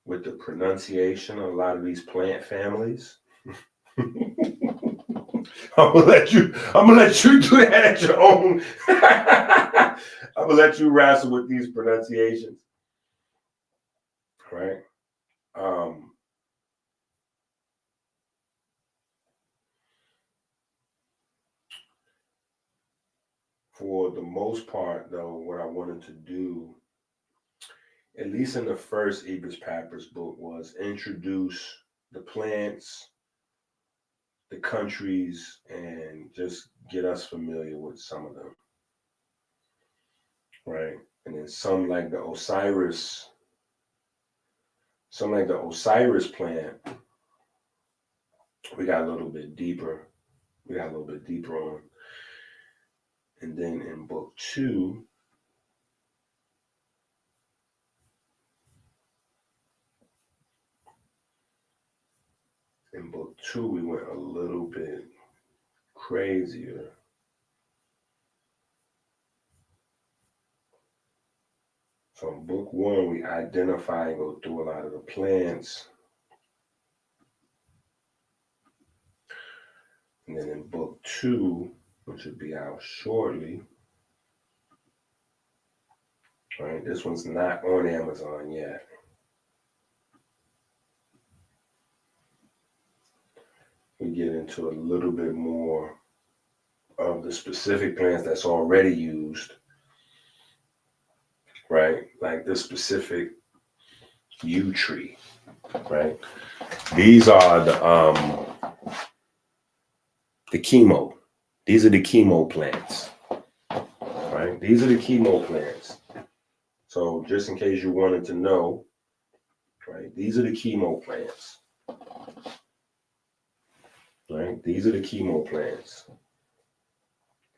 with the pronunciation of a lot of these plant families. I'm gonna let you do that at your own. I'm gonna let you wrestle with these pronunciations. Right? For the most part, though, what I wanted to do, at least in the first Ebers Papyrus book, was introduce the plants, the countries, and just get us familiar with some of them. Right? And then some like the Osiris plant, we got a little bit deeper on. And then in book 2, we went a little bit crazier. So in book 1, we identify and go through a lot of the plants. And then in book 2, which will be out shortly, right? This one's not on Amazon yet. We get into a little bit more of the specific plants that's already used, right? Like the specific yew tree, right? These are the chemo. These are the chemo plants, right? These are the chemo plants. So just in case you wanted to know, right? These are the chemo plants, right? These are the chemo plants,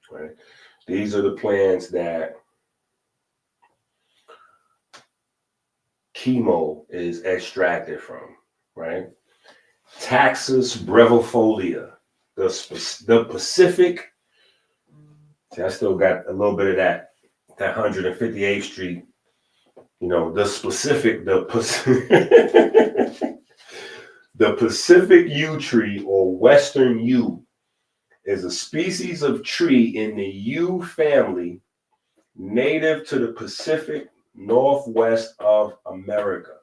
right? These are the plants that chemo is extracted from, right? Taxus brevifolia, the Pacific. See, I still got a little bit of that 158th Street, the specific, the Pacific yew tree or Western yew is a species of tree in the yew family native to the Pacific Northwest of America.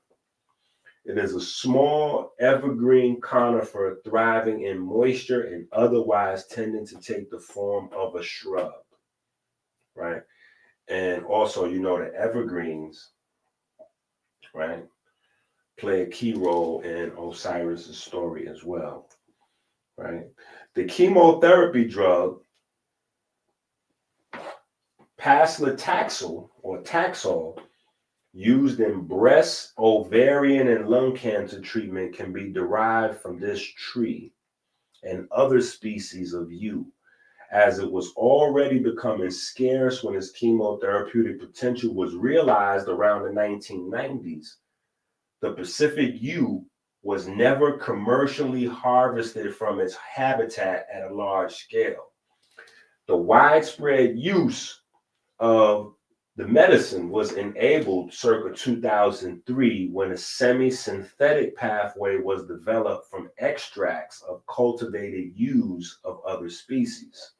It is a small evergreen conifer thriving in moisture and otherwise tending to take the form of a shrub, right? And also, the evergreens, right, play a key role in Osiris' story as well, right? The chemotherapy drug, paclitaxel or Taxol, used in breast, ovarian, and lung cancer treatment can be derived from this tree and other species of yew, as it was already becoming scarce when its chemotherapeutic potential was realized around the 1990s. The Pacific yew was never commercially harvested from its habitat at a large scale. The widespread use of the medicine was enabled circa 2003 when a semi-synthetic pathway was developed from extracts of cultivated yews of other species.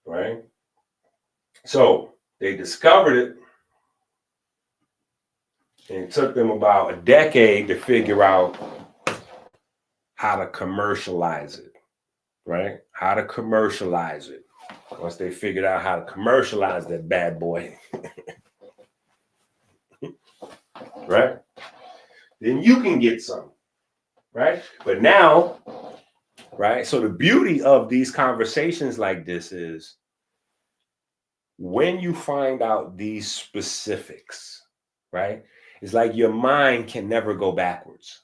Right? So they discovered it, and it took them about a decade to figure out how to commercialize it. right? How to commercialize it. Once they figured out how to commercialize that bad boy, right? Then you can get some, right? But now, right? So the beauty of these conversations like this is when you find out these specifics, right? It's like your mind can never go backwards,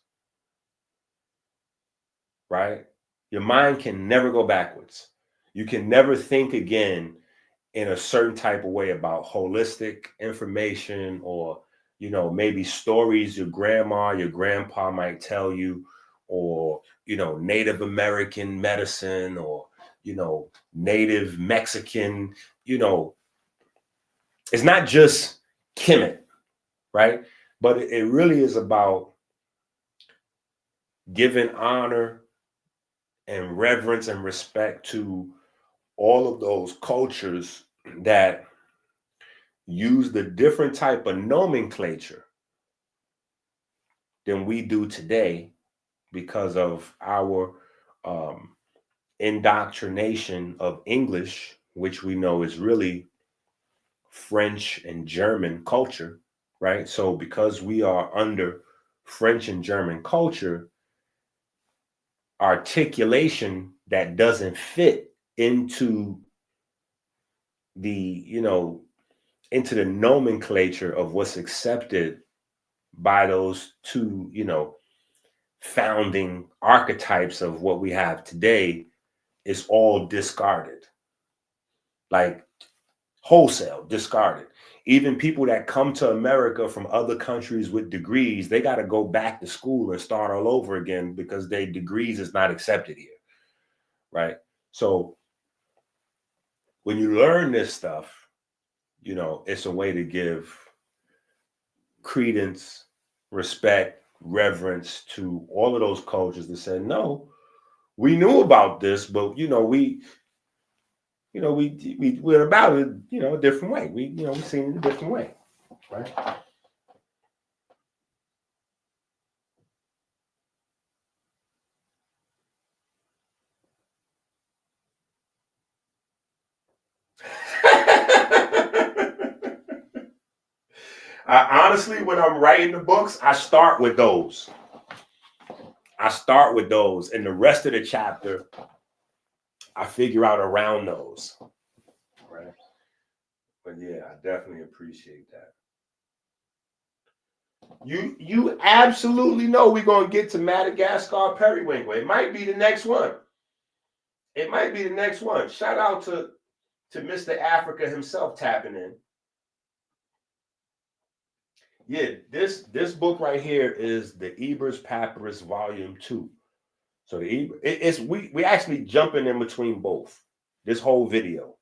right? Your mind can never go backwards. You can never think again in a certain type of way about holistic information, or, you know, maybe stories your grandma, your grandpa might tell you, or, you know, Native American medicine, or, you know, Native Mexican, you know, it's not just Kemet, right? But it really is about giving honor and reverence and respect to all of those cultures that use the different type of nomenclature than we do today because of our indoctrination of English, which we know is really French and German culture, right? So because we are under French and German culture, articulation that doesn't fit into the, you know, into the nomenclature of what's accepted by those two, you know, founding archetypes of what we have today is all discarded, like wholesale discarded. Even people that come to America from other countries with degrees, they got to go back to school and start all over again because their degrees is not accepted here, right? So when you learn this stuff, you know, it's a way to give credence, respect, reverence to all of those cultures that said, no, we knew about this, but, you know, we're about it, you know, a different way. We've seen it a different way, right? I honestly, when I'm writing the books, I start with those. And the rest of the chapter, I figure out around those, right? But yeah, I definitely appreciate that. You absolutely know we're gonna get to Madagascar periwinkle. It might be the next one. Shout out to Mr. Africa himself tapping in. Yeah, this book right here is the Ebers Papyrus Volume 2. So we actually jumping in between both. This whole video.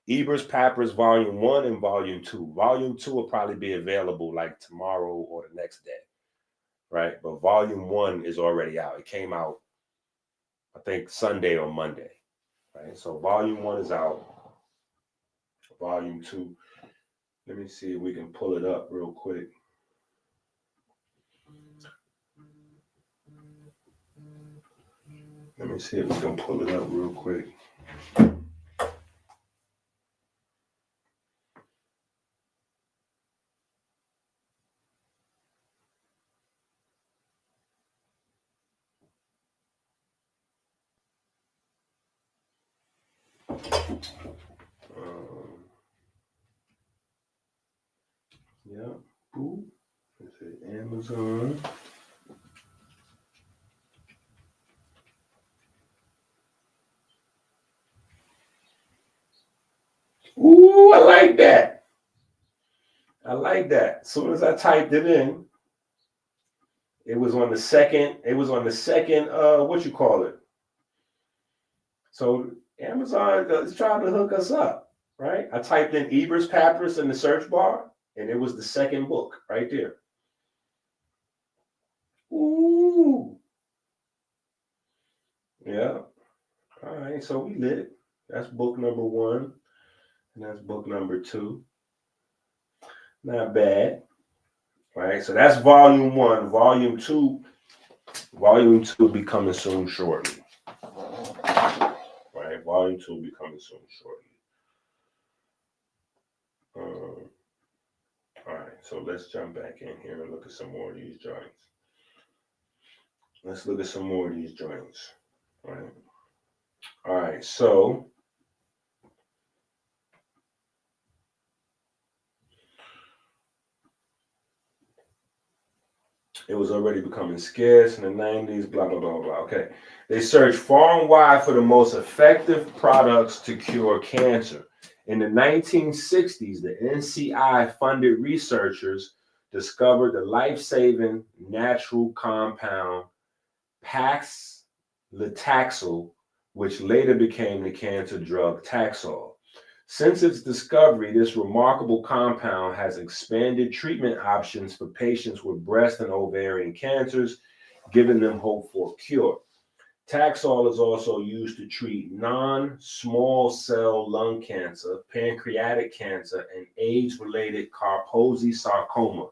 Ebers Papyrus Volume 1 and Volume 2. Volume 2 will probably be available like tomorrow or the next day, right? But Volume 1 is already out. It came out, I think, Sunday or Monday, right? So Volume 1 is out. Volume 2, let me see if we can pull it up real quick. Let me see if we can pull it up real quick. Yeah. Ooh. Let's see, Amazon. Ooh, I like that. As soon as I typed it in, it was on the second, what you call it? So Amazon is trying to hook us up, right? I typed in Ebers Papyrus in the search bar, and it was the second book right there. Ooh. Yeah. All right, so we lit. That's book number 1, and that's book number 2. Not bad. Right, so that's Volume 1. Volume 2 will be coming soon shortly. volume 2 will be coming soon, shortly. All right, so let's jump back in here and look at some more of these joints. Let's look at some more of these joints. All right, so it was already becoming scarce in the 90s, blah, blah, blah, blah. Okay. They searched far and wide for the most effective products to cure cancer. In the 1960s, the NCI funded researchers discovered the life-saving natural compound paclitaxel, which later became the cancer drug Taxol. Since its discovery, this remarkable compound has expanded treatment options for patients with breast and ovarian cancers, giving them hope for a cure. Taxol is also used to treat non-small cell lung cancer, pancreatic cancer, and AIDS-related Kaposi sarcoma.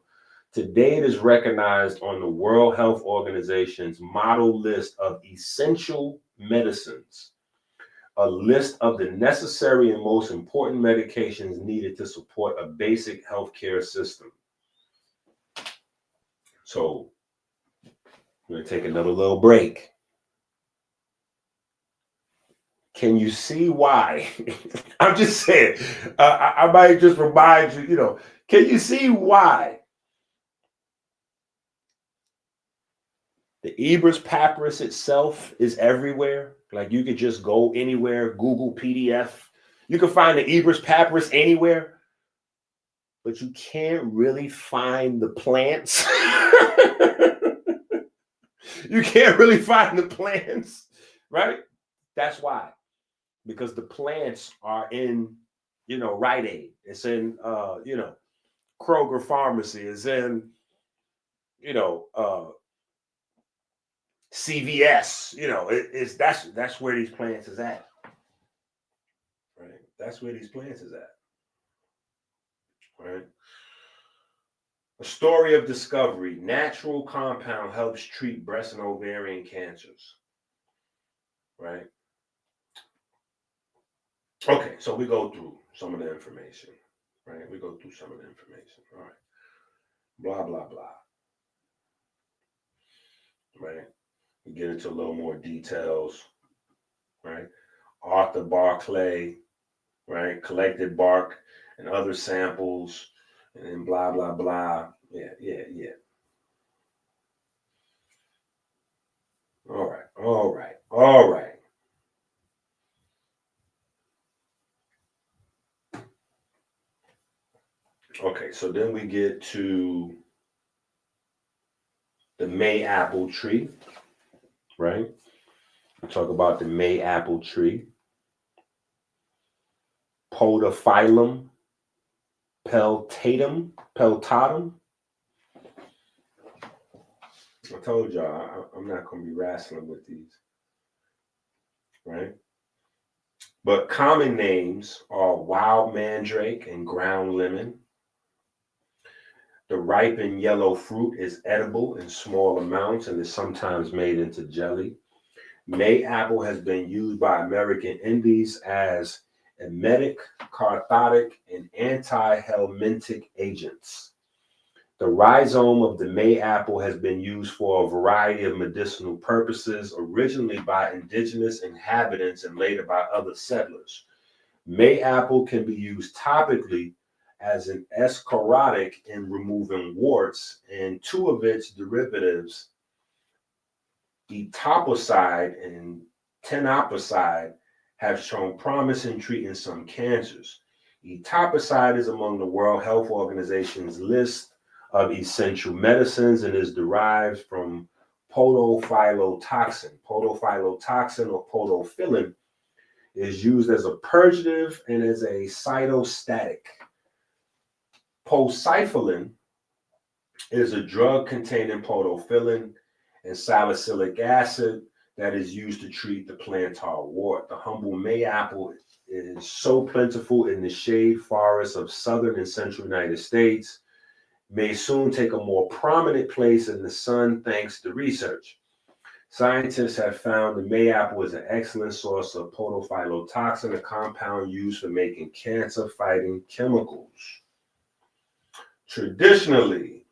Today, it is recognized on the World Health Organization's model list of essential medicines, a list of the necessary and most important medications needed to support a basic healthcare system. So, we're going to take another little break. Can you see why? I'm just saying, I might just remind you, can you see why the Ebers Papyrus itself is everywhere? Like, you could just go anywhere, Google PDF. You can find the Ebers Papyrus anywhere, but you can't really find the plants. You can't really find the plants, right? That's why. Because the plants are in, Rite Aid. It's in, Kroger Pharmacy. It's in, CVS. That's where these plants is at. Right? That's where these plants is at. Right? A story of discovery. Natural compound helps treat breast and ovarian cancers. Right? Okay, so we go through some of the information. Right? We go through some of the information. All right. Blah, blah, blah. Right? We get into a little more details. Right? Arthur Barclay, right? Collected bark and other samples, and then blah, blah, blah. Yeah. All right. Okay, so then we get to the mayapple tree, right? We talk about the mayapple tree. Podophyllum peltatum. I told y'all I'm not going to be wrestling with these, right? But common names are wild mandrake and ground lemon. The ripened yellow fruit is edible in small amounts and is sometimes made into jelly. Mayapple has been used by American Indians as emetic, cathartic, and anti-helminthic agents. The rhizome of the mayapple has been used for a variety of medicinal purposes, originally by indigenous inhabitants and later by other settlers. Mayapple can be used topically as an escharotic in removing warts, and two of its derivatives, etoposide and tenopside, have shown promise in treating some cancers. Etoposide is among the World Health Organization's list of essential medicines and is derived from podophylltoxin. Podophylltoxin, or podophyllin, is used as a purgative and as a cytostatic. Pocyphylline is a drug containing podophyllin and salicylic acid that is used to treat the plantar wart. The humble mayapple is so plentiful in the shade forests of southern and central United States, may soon take a more prominent place in the sun thanks to research. Scientists have found the mayapple is an excellent source of podophylltoxin, a compound used for making cancer-fighting chemicals. Traditionally,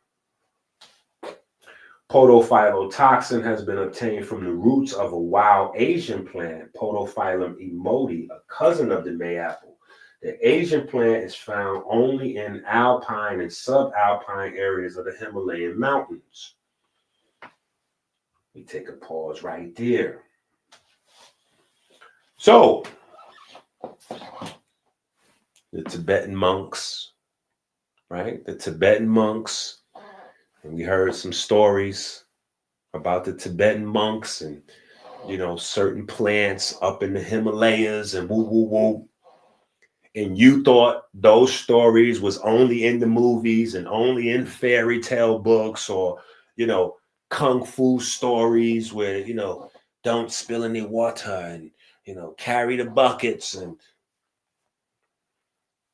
podophylltoxin has been obtained from the roots of a wild Asian plant, Podophyllum emoti, a cousin of the mayapple. The Asian plant is found only in alpine and subalpine areas of the Himalayan mountains. We take a pause right there. So, the Tibetan monks, right? The Tibetan monks, and we heard some stories about the Tibetan monks and, you know, certain plants up in the Himalayas and woo, woo, woo. And you thought those stories was only in the movies and only in fairy tale books or, you know, kung fu stories where, you know, don't spill any water and, you know, carry the buckets. And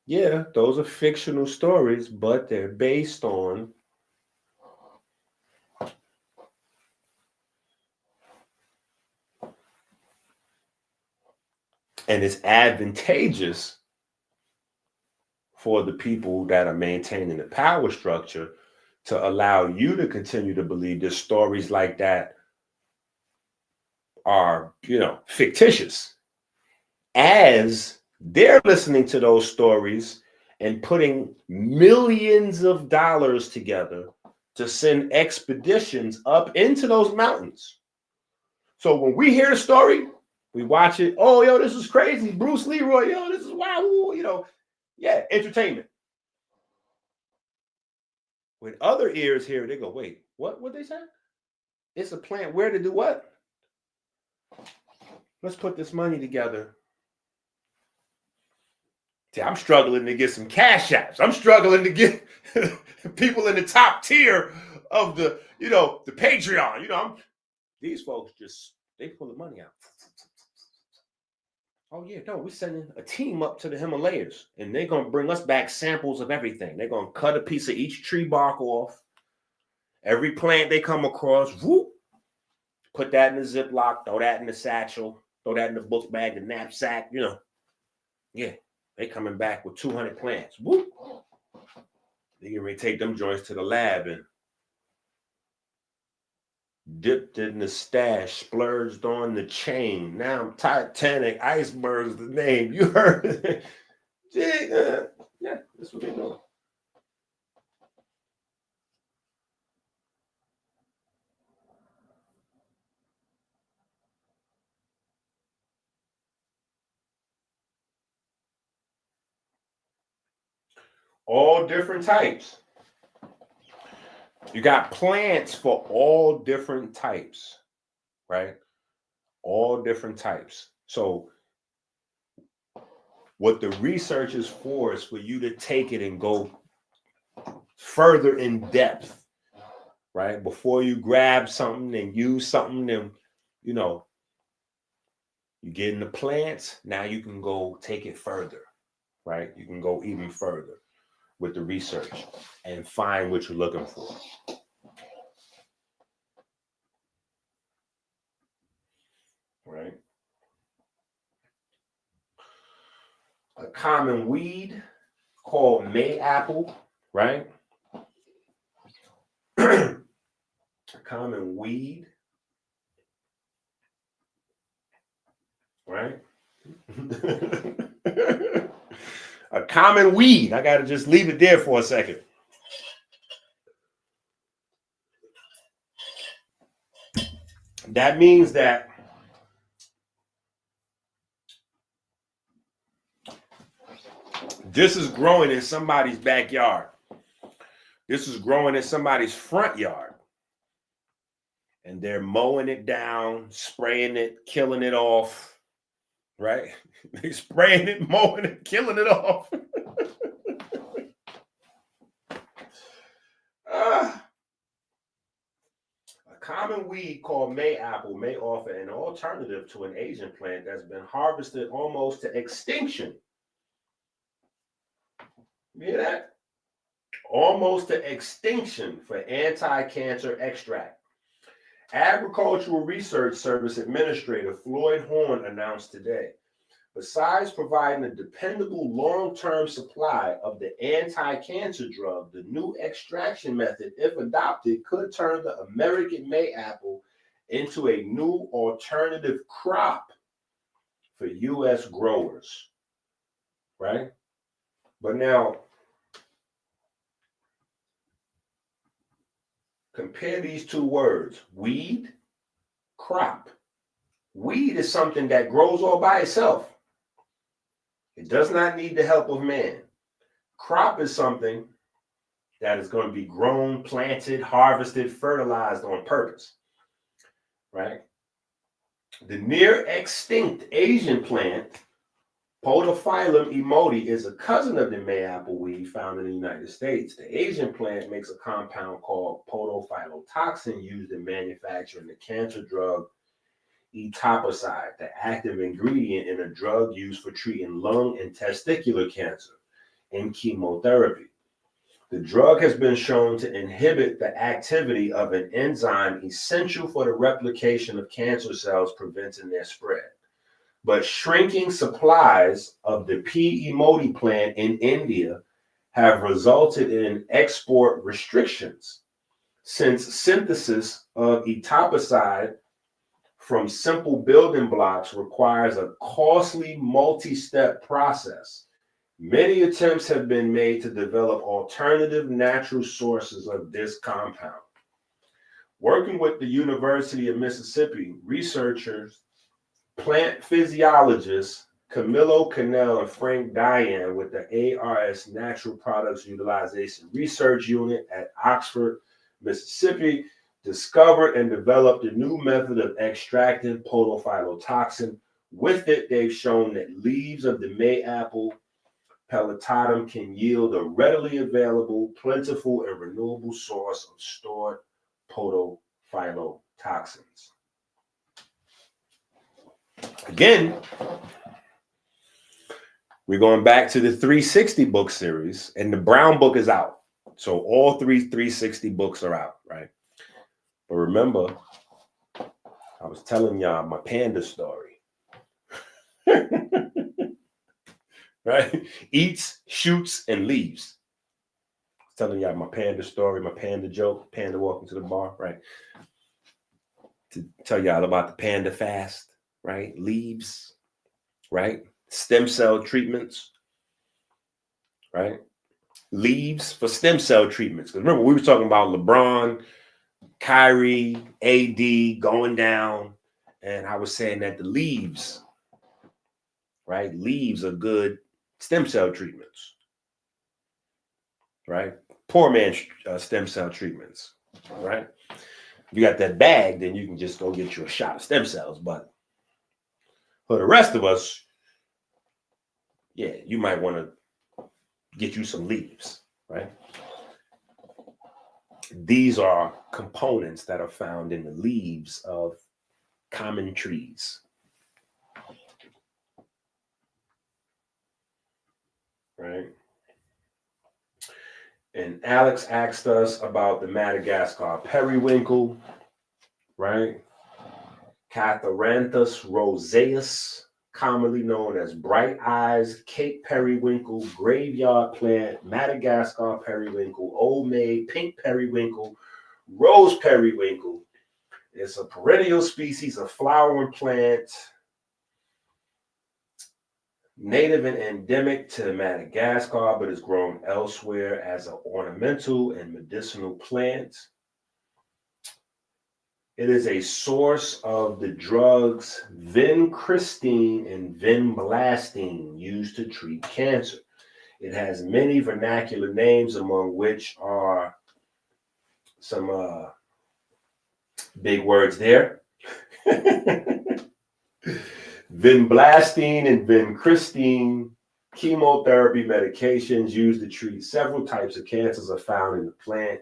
yeah, those are fictional stories, but they're based on and it's advantageous for the people that are maintaining the power structure to allow you to continue to believe that stories like that are, you know, fictitious, as they're listening to those stories and putting millions of dollars together to send expeditions up into those mountains. So when we hear the story, we watch it. Oh, yo, this is crazy. Bruce Leroy, yo, this is wow, you know, yeah, entertainment. When other ears hear it, they go, wait, what they say? It's a plant where to do what? Let's put this money together. See, I'm struggling to get some cash apps. I'm struggling to get people in the top tier of the, you know, the Patreon. You know, these folks just, they pull the money out. Oh yeah, no, we're sending a team up to the Himalayas and they're going to bring us back samples of everything. They're going to cut a piece of each tree bark off. Every plant they come across, whoop, put that in the Ziploc, throw that in the satchel, throw that in the book bag, the knapsack, you know. Yeah, they coming back with 200 plants. Whoop. They can take them joints to the lab and dipped in the stash, splurged on the chain. Now Titanic iceberg's the name. You heard it. Yeah, that's what they doing. All different types. You got plants for all different types, right? All different types. So what the research is for is for you to take it and go further in depth, right? Before you grab something and use something and, you know, you get in the plants, now you can go take it further, right? You can go even further with the research and find what you're looking for. Right? A common weed called mayapple, right? A common weed, right? A common weed. I got to just leave it there for a second. That means that this is growing in somebody's backyard. This is growing in somebody's front yard. And they're mowing it down, spraying it, killing it off, right? They spraying it, mowing it, killing it off. A common weed called mayapple may offer an alternative to an Asian plant that's been harvested almost to extinction. You hear that? Almost to extinction for anti-cancer extract. Agricultural Research Service Administrator Floyd Horn announced today, besides providing a dependable long-term supply of the anti-cancer drug, the new extraction method, if adopted, could turn the American mayapple into a new alternative crop for U.S. growers, right? But now, compare these two words, weed, crop. Weed is something that grows all by itself. It does not need the help of man. Crop is something that is going to be grown, planted, harvested, fertilized on purpose, right? The near extinct Asian plant, Podophyllum emoti, is a cousin of the mayapple weed found in the United States. The Asian plant makes a compound called podophylltoxin used in manufacturing the cancer drug etoposide, the active ingredient in a drug used for treating lung and testicular cancer and chemotherapy. The drug has been shown to inhibit the activity of an enzyme essential for the replication of cancer cells, preventing their spread. But shrinking supplies of the P. emoti plant in India have resulted in export restrictions, since synthesis of etoposide from simple building blocks requires a costly multi-step process. Many attempts have been made to develop alternative natural sources of this compound. Working with the University of Mississippi, researchers, plant physiologists Camilo Cannell and Frank Diane with the ARS Natural Products Utilization Research Unit at Oxford, Mississippi, discovered and developed a new method of extracting podophylltoxin. With it, they've shown that leaves of the mayapple peletatum can yield a readily available, plentiful, and renewable source of stored podophylltoxins. Again, we're going back to the 360 book series, and the brown book is out. So all 360 books are out, right? But remember, I was telling y'all my panda story. Right? Eats, shoots, and leaves. I was telling y'all my panda story, my panda joke, panda walking to the bar, right? To tell y'all about the panda fast, right? Leaves, right? Stem cell treatments, right? Leaves for stem cell treatments. Because remember, we were talking about LeBron, Kyrie, AD going down, and I was saying that the leaves, right? Leaves are good stem cell treatments, right? Poor man stem cell treatments, right? If you got that bag, then you can just go get you a shot of stem cells. But for the rest of us, yeah, you might want to get you some leaves, right? These are components that are found in the leaves of common trees, right? And Alex asked us about the Madagascar periwinkle, right? Catharanthus roseus, commonly known as bright eyes, Cape periwinkle, graveyard plant, Madagascar periwinkle, old maid, pink periwinkle, rose periwinkle. It's a perennial species of flowering plant, native and endemic to Madagascar, but is grown elsewhere as an ornamental and medicinal plant. It is a source of the drugs vincristine and vinblastine used to treat cancer. It has many vernacular names, among which are some big words there. Vinblastine and vincristine chemotherapy medications used to treat several types of cancers are found in the plant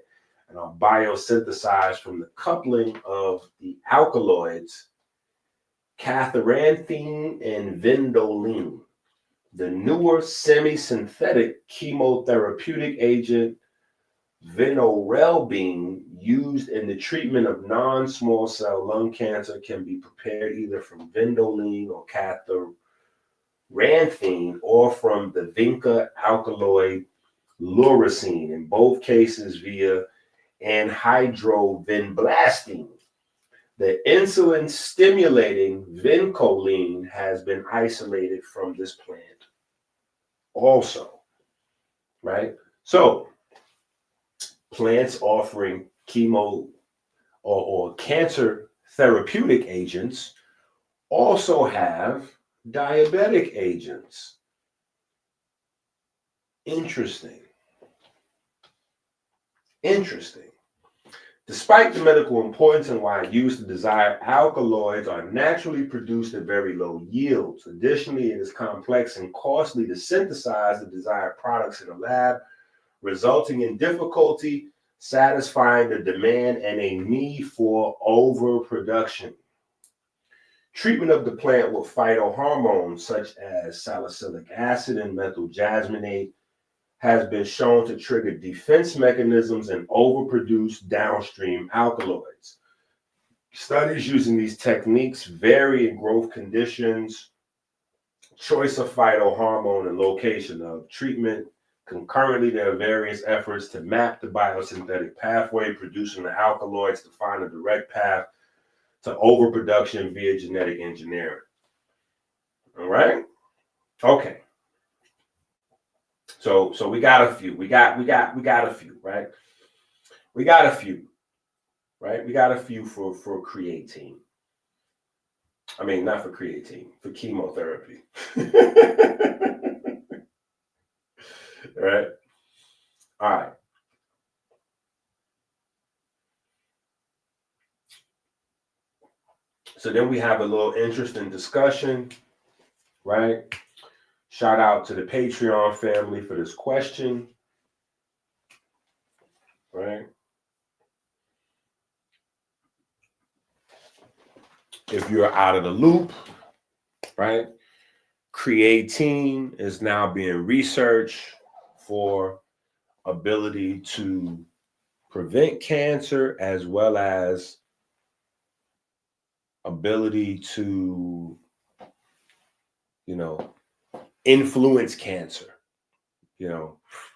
and are biosynthesized from the coupling of the alkaloids catharanthine and vindoline. The newer semi-synthetic chemotherapeutic agent vinorelbine used in the treatment of non-small cell lung cancer can be prepared either from vindoline or catharanthine or from the vinca alkaloid luracine, in both cases via anhydrovinblastine. The insulin-stimulating vincoline has been isolated from this plant also, right? So, plants offering chemo or cancer therapeutic agents also have diabetic agents. Interesting. Despite the medical importance and why used, the desired alkaloids are naturally produced at very low yields. Additionally, it is complex and costly to synthesize the desired products in a lab, resulting in difficulty satisfying the demand and a need for overproduction. Treatment of the plant with phytohormones such as salicylic acid and methyl jasmonate has been shown to trigger defense mechanisms and overproduce downstream alkaloids. Studies using these techniques vary in growth conditions, choice of phytohormone, and location of treatment. Concurrently, there are various efforts to map the biosynthetic pathway, producing the alkaloids to find a direct path to overproduction via genetic engineering. All right? Okay. So we got a few. We got a few, right? We got a few, right? We got a few for creatine. I mean, not for creatine, for chemotherapy. Right? All right. So then we have a little interesting discussion, right? Shout out to the Patreon family for this question, right? If you're out of the loop, right? Creatine is now being researched for ability to prevent cancer as well as ability to, influence cancer,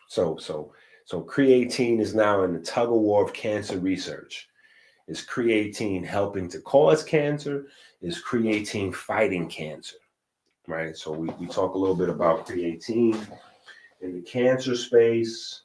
So creatine is now in the tug of war of cancer research. Is creatine helping to cause cancer? Is creatine fighting cancer? Right. So we talk a little bit about creatine in the cancer space.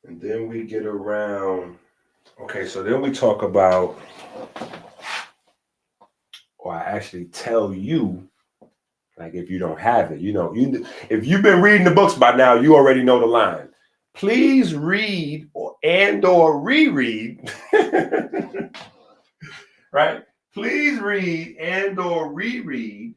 And then we get around, okay, so then we talk about, or I actually tell you, like if you don't have it, if you've been reading the books by now, you already know the line. Please read or reread, right? Please read and or reread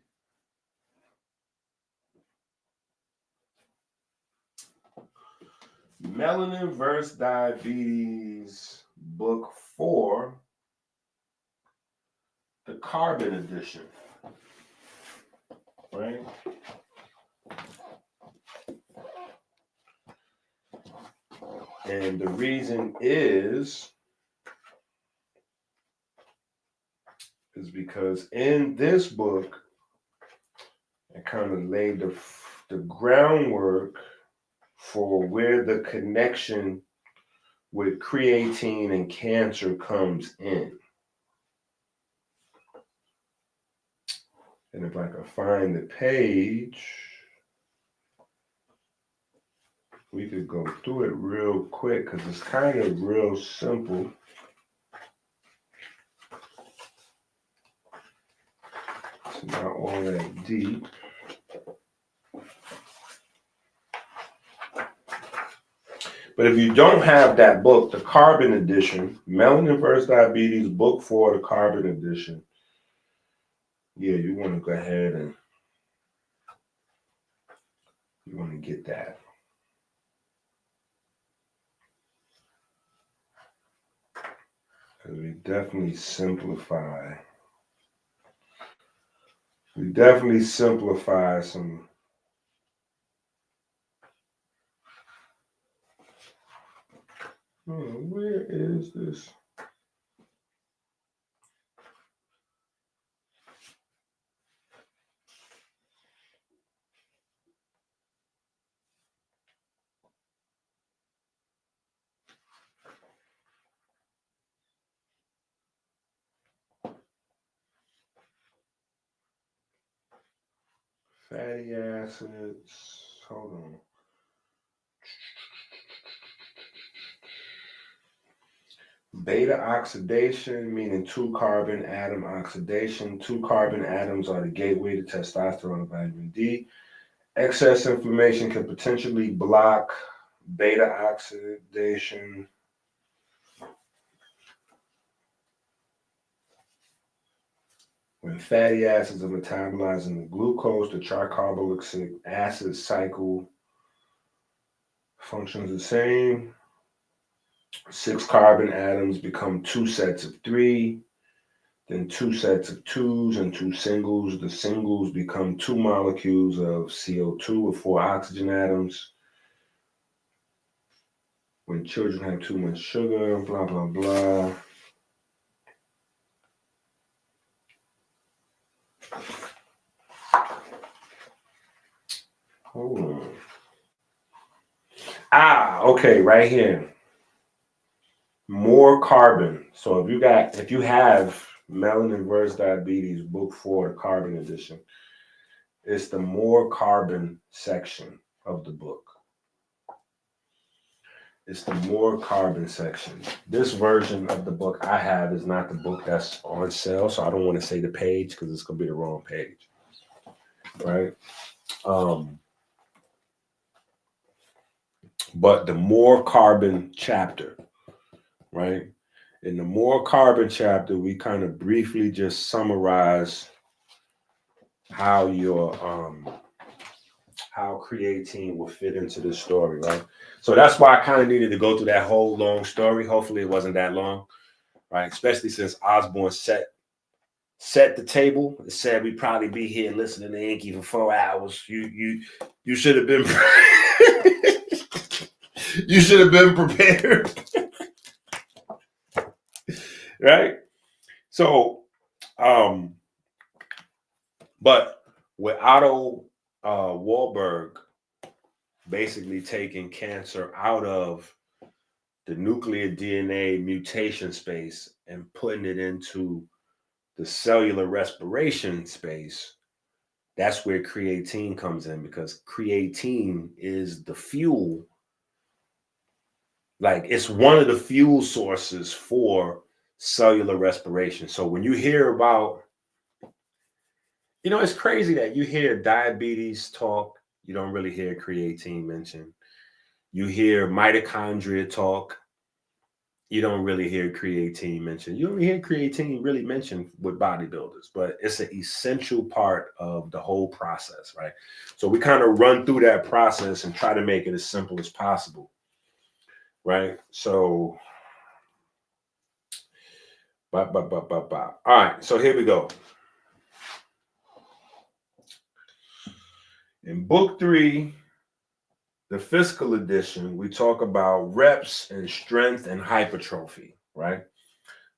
Melanin vs. Diabetes, Book 4, the Carbon Edition, right? And the reason is because in this book, I kind of laid the groundwork for where the connection with creatine and cancer comes in. And if I can find the page, we could go through it real quick because it's kind of real simple. It's not all that deep. But if you don't have that book, the Carbon Edition, Melanin vs. Diabetes, Book 4, the Carbon Edition, yeah, you want to go ahead and you want to get that. We definitely simplify. We definitely simplify some. Where is this? Fatty acids. Hold on. Beta oxidation, meaning 2-carbon atom oxidation. 2 carbon atoms are the gateway to testosterone and vitamin D. Excess inflammation can potentially block beta oxidation. When fatty acids are metabolized into glucose, the tricarboxylic acid cycle functions the same. 6 carbon atoms become 2 sets of 3, then 2 sets of 2s and 2 singles. The singles become 2 molecules of CO2 with 4 oxygen atoms. When children have too much sugar, blah, blah, blah. Hold on. Okay, right here. More carbon. So if you have Melanin versus Diabetes, book 4, the carbon edition, it's the more carbon section of the book. It's the more carbon section. This version of the book I have is not the book that's on sale, so I don't want to say the page because it's going to be the wrong page, right? But the more carbon chapter, right? In the more carbon chapter, we kind of briefly just summarize how how creatine will fit into this story, right? So that's why I kind of needed to go through that whole long story. Hopefully it wasn't that long, right? Especially since Osborne set the table and said we'd probably be here listening to EnQi for 4 hours. You should have been you should have been prepared. Right? So but with Otto Warburg basically taking cancer out of the nuclear DNA mutation space and putting it into the cellular respiration space, that's where creatine comes in, because creatine is the fuel. Like, it's one of the fuel sources for cellular respiration. So when you hear about, it's crazy that you hear diabetes talk, you don't really hear creatine mentioned. You hear mitochondria talk, you don't really hear creatine mentioned. You don't hear creatine really mentioned with bodybuilders, but it's an essential part of the whole process, right? So we kind of run through that process and try to make it as simple as possible, right? So, all right, so here we go. In book 3, the fiscal edition, we talk about reps and strength and hypertrophy, right?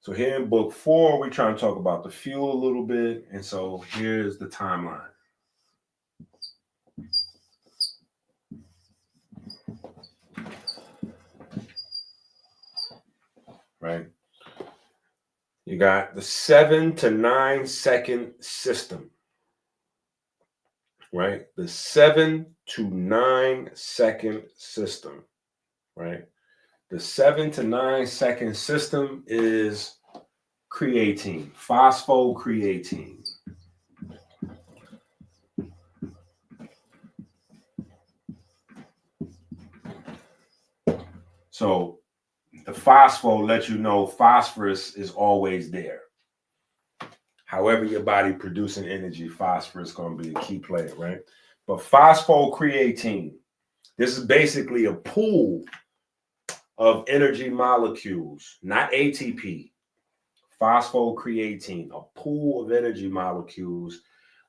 So here in book 4, we're trying to talk about the fuel a little bit. And so here's the timeline. Right? You got the 7 to 9 second system. Right? The 7 to 9 second system. Right? The 7 to 9 second system is creatine, phosphocreatine. So the phospho lets you know phosphorus is always there. However your body producing energy, phosphorus is going to be a key player, right? But phosphocreatine, this is basically a pool of energy molecules, not ATP, phosphocreatine, a pool of energy molecules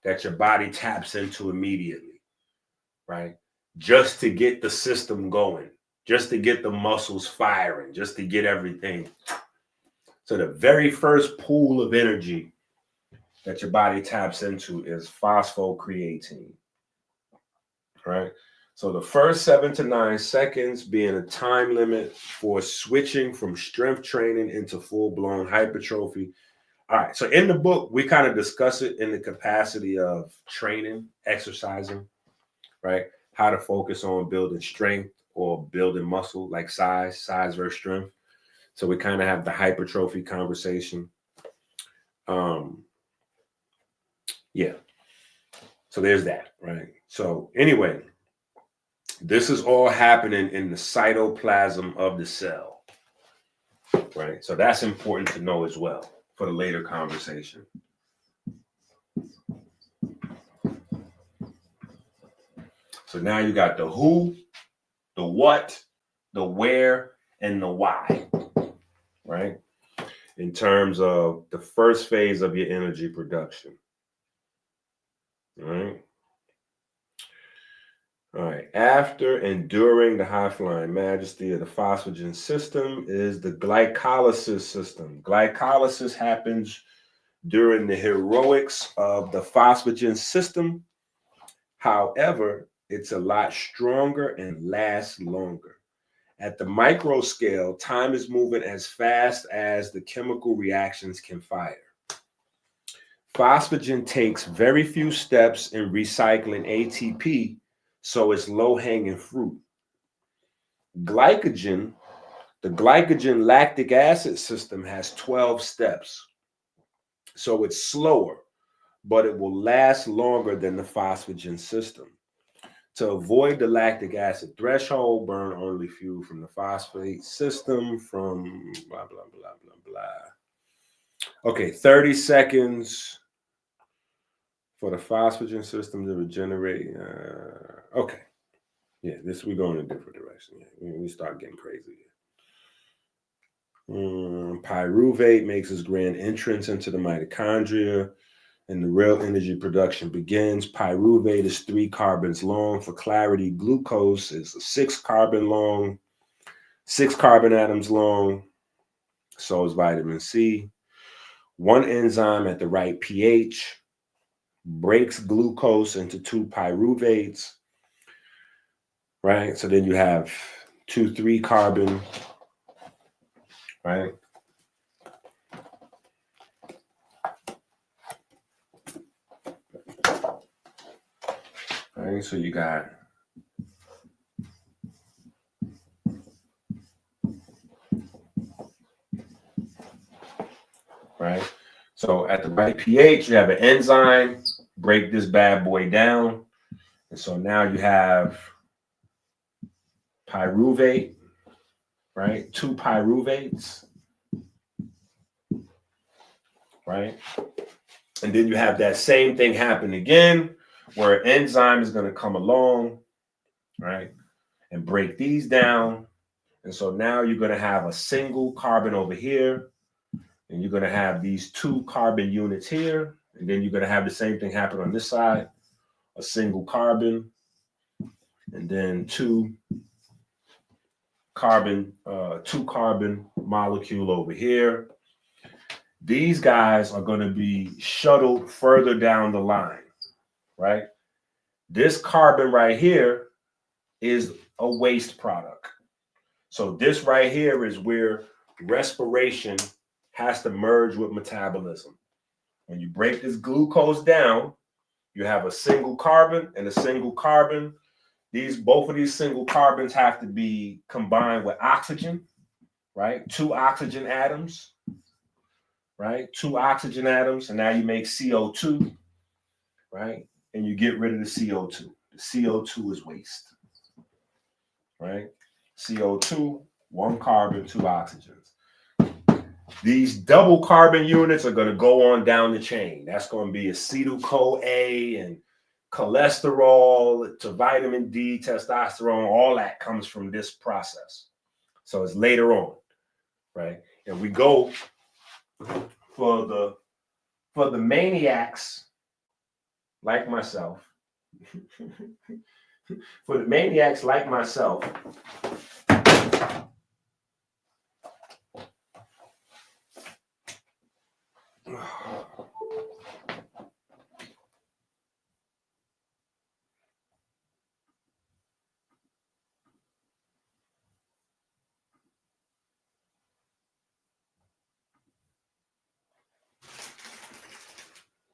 that your body taps into immediately, right? Just to get the system going, just to get the muscles firing, just to get everything. So the very first pool of energy that your body taps into is phosphocreatine, right? So the first 7 to 9 seconds being a time limit for switching from strength training into full-blown hypertrophy. All right, so in the book, we kind of discuss it in the capacity of training, exercising, right? How to focus on building strength or building muscle, like size versus strength. So we kind of have the hypertrophy conversation. Yeah. So there's that, right? So anyway, this is all happening in the cytoplasm of the cell, right? So that's important to know as well for the later conversation. So now you got the who, the what, the where, and the why, right? In terms of the first phase of your energy production, right? All right, after and during the high-flying majesty of the phosphagen system is the glycolysis system. Glycolysis happens during the heroics of the phosphagen system. However, it's a lot stronger and lasts longer. At the micro scale, time is moving as fast as the chemical reactions can fire. Phosphagen takes very few steps in recycling ATP, so it's low-hanging fruit. Glycogen, the glycogen lactic acid system has 12 steps. So it's slower, but it will last longer than the phosphagen system. To avoid the lactic acid threshold, burn only fuel from the phosphate system from blah, blah, blah, blah, blah. Okay, 30 seconds for the phosphagen system to regenerate. Okay. Yeah, we're going in a different direction. Yeah, we start getting crazy. Pyruvate makes its grand entrance into the mitochondria, and the real energy production begins. Pyruvate is 3 carbons long. For clarity, glucose is 6 carbon long, 6 carbon atoms long. So is vitamin C. One enzyme at the right pH breaks glucose into 2 pyruvates. Right? So then you have 2 3 carbon, right? Right, so you got right. So at the right pH, you have an enzyme, break this bad boy down. And so now you have pyruvate, right? 2 pyruvates, right? And then you have that same thing happen again, where an enzyme is going to come along, right? And break these down. And so now you're going to have a single carbon over here, and you're going to have these 2 carbon units here. And then you're going to have the same thing happen on this side, a single carbon, and then 2 carbon molecule over here. These guys are going to be shuttled further down the line, right? This carbon right here is a waste product. So this right here is where respiration has to merge with metabolism. When you break this glucose down, you have a single carbon and a single carbon. Both of these single carbons have to be combined with oxygen, right? 2 oxygen atoms, right? 2 oxygen atoms, and now you make CO2, right? And you get rid of the CO2. The CO2 is waste, right? CO2, 1 carbon, 2 oxygens. These double carbon units are going to go on down the chain. That's going to be acetyl-CoA and cholesterol to vitamin D, testosterone. All that comes from this process. So it's later on, right? And we go for the maniacs like myself, for the maniacs like myself,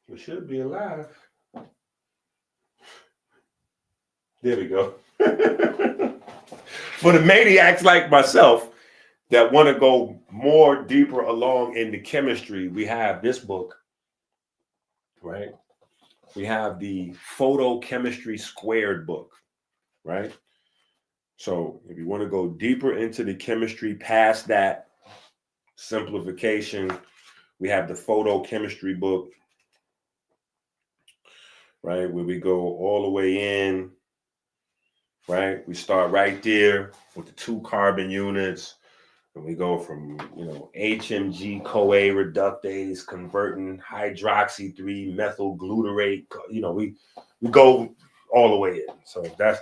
we should be alive. There we go. For the maniacs like myself that want to go more deeper along in the chemistry, we have this book, right? We have the Photochemistry Squared book, right? So if you want to go deeper into the chemistry past that simplification, we have the photochemistry book, right? Where we go all the way in, right? We start right there with the 2 carbon units, and we go from, HMG CoA reductase converting hydroxy 3 methyl glutarate, we go all the way in. So that's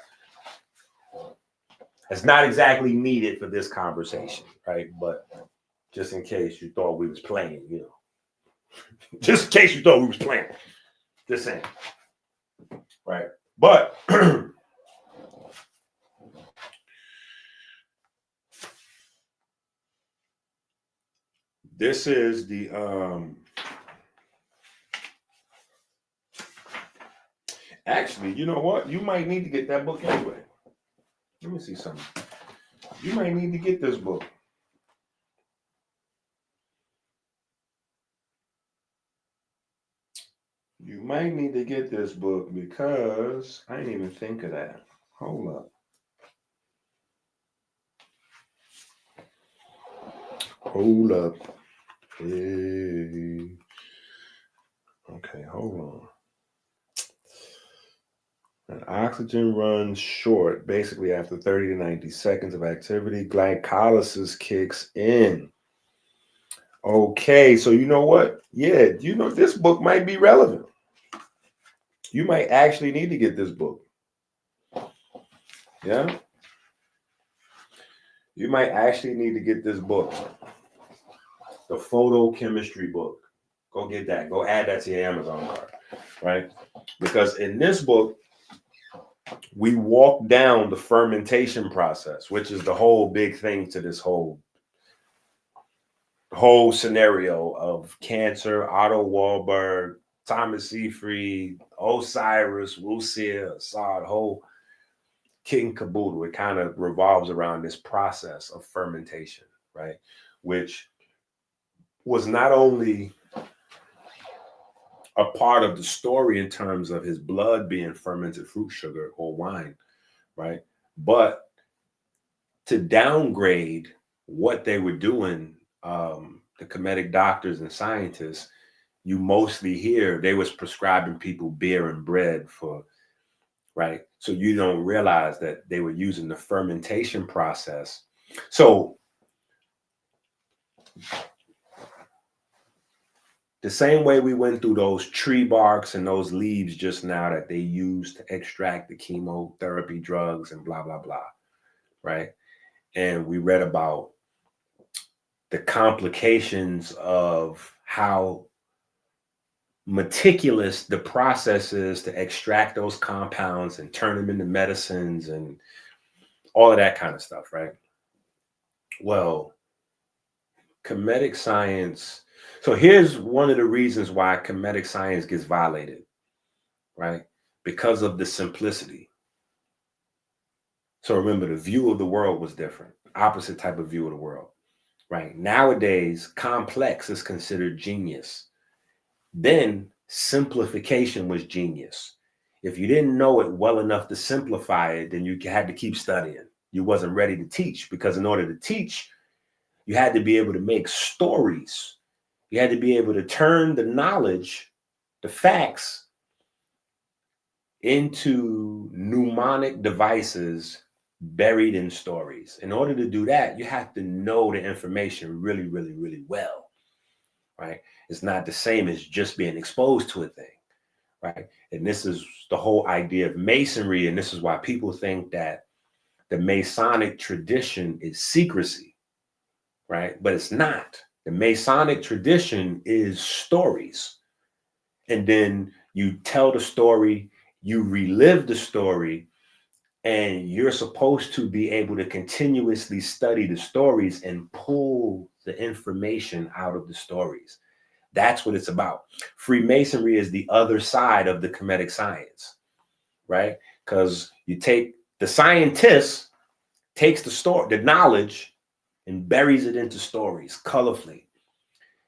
not exactly needed for this conversation, right? But just in case you thought we was playing, just in case you thought we was playing, just saying, right? But this is the actually, you know what? You might need to get that book anyway. Let me see something. You might need to get this book. You might need to get this book because I didn't even think of that. Hold up. Hold up. Hey. Okay, hold on. And oxygen runs short basically after 30 to 90 seconds of activity. Glycolysis kicks in. Okay, so you know what? Yeah, this book might be relevant. You might actually need to get this book. Yeah? You might actually need to get this book. The photochemistry book. Go get that. Go add that to your Amazon cart, right? Because in this book, we walk down the fermentation process, which is the whole big thing to this whole scenario of cancer, Otto Warburg, Thomas Seyfried, Osiris, Wusir, Assad, whole kit and caboodle. It kind of revolves around this process of fermentation, right? Which was not only a part of the story in terms of his blood being fermented fruit sugar or wine, right? But to downgrade what they were doing, the Kemetic doctors and scientists, you mostly hear they was prescribing people beer and bread for, right? So you don't realize that they were using the fermentation process. So the same way we went through those tree barks and those leaves just now that they used to extract the chemotherapy drugs and blah, blah, blah, right? And we read about the complications of how meticulous the process is to extract those compounds and turn them into medicines and all of that kind of stuff, right? Well, Kemetic science. So here's one of the reasons why Kemetic science gets violated, right? Because of the simplicity. So remember, the view of the world was different, opposite type of view of the world, right? Nowadays, complex is considered genius. Then simplification was genius. If you didn't know it well enough to simplify it, then you had to keep studying. You wasn't ready to teach, because in order to teach, you had to be able to make stories. You had to be able to turn the knowledge, the facts, into mnemonic devices buried in stories. In order to do that, you have to know the information really, really, really well, right? It's not the same as just being exposed to a thing, right? And this is the whole idea of masonry. And this is why people think that the Masonic tradition is secrecy, right? But it's not. The Masonic tradition is stories. And then you tell the story, you relive the story, and you're supposed to be able to continuously study the stories and pull the information out of the stories. That's what it's about. Freemasonry is the other side of the Kemetic science, right? Because you take the scientist takes the story, the knowledge, and buries it into stories colorfully,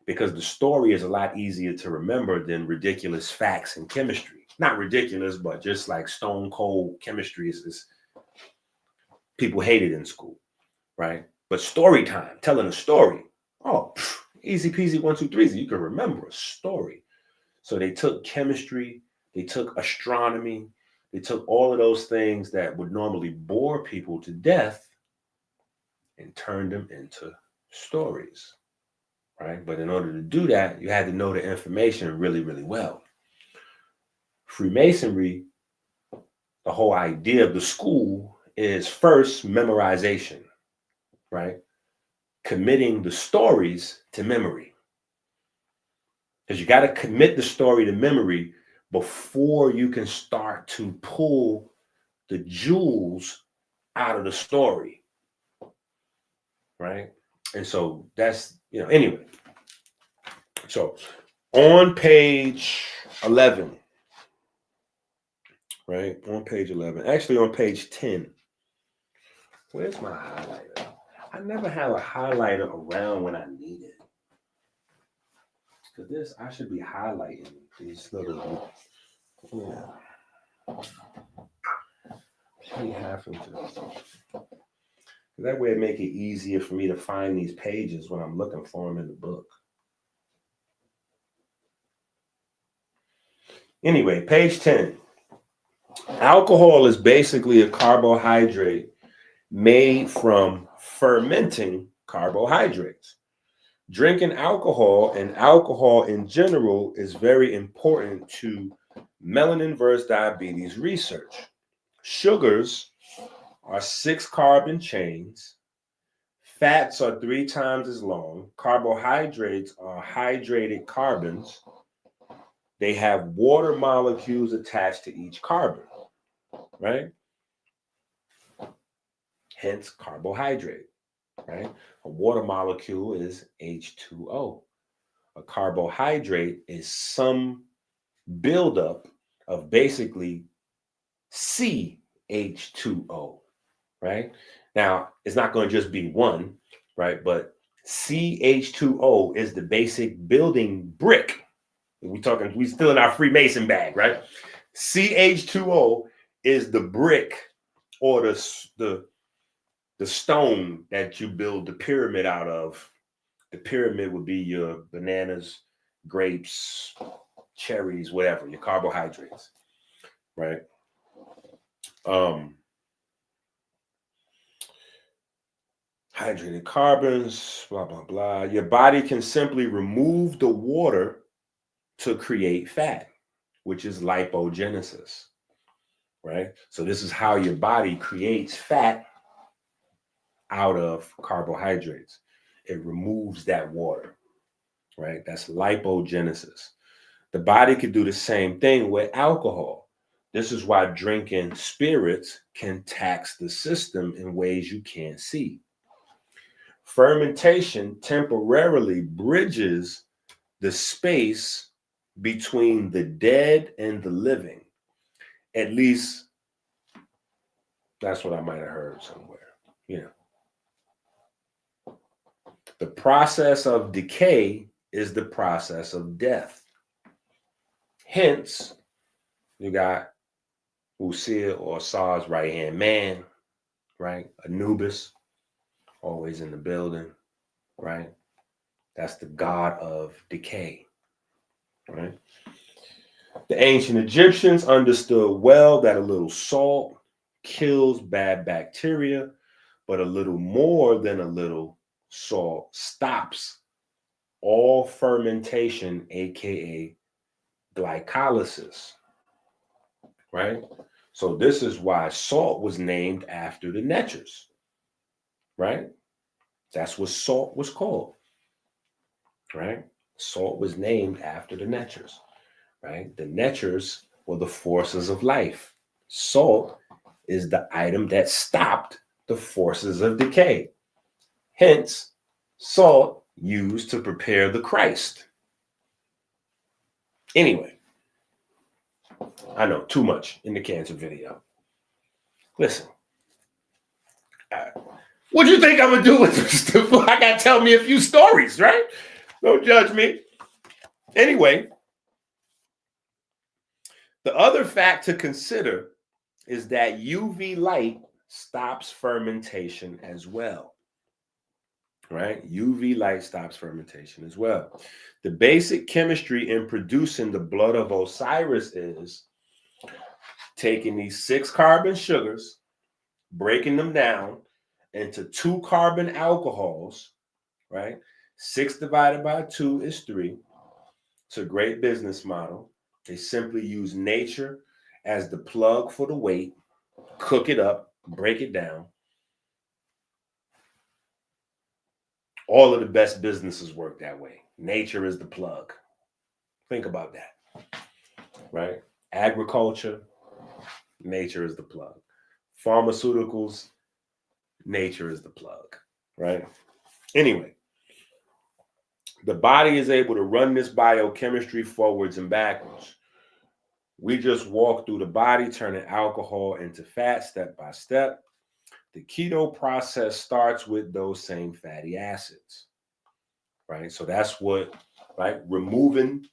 because the story is a lot easier to remember than ridiculous facts in chemistry. Not ridiculous, but just like stone cold chemistry is people hate it in school, right? But story time, telling a story, oh, easy peasy, 1, 2, 3. You can remember a story. So they took chemistry, they took astronomy, they took all of those things that would normally bore people to death and turned them into stories, right? But in order to do that, you had to know the information really, really well. Freemasonry, the whole idea of the school is first memorization, right? Committing the stories to memory. Because you got to commit the story to memory before you can start to pull the jewels out of the story, right? And so that's, anyway. So on page 11, right? On page 11, actually on page 10. Where's my highlighter? I never have a highlighter around when I need it. Because this, I should be highlighting these little, that way it make it easier for me to find these pages when I'm looking for them in the book. Anyway, page 10. Alcohol is basically a carbohydrate made from fermenting carbohydrates. Drinking alcohol and alcohol in general is very important to melanin versus diabetes research. Sugars are 6 carbon chains. Fats are 3 times as long. Carbohydrates are hydrated carbons. They have water molecules attached to each carbon, right? Hence carbohydrate, right? A water molecule is H2O. A carbohydrate is some buildup of basically CH2O, right? Now, it's not going to just be one, right? But CH2O is the basic building brick. We still in our Freemason bag, right? CH2O is the brick or the stone that you build the pyramid out of. The pyramid would be your bananas, grapes, cherries, whatever, your carbohydrates, right? Hydrated carbons, blah, blah, blah. Your body can simply remove the water to create fat, which is lipogenesis, right? So this is how your body creates fat out of carbohydrates. It removes that water, right? That's lipogenesis. The body could do the same thing with alcohol. This is why drinking spirits can tax the system in ways you can't see. Fermentation temporarily bridges the space between the dead and the living. At least that's what I might have heard somewhere, The process of decay is the process of death. Hence, you got Wusir or Sar's right-hand man, right? Anubis, always in the building, right? That's the god of decay, right? The ancient Egyptians understood well that a little salt kills bad bacteria, but a little more than a little salt stops all fermentation, aka glycolysis, right? So this is why salt was named after the netures, right? That's what salt was called, right? Salt was named after the netures, right? The netures were the forces of life. Salt is the item that stopped the forces of decay. Hence, salt used to prepare the Christ. Anyway, I know too much in the cancer video. Listen, what do you think I'm gonna do with this? I gotta tell me a few stories, right? Don't judge me. Anyway, the other fact to consider is that UV light stops fermentation as well, right? UV light stops fermentation as well. The basic chemistry in producing the blood of Osiris is taking these 6 carbon sugars, breaking them down into 2 carbon alcohols, right? 6 divided by 2 is 3. It's a great business model. They simply use nature as the plug for the weight, cook it up, break it down. All of the best businesses work that way. Nature is the plug. Think about that, right? Agriculture, nature is the plug. Pharmaceuticals, nature is the plug, right? Anyway, the body is able to run this biochemistry forwards and backwards. We just walk through the body, turning alcohol into fat step by step. The keto process starts with those same fatty acids, right? So that's what, right? Removing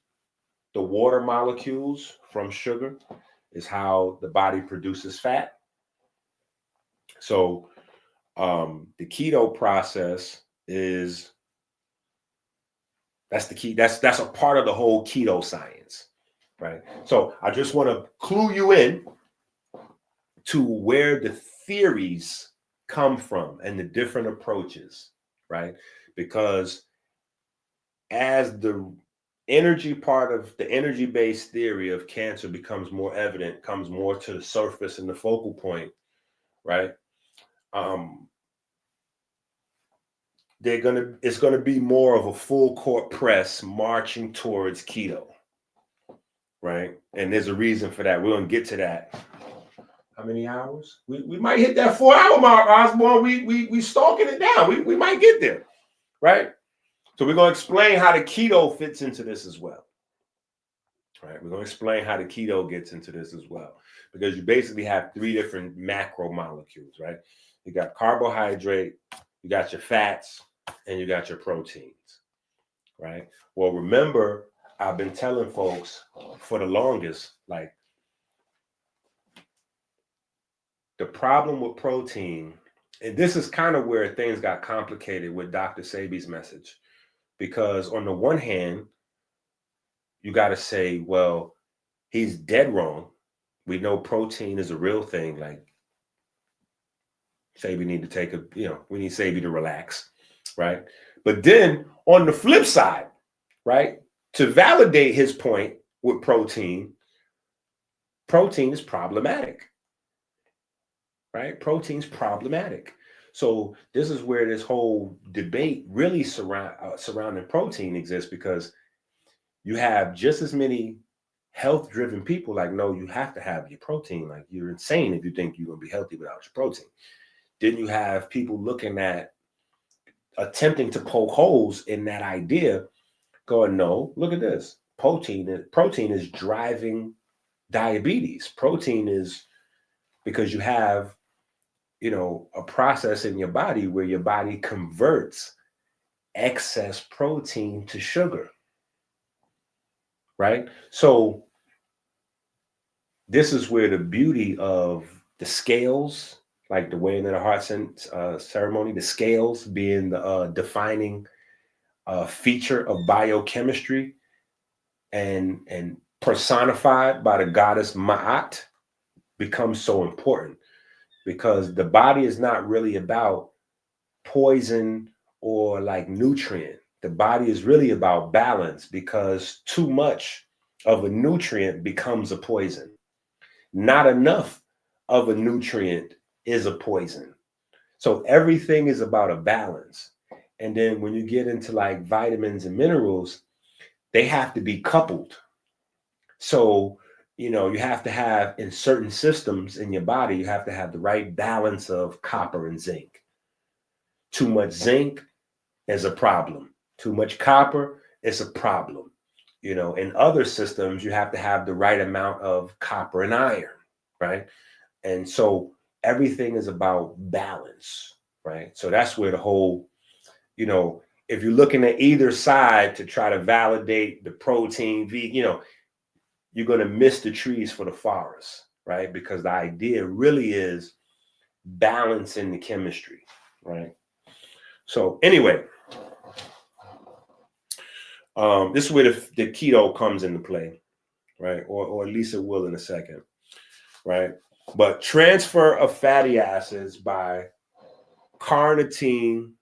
the water molecules from sugar is how the body produces fat. So the keto process that's the key. That's a part of the whole keto science, right? So I just want to clue you in to where the theories come from and the different approaches, right? Because as the energy part of the energy-based theory of cancer becomes more evident, comes more to the surface and the focal point, right? It's gonna be more of a full court press marching towards keto, right? And there's a reason for that. We're gonna get to that. How many hours? We might hit that 4-hour mark, Osborne. We stalking it down. We might get there, right? So we're gonna explain how the keto fits into this as well. Right? We're gonna explain how the keto gets into this as well. Because you basically have 3 different macro molecules, right? You got carbohydrate, you got your fats, and you got your proteins, right? Well, remember, I've been telling folks for the longest, like, the problem with protein, and this is kind of where things got complicated with Dr. Sebi's message, because on the one hand, you got to say, well, he's dead wrong. We know protein is a real thing. Like, Sebi need to take we need Sebi to relax, right? But then on the flip side, right, to validate his point with protein is problematic. Right? Protein's problematic. So this is where this whole debate really surrounding protein exists, because you have just as many health-driven people like, no, you have to have your protein. Like, you're insane if you think you're going to be healthy without your protein. Then you have people looking at attempting to poke holes in that idea, going, no, look at this. Protein is driving diabetes. Protein is because you have a process in your body where your body converts excess protein to sugar, right? So this is where the beauty of the scales, like the weighing in the heart ceremony, the scales being the defining feature of biochemistry and personified by the goddess Ma'at, becomes so important. Because the body is not really about poison or like nutrient. The body is really about balance, because too much of a nutrient becomes a poison. Not enough of a nutrient is a poison. So everything is about a balance. And then when you get into like vitamins and minerals, they have to be coupled. So, you know, you have to have, in certain systems in your body, you have to have the right balance of copper and zinc. Too much zinc is a problem. Too much copper is a problem. You know, in other systems, you have to have the right amount of copper and iron, right? And so everything is about balance, right? So that's where the whole, you know, if you're looking at either side to try to validate the protein, you know, you're going to miss the trees for the forest, right? Because the idea really is balancing the chemistry, right? So anyway, this is where the keto comes into play, right? Or at least it will in a second, right? But transfer of fatty acids by carnitine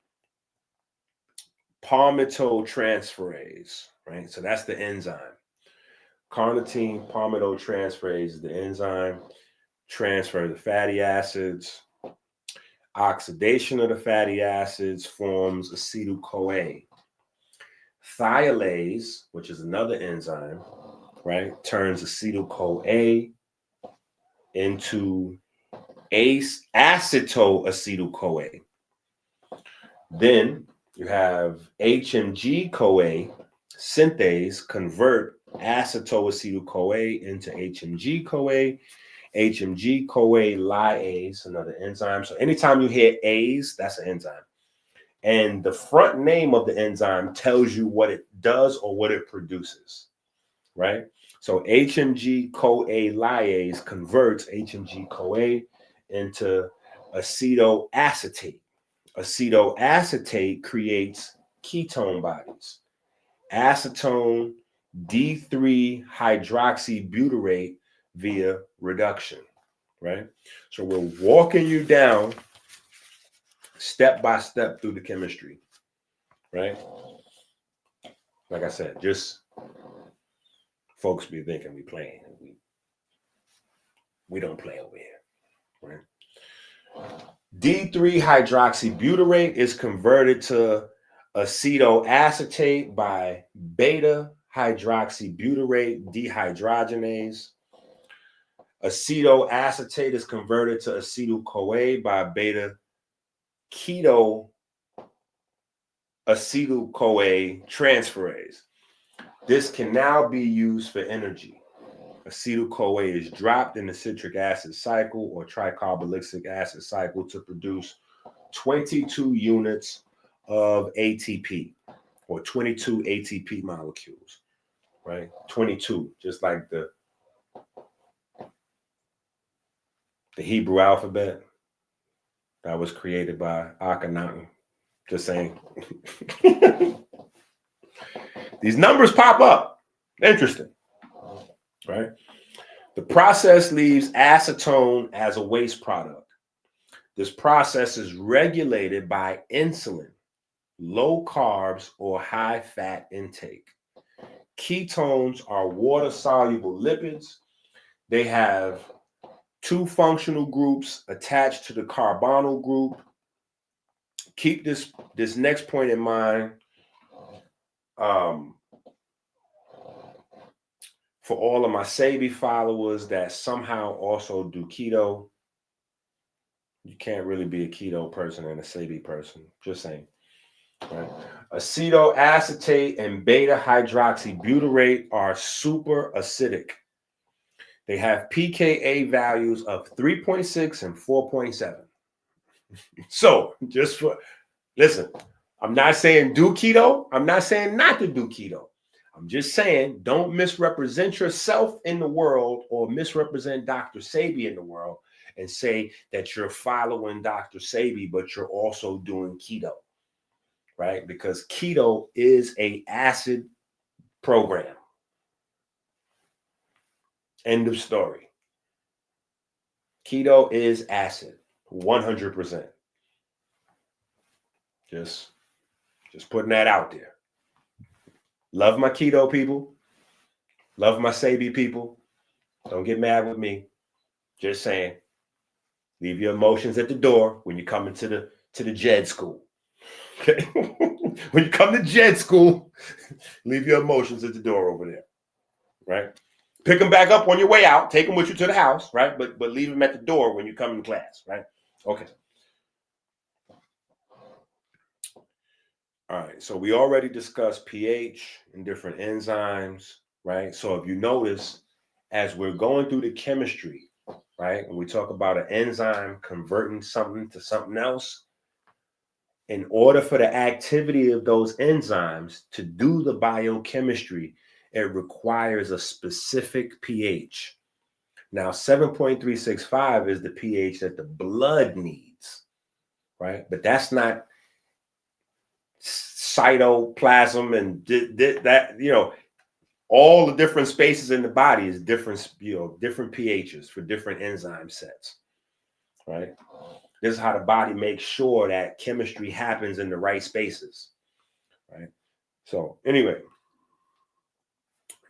palmitoyltransferase, right? So that's the enzyme. Carnitine palmitoyltransferase is the enzyme. Transfer the fatty acids. Oxidation of the fatty acids forms acetyl-CoA. Thiolase, which is another enzyme, right, turns acetyl-CoA into acetoacetyl-CoA. Then you have HMG-CoA synthase convert acetoacetyl-CoA into HMG-CoA. HMG-CoA lyase, another enzyme. So anytime you hear A's, that's an enzyme. And the front name of the enzyme tells you what it does or what it produces, right? So HMG-CoA lyase converts HMG-CoA into acetoacetate. Acetoacetate creates ketone bodies. Acetone D3 hydroxybutyrate via reduction, right? So we're walking you down step by step through the chemistry, right? Like I said, just folks be thinking we playing. We don't play over here, right? D3 hydroxybutyrate is converted to acetoacetate by beta hydroxybutyrate dehydrogenase. Acetoacetate is converted to acetyl-CoA by beta ketoacetyl-CoA transferase. This can now be used for energy. Acetyl-CoA is dropped in the citric acid cycle or tricarboxylic acid cycle to produce 22 units of ATP, or 22 ATP molecules, right? 22, just like the Hebrew alphabet that was created by Akhenaten. Just saying. These numbers pop up. Interesting, right? The process leaves acetone as a waste product. This process is regulated by insulin, low carbs, or high fat intake. Ketones are water-soluble lipids. They have two functional groups attached to the carbonyl group. Keep this next point in mind. For all of my Sabi followers that somehow also do keto, you can't really be a keto person and a Sabi person. Just saying. Right? Acetoacetate and beta hydroxybutyrate are super acidic. They have pKa values of 3.6 and 4.7. So listen, I'm not saying do keto. I'm not saying not to do keto. I'm just saying don't misrepresent yourself in the world or misrepresent Dr. Sabi in the world and say that you're following Dr. Sabi, but you're also doing keto, right? Because keto is an acid program. End of story. Keto is acid, 100%. Just putting that out there. Love my keto people. Love my Sabi people. Don't get mad with me. Just saying. Leave your emotions at the door when you come into the djedschool. Okay? When you come to djedschool, leave your emotions at the door over there. Right? Pick them back up on your way out. Take them with you to the house, right? But leave them at the door when you come in class, right? Okay. All right. So we already discussed pH and different enzymes, right? So if you notice, as we're going through the chemistry, right, and we talk about an enzyme converting something to something else, in order for the activity of those enzymes to do the biochemistry, it requires a specific pH. Now, 7.365 is the pH that the blood needs, right? But that's not cytoplasm and that, all the different spaces in the body is different, different pHs for different enzyme sets, right? This is how the body makes sure that chemistry happens in the right spaces, right? So anyway,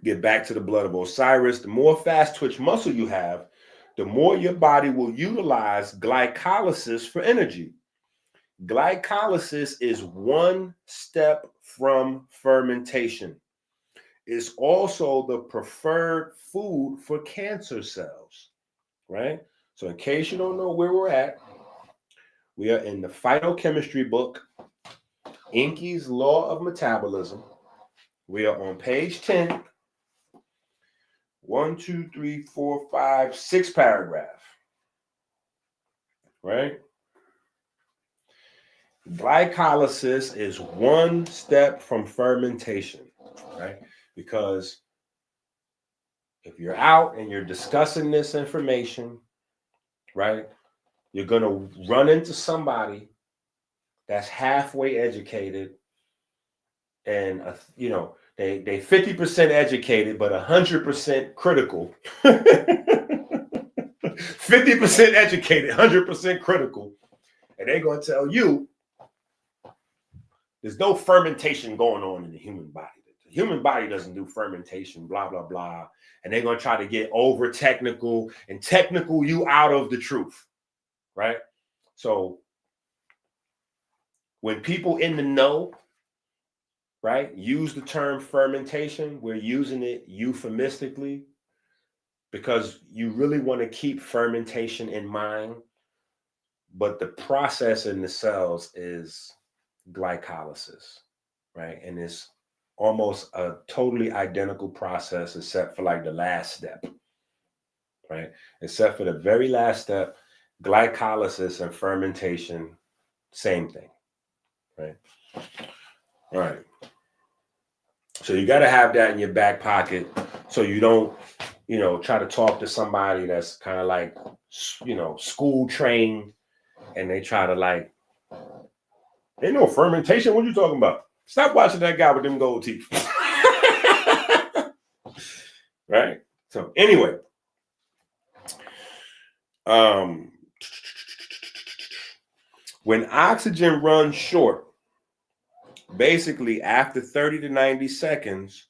get back to the blood of Osiris. The more fast twitch muscle you have, the more your body will utilize glycolysis for energy. Glycolysis is one step from fermentation. It's also the preferred food for cancer cells, right? So in case you don't know where we're at, we are in the phytochemistry book, EnQi's Law of Metabolism. We are on page 10. 1, 2, 3, 4, 5, 6 paragraph, right? Glycolysis is one step from fermentation, right? Because if you're out and you're discussing this information, right, you're going to run into somebody that's halfway educated and, they 50% educated, but 100% critical. 50% educated, 100% critical. And they're going to tell you there's no fermentation going on in the human body. The human body doesn't do fermentation, blah, blah, blah. And they're going to try to get over technical and technical you out of the truth, right? So when people in the know, right, use the term fermentation, we're using it euphemistically because you really want to keep fermentation in mind. But the process in the cells is glycolysis, right? And it's almost a totally identical process except for like the last step, right? Except for the very last step, glycolysis and fermentation, same thing, right? All right. So you got to have that in your back pocket so you don't, try to talk to somebody that's kind of like, school trained and they try to like, ain't no fermentation. What are you talking about? Stop watching that guy with them gold teeth. Right? So anyway, when oxygen runs short, basically after 30 to 90 seconds,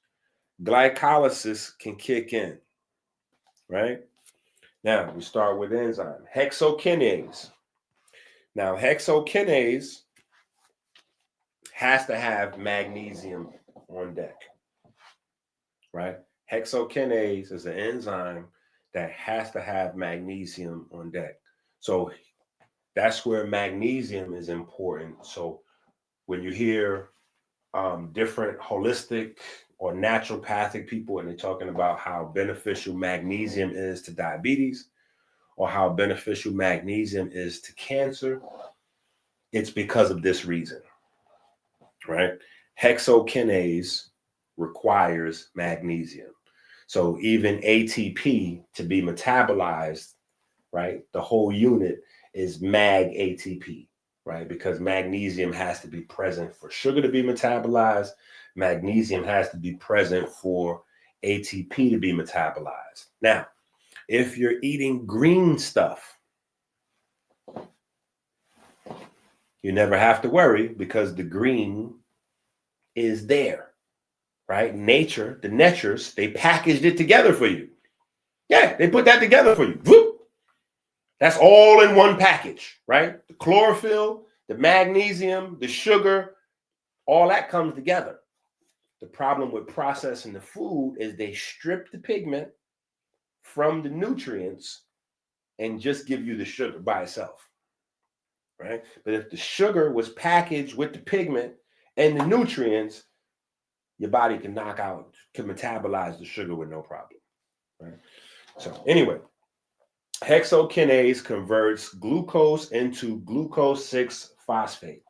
glycolysis can kick in, right? Now we start with enzyme, hexokinase. Now hexokinase has to have magnesium on deck, right? Hexokinase is an enzyme that has to have magnesium on deck. So that's where magnesium is important. So when you hear different holistic or naturopathic people and they're talking about how beneficial magnesium is to diabetes or how beneficial magnesium is to cancer, it's because of this reason, right? Hexokinase requires magnesium. So even ATP to be metabolized, right? The whole unit is mag ATP, right? Because magnesium has to be present for sugar to be metabolized. Magnesium has to be present for ATP to be metabolized. Now, if you're eating green stuff, you never have to worry because the green is there, right? Nature, the natures, they packaged it together for you. Yeah, they put that together for you. Whoop. That's all in one package, right? The chlorophyll, the magnesium, the sugar, all that comes together. The problem with processing the food is they strip the pigment from the nutrients and just give you the sugar by itself, right? But if the sugar was packaged with the pigment and the nutrients, your body can metabolize the sugar with no problem, right? So anyway, hexokinase converts glucose into glucose 6-phosphate,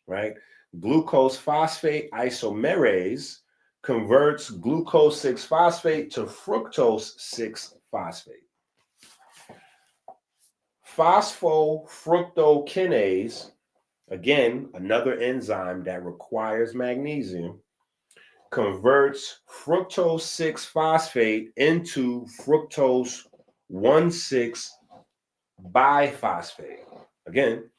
right? Glucose phosphate isomerase converts glucose 6-phosphate to fructose 6-phosphate. Phosphofructokinase, again, another enzyme that requires magnesium, converts fructose 6-phosphate into fructose 1,6-biphosphate. Again,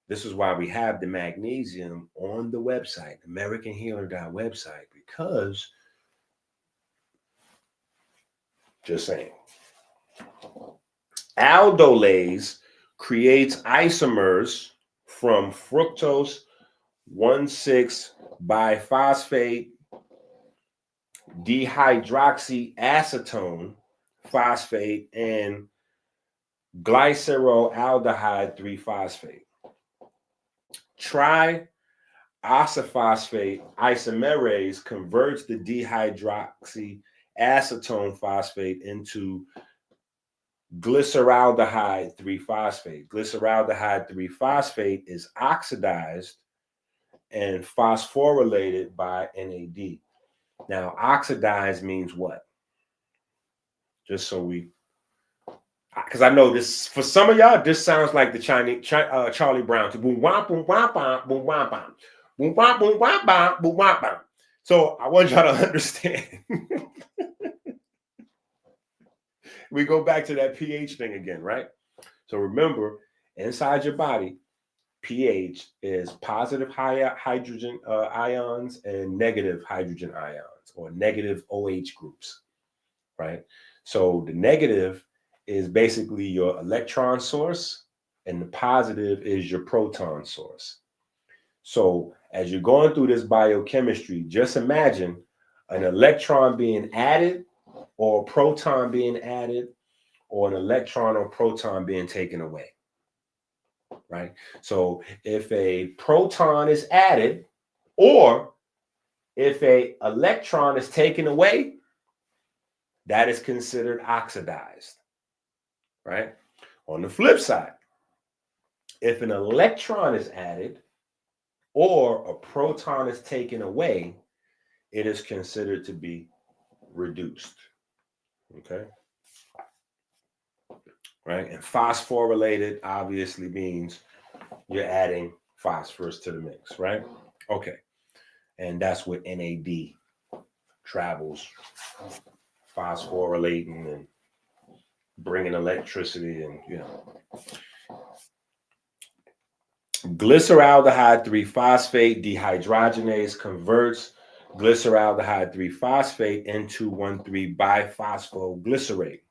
this is why we have the magnesium on the website, AmericanHealer.website, because, just saying, aldolase creates isomers from fructose 1,6-biphosphate dihydroxyacetone phosphate and glyceroldehyde 3-phosphate. Triosphosphate isomerase converts the dihydroxyacetone phosphate into glyceraldehyde 3-phosphate. Glyceraldehyde 3-phosphate is oxidized and phosphorylated by NAD. Now, oxidized means what? Just so we, because I know this, for some of y'all, this sounds like the Charlie Brown. Boom, womp, boom, womp, bom, boom, womp, bom. Boom, womp, boom, womp, bom, boom, womp, bom. So I want y'all to understand. We go back to that pH thing again, right? So remember, inside your body, pH is positive hydrogen ions and negative hydrogen ions, or negative OH groups, right? So the negative is basically your electron source, and the positive is your proton source. So as you're going through this biochemistry, just imagine an electron being added, or a proton being added, or an electron or proton being taken away, right? So if a proton is added, or if an electron is taken away, that is considered oxidized, right? On the flip side, if an electron is added or a proton is taken away, it is considered to be reduced, okay? Right? And phosphorylated obviously means you're adding phosphorus to the mix, right? Okay. And that's what NAD travels, phosphorylating and bringing electricity, and glyceraldehyde 3-phosphate dehydrogenase converts glyceraldehyde 3-phosphate into 1,3-biphosphoglycerate.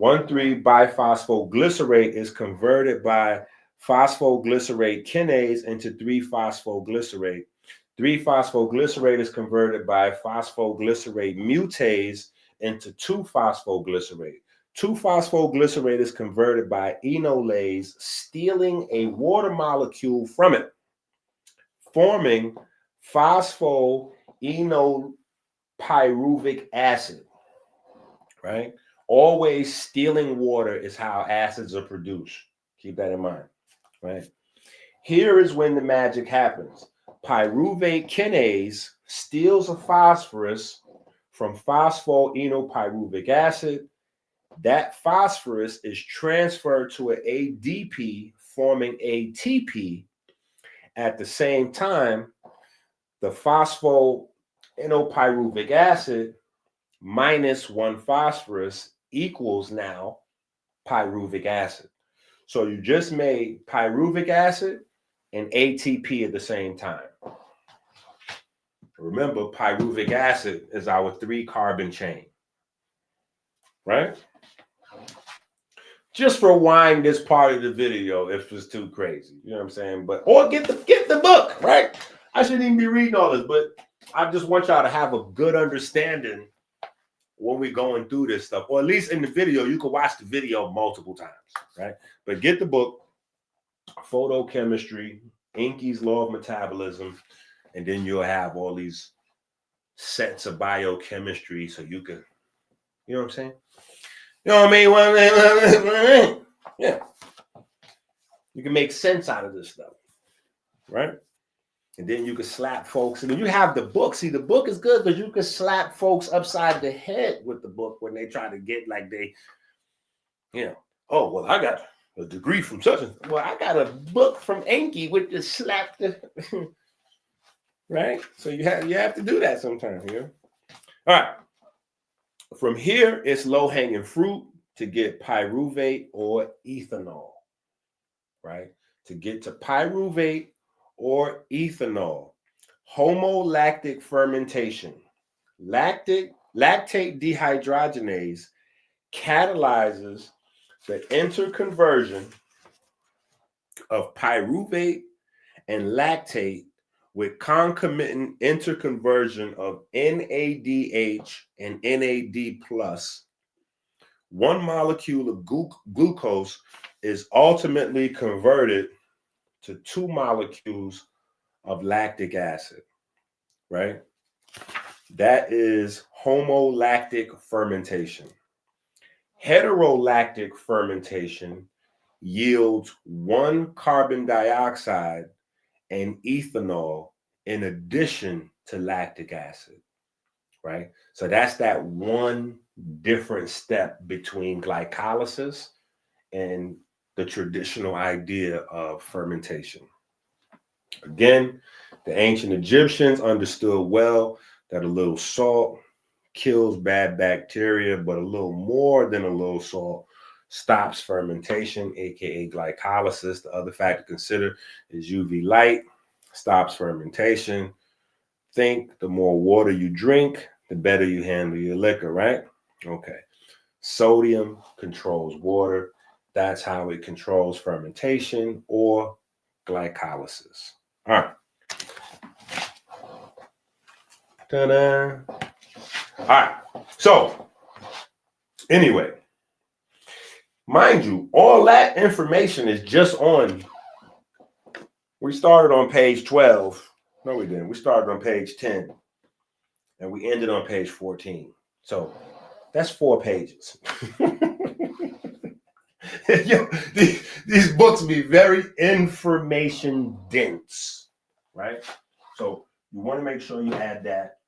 1,3-biphosphoglycerate is converted by phosphoglycerate kinase into 3-phosphoglycerate. 3-phosphoglycerate is converted by phosphoglycerate mutase into 2-phosphoglycerate. 2-phosphoglycerate is converted by enolase stealing a water molecule from it, forming phosphoenolpyruvic acid, right? Always stealing water is how acids are produced. Keep that in mind, right? Here is when the magic happens. Pyruvate kinase steals a phosphorus from phosphoenolpyruvic acid. That phosphorus is transferred to an ADP, forming ATP. At the same time, the phosphoenolpyruvic acid minus 1 phosphorus equals now pyruvic acid. So you just made pyruvic acid and ATP at the same time, Remember, pyruvic acid is our 3-carbon chain, right? Just rewind this part of the video if it's too crazy. You know what I'm saying? But or get the book, right? I shouldn't even be reading all this, but I just want y'all to have a good understanding when we're going through this stuff. Or at least in the video, you can watch the video multiple times, right? But get the book, Photochemistry, EnQi's Law of Metabolism, and then you'll have all these sets of biochemistry so you can, you know what I'm saying? You know what I mean? Yeah. You can make sense out of this stuff, right? And then you can slap folks. And then you have the book. See, the book is good because you can slap folks upside the head with the book when they try to get like they, you know, oh, well, I got a degree from such and well, I got a book from EnQi with the slap the right? So you have to do that sometimes, you know? All right. From here, it's low-hanging fruit to get pyruvate or ethanol, right? To get to pyruvate or ethanol, homolactic fermentation, lactate dehydrogenase catalyzes the interconversion of pyruvate and lactate with concomitant interconversion of NADH and NAD+. One molecule of glucose is ultimately converted to 2 molecules of lactic acid, right? That is homolactic fermentation. Heterolactic fermentation yields 1 carbon dioxide and ethanol in addition to lactic acid, right? So that's that one different step between glycolysis and the traditional idea of fermentation. Again, the ancient Egyptians understood well that a little salt kills bad bacteria, but a little more than a little salt stops fermentation, aka glycolysis. The other factor to consider is UV light stops fermentation. Think the more water you drink, the better you handle your liquor, right? Okay. Sodium controls water. That's how it controls fermentation or glycolysis. All right. Ta-da. All right. So, anyway, mind you, all that information is just on. We started on page 12. No, we didn't. We started on page 10 and we ended on page 14. So that's 4 pages. Yo, these books be very information dense, right? So you want to make sure you add that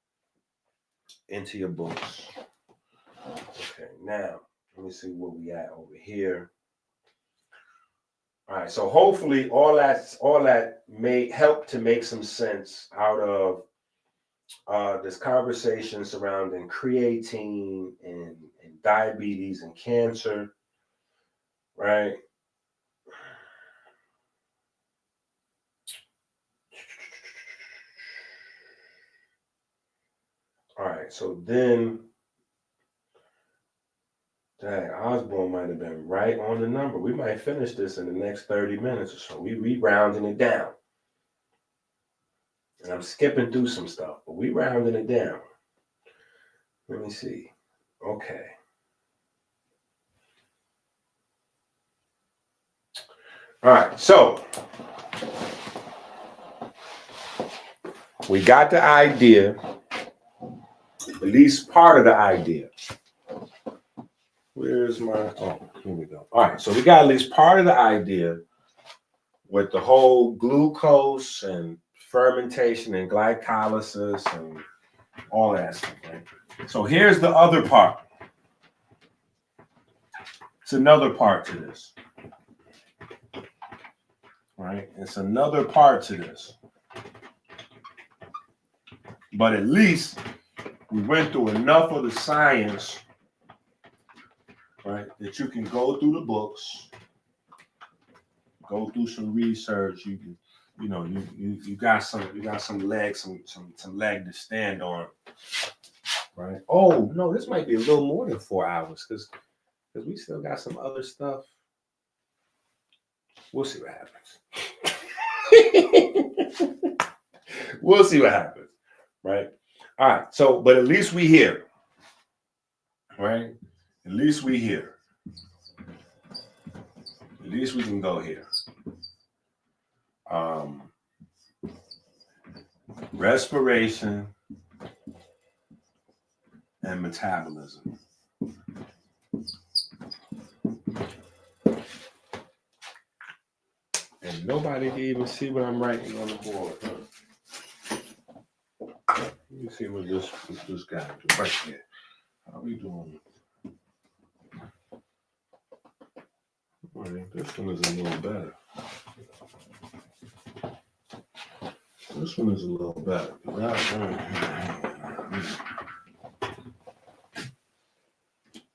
into your books. Okay, now let me see where we at over here. All right, so hopefully all that may help to make some sense out of this conversation surrounding creatine and diabetes and cancer, right? All right, so then, dang, Osborne might have been right on the number. We might finish this in the next 30 minutes or so. We rounding it down. And I'm skipping through some stuff, but we rounding it down. Let me see. Okay. All right, so we got the idea, at least part of the idea. Where's my, oh, here we go. All right, so we got at least part of the idea with the whole glucose and fermentation and glycolysis and all that stuff, right? So here's the other part. It's another part to this. Right? It's another part to this. But at least we went through enough of the science, right, that you can go through the books, go through some research, you can you know, you got some legs, some leg to stand on, right? Oh no, this might be a little more than 4 hours because we still got some other stuff. We'll see what happens. We'll see what happens, right? All right. So, but at least we here, right? At least we here. At least we can go here. Respiration and metabolism. And nobody can even see what I'm writing on the board. Let me see what this guy do right here. How are we doing? All right, this one is a little better. This one is a little better.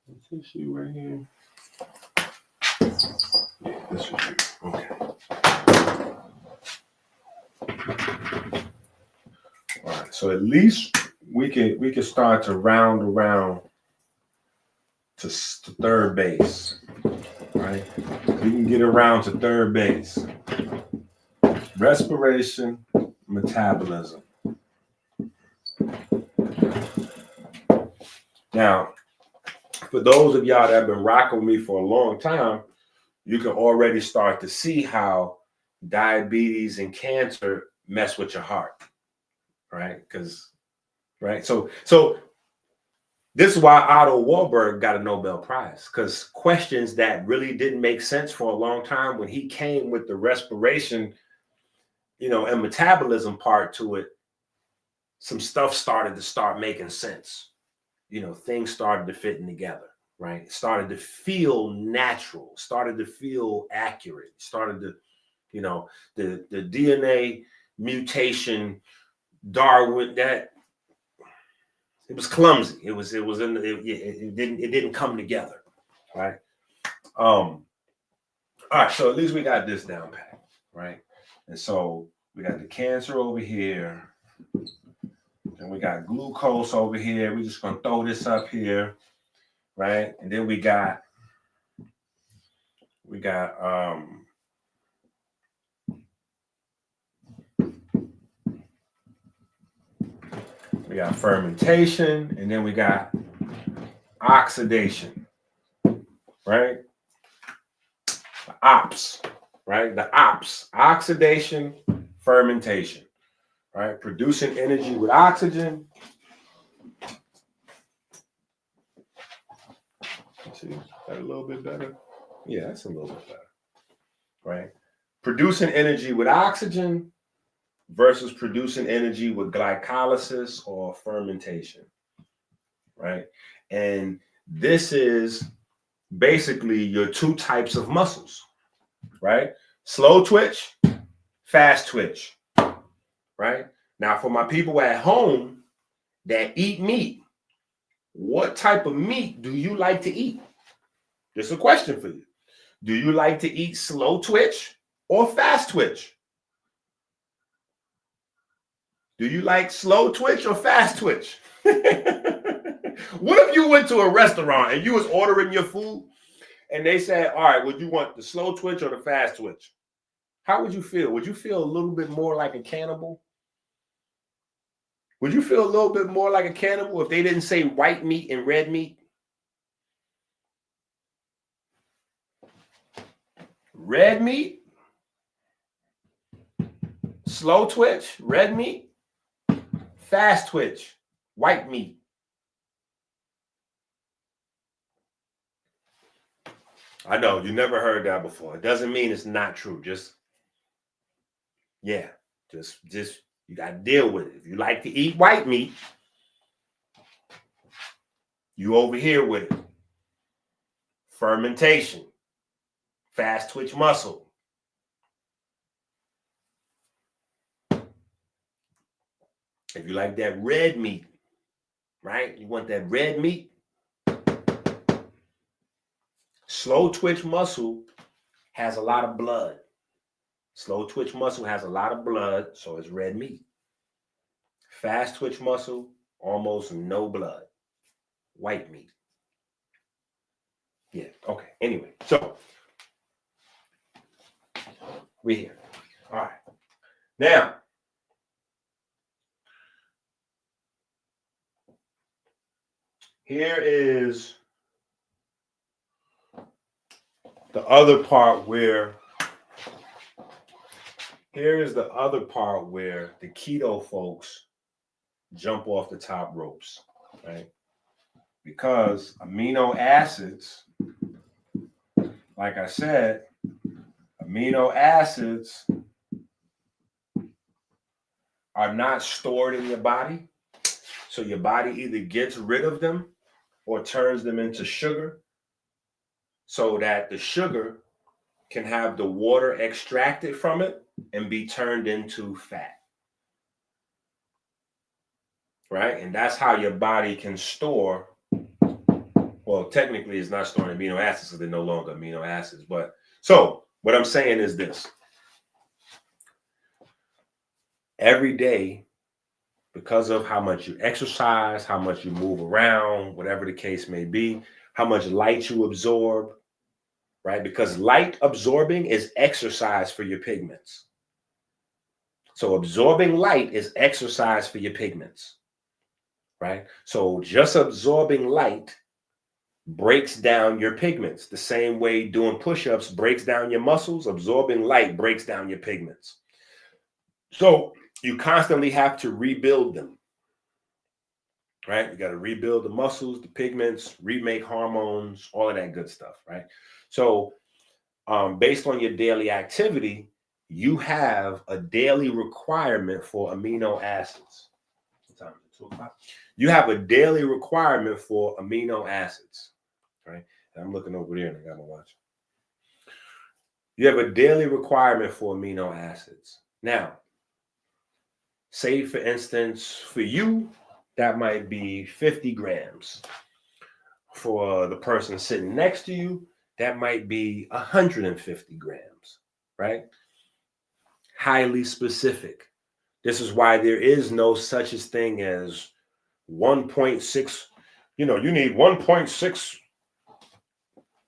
Is this you right here? Yeah, this is you. Okay. All right. So at least we can start to round around to third base. Right? We can get around to third base. Respiration, metabolism. Now, for those of y'all that have been rocking with me for a long time, you can already start to see how diabetes and cancer mess with your heart, right? So this is why Otto Warburg got a Nobel Prize, because questions that really didn't make sense for a long time, when he came with the respiration, and metabolism part to it, some stuff started making sense. Things started to fit together, right? It started to feel natural, started to feel accurate, started to, the DNA mutation, Darwin, that it was clumsy. It didn't come together, right? All right, so at least we got this down pat, right? And so we got the cancer over here, and we got glucose over here. We're just gonna throw this up here, right? And then we got fermentation, and then we got oxidation, right? The ops, right? The ops, oxidation, fermentation, right? Producing energy with oxygen. Let's see, is that a little bit better? Yeah, that's a little bit better, right? Producing energy with oxygen versus producing energy with glycolysis or fermentation, right? And this is basically your two types of muscles, right? Slow twitch, fast twitch, right? Now, for my people at home that eat meat, what type of meat do you like to eat? Just a question for you. Do you like to eat slow twitch or fast twitch? Do you like slow twitch or fast twitch? What if you went to a restaurant and you was ordering your food and they said, all right, would you want the slow twitch or the fast twitch? How would you feel? Would you feel a little bit more like a cannibal? Would you feel a little bit more like a cannibal if they didn't say white meat and red meat? Red meat, slow twitch, red meat, fast twitch, white meat. I know you never heard that before. It doesn't mean it's not true. Just you got to deal with it. If you like to eat white meat, you over here with it. Fermentation, fast twitch muscle. If you like that red meat, right? You want that red meat. Slow twitch muscle has a lot of blood. Slow twitch muscle has a lot of blood, so it's red meat. Fast twitch muscle, almost no blood, white meat. Yeah, okay. Anyway, so we're here. All right. Now, here is the other part where the keto folks jump off the top ropes, right? Because amino acids, like I said, amino acids are not stored in your body. So your body either gets rid of them or turns them into sugar so that the sugar can have the water extracted from it and be turned into fat. Right? And that's how your body can store. Well, technically, it's not storing amino acids because they're no longer amino acids. But so what I'm saying is this. Every day, because of how much you exercise, how much you move around, whatever the case may be, how much light you absorb, right? Because light absorbing is exercise for your pigments. So absorbing light is exercise for your pigments, right? So just absorbing light breaks down your pigments the same way doing push-ups breaks down your muscles. Absorbing light breaks down your pigments. So you constantly have to rebuild them, right? You got to rebuild the muscles, the pigments, remake hormones, all of that good stuff, right? So based on your daily activity, you have a daily requirement for amino acids. What time is it? 2 o'clock? You have a daily requirement for amino acids, right? And I'm looking over there and I got my watch. You have a daily requirement for amino acids. Now, say for instance, for you, that might be 50 grams. For the person sitting next to you, that might be 150 grams, right? Highly specific. This is why there is no such thing as 1.6. You need 1.6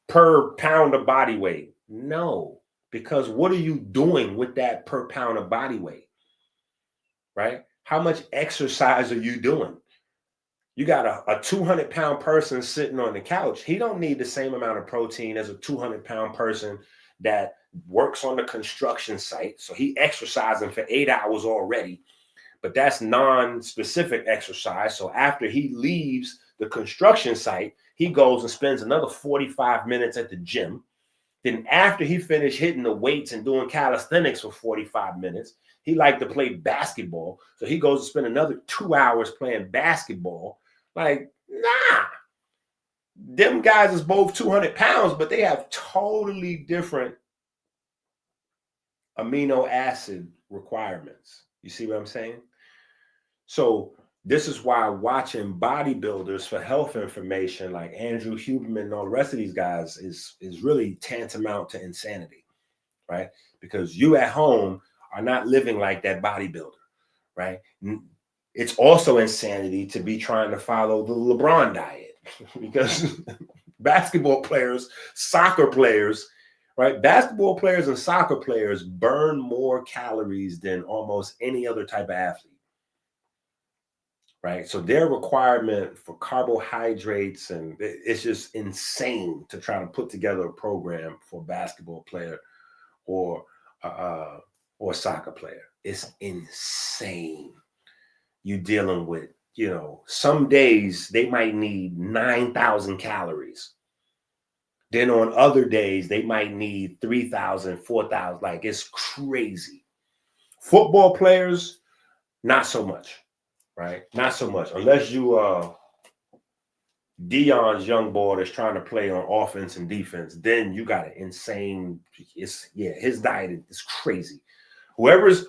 per pound of body weight. No, because what are you doing with that per pound of body weight, right? How much exercise are you doing? You got a 200-pound person sitting on the couch. He don't need the same amount of protein as a 200-pound person that works on the construction site. So he exercising for 8 hours already, but that's non-specific exercise. So after he leaves the construction site, he goes and spends another 45 minutes at the gym. Then after he finished hitting the weights and doing calisthenics for 45 minutes, he liked to play basketball. So he goes to spend another 2 hours playing basketball. Like, nah. Them guys is both 200 pounds, but they have totally different amino acid requirements. You see what I'm saying? So this is why watching bodybuilders for health information like Andrew Huberman and all the rest of these guys is really tantamount to insanity, right? Because you at home are not living like that bodybuilder, right? It's also insanity to be trying to follow the LeBron diet because basketball players, soccer players, right? Basketball players and soccer players burn more calories than almost any other type of athlete. Right. So their requirement for carbohydrates, and it's just insane to try to put together a program for a basketball player or a soccer player. It's insane. You're dealing with, some days they might need 9,000 calories. Then on other days, they might need 3,000, 4,000. Like, it's crazy. Football players, not so much. Right? Not so much. Unless you Dion's young boy that's trying to play on offense and defense, then you got an insane, his diet is crazy. Whoever's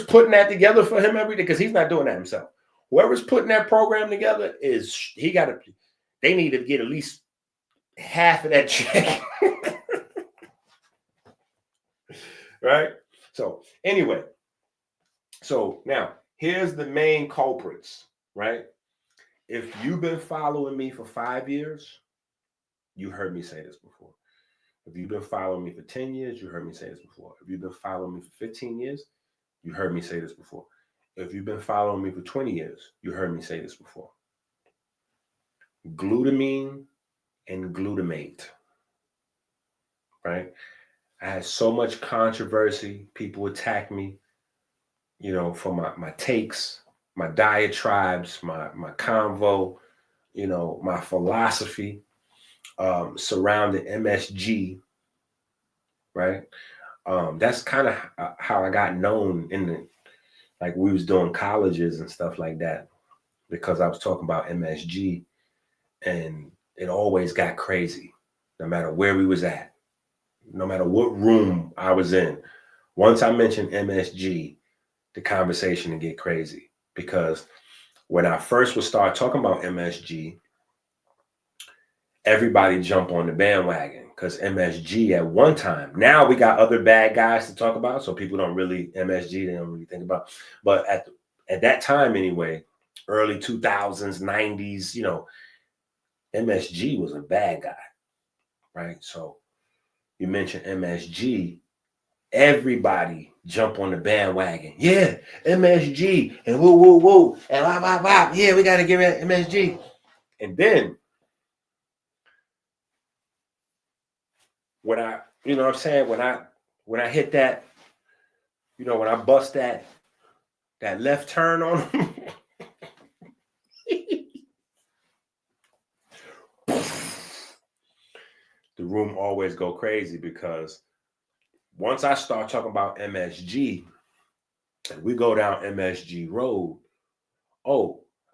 putting that together for him every day, because he's not doing that himself. Whoever's putting that program together they need to get at least half of that check. Right? So anyway, so now here's the main culprits, right? If you've been following me for 5 years, you heard me say this before. If you've been following me for 10 years, you heard me say this before. If you've been following me for 15 years, you heard me say this before. If you've been following me for 20 years, you heard me say this before. Glutamine and glutamate, right? I had so much controversy. People attack me, for my takes, my diatribes, my convo, my philosophy surrounding MSG, right? That's kind of how I got known like we was doing colleges and stuff like that, because I was talking about MSG, and it always got crazy, no matter where we was at, no matter what room I was in. Once I mentioned MSG, the conversation would get crazy, because when I first would start talking about MSG, everybody jump on the bandwagon, because MSG at one time, now we got other bad guys to talk about, so people don't really, MSG, they don't really think about, but at that time anyway, early 2000s, 90s, MSG was a bad guy, right? So you mentioned MSG, everybody jump on the bandwagon. Yeah, MSG, and woo, woo, woo, and blah, blah, blah. Yeah, we got to get rid of MSG. And then when I, you know what I'm saying, when I hit that, when I bust that left turn on them, the room always go crazy, because once I start talking about MSG and we go down MSG road,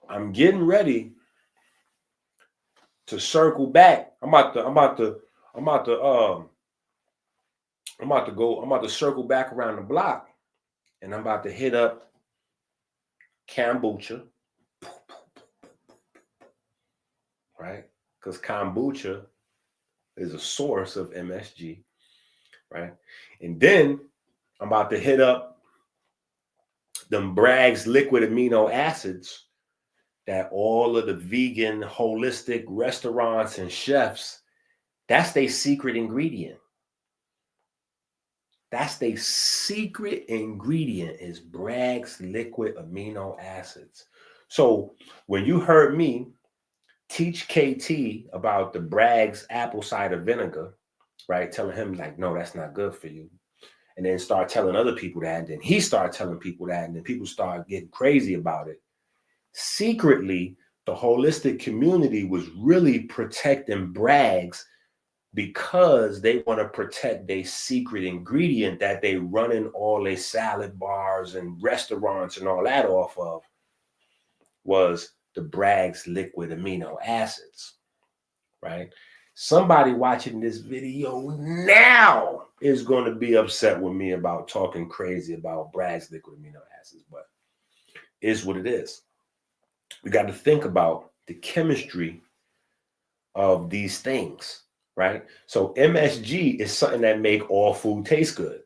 I'm getting ready to circle back. I'm about to circle back around the block, and I'm about to hit up kombucha, right? Because kombucha is a source of MSG, right? And then I'm about to hit up them Bragg's liquid amino acids that all of the vegan holistic restaurants and chefs, that's their secret ingredient. That's their secret ingredient, is Bragg's liquid amino acids. So when you heard me teach KT about the Bragg's apple cider vinegar, right? Telling him like, no, that's not good for you. And then start telling other people that. And then he started telling people that. And then people start getting crazy about it. Secretly, the holistic community was really protecting Bragg's, because they want to protect their secret ingredient that they running all their salad bars and restaurants and all that off of, was the Bragg's liquid amino acids, right? Somebody watching this video now is going to be upset with me about talking crazy about Bragg's liquid amino acids, but it is what it is. We got to think about the chemistry of these things, right? So MSG is something that make all food taste good.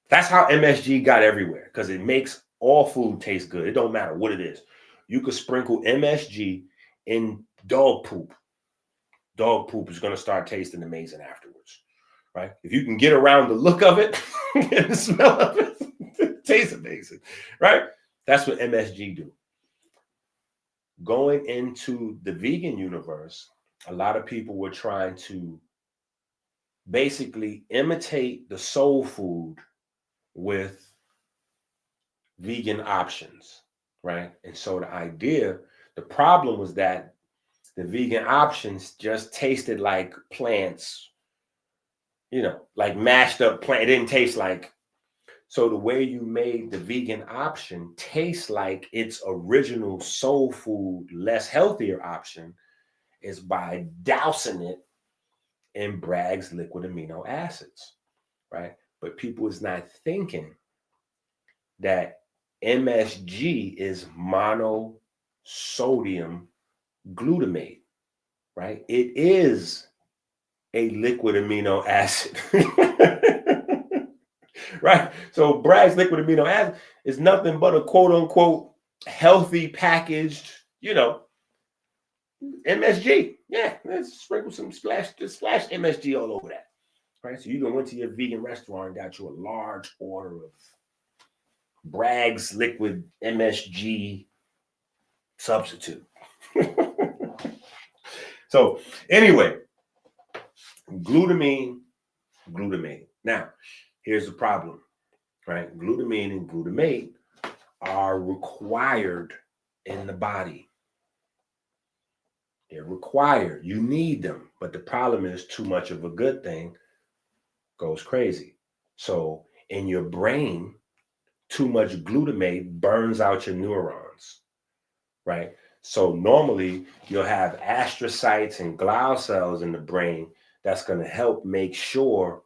That's how MSG got everywhere, because it makes all food taste good. It don't matter what it is. You could sprinkle MSG in dog poop. Dog poop is going to start tasting amazing afterwards, right? If you can get around the look of it and the smell of it, it tastes amazing, right? That's what MSG do. Going into the vegan universe, a lot of people were trying to basically imitate the soul food with vegan options, right? And so the problem was that the vegan options just tasted like plants, like mashed up plant. It didn't taste like. So the way you made the vegan option taste like its original soul food, less healthier option, is by dousing it in Bragg's liquid amino acids, right? But people is not thinking that MSG is monosodium glutamate, right? It is a liquid amino acid. right? So Bragg's liquid amino acid is nothing but a quote unquote healthy packaged, MSG. Yeah, let's sprinkle some splash MSG all over that. Right. So you went to your vegan restaurant and got you a large order of Bragg's liquid MSG substitute. So anyway, glutamine, glutamate. Now, here's the problem, right? Glutamine and glutamate are required in the body. They're required. You need them. But the problem is too much of a good thing goes crazy. So in your brain, too much glutamate burns out your neurons, right? So normally you'll have astrocytes and glial cells in the brain that's going to help make sure,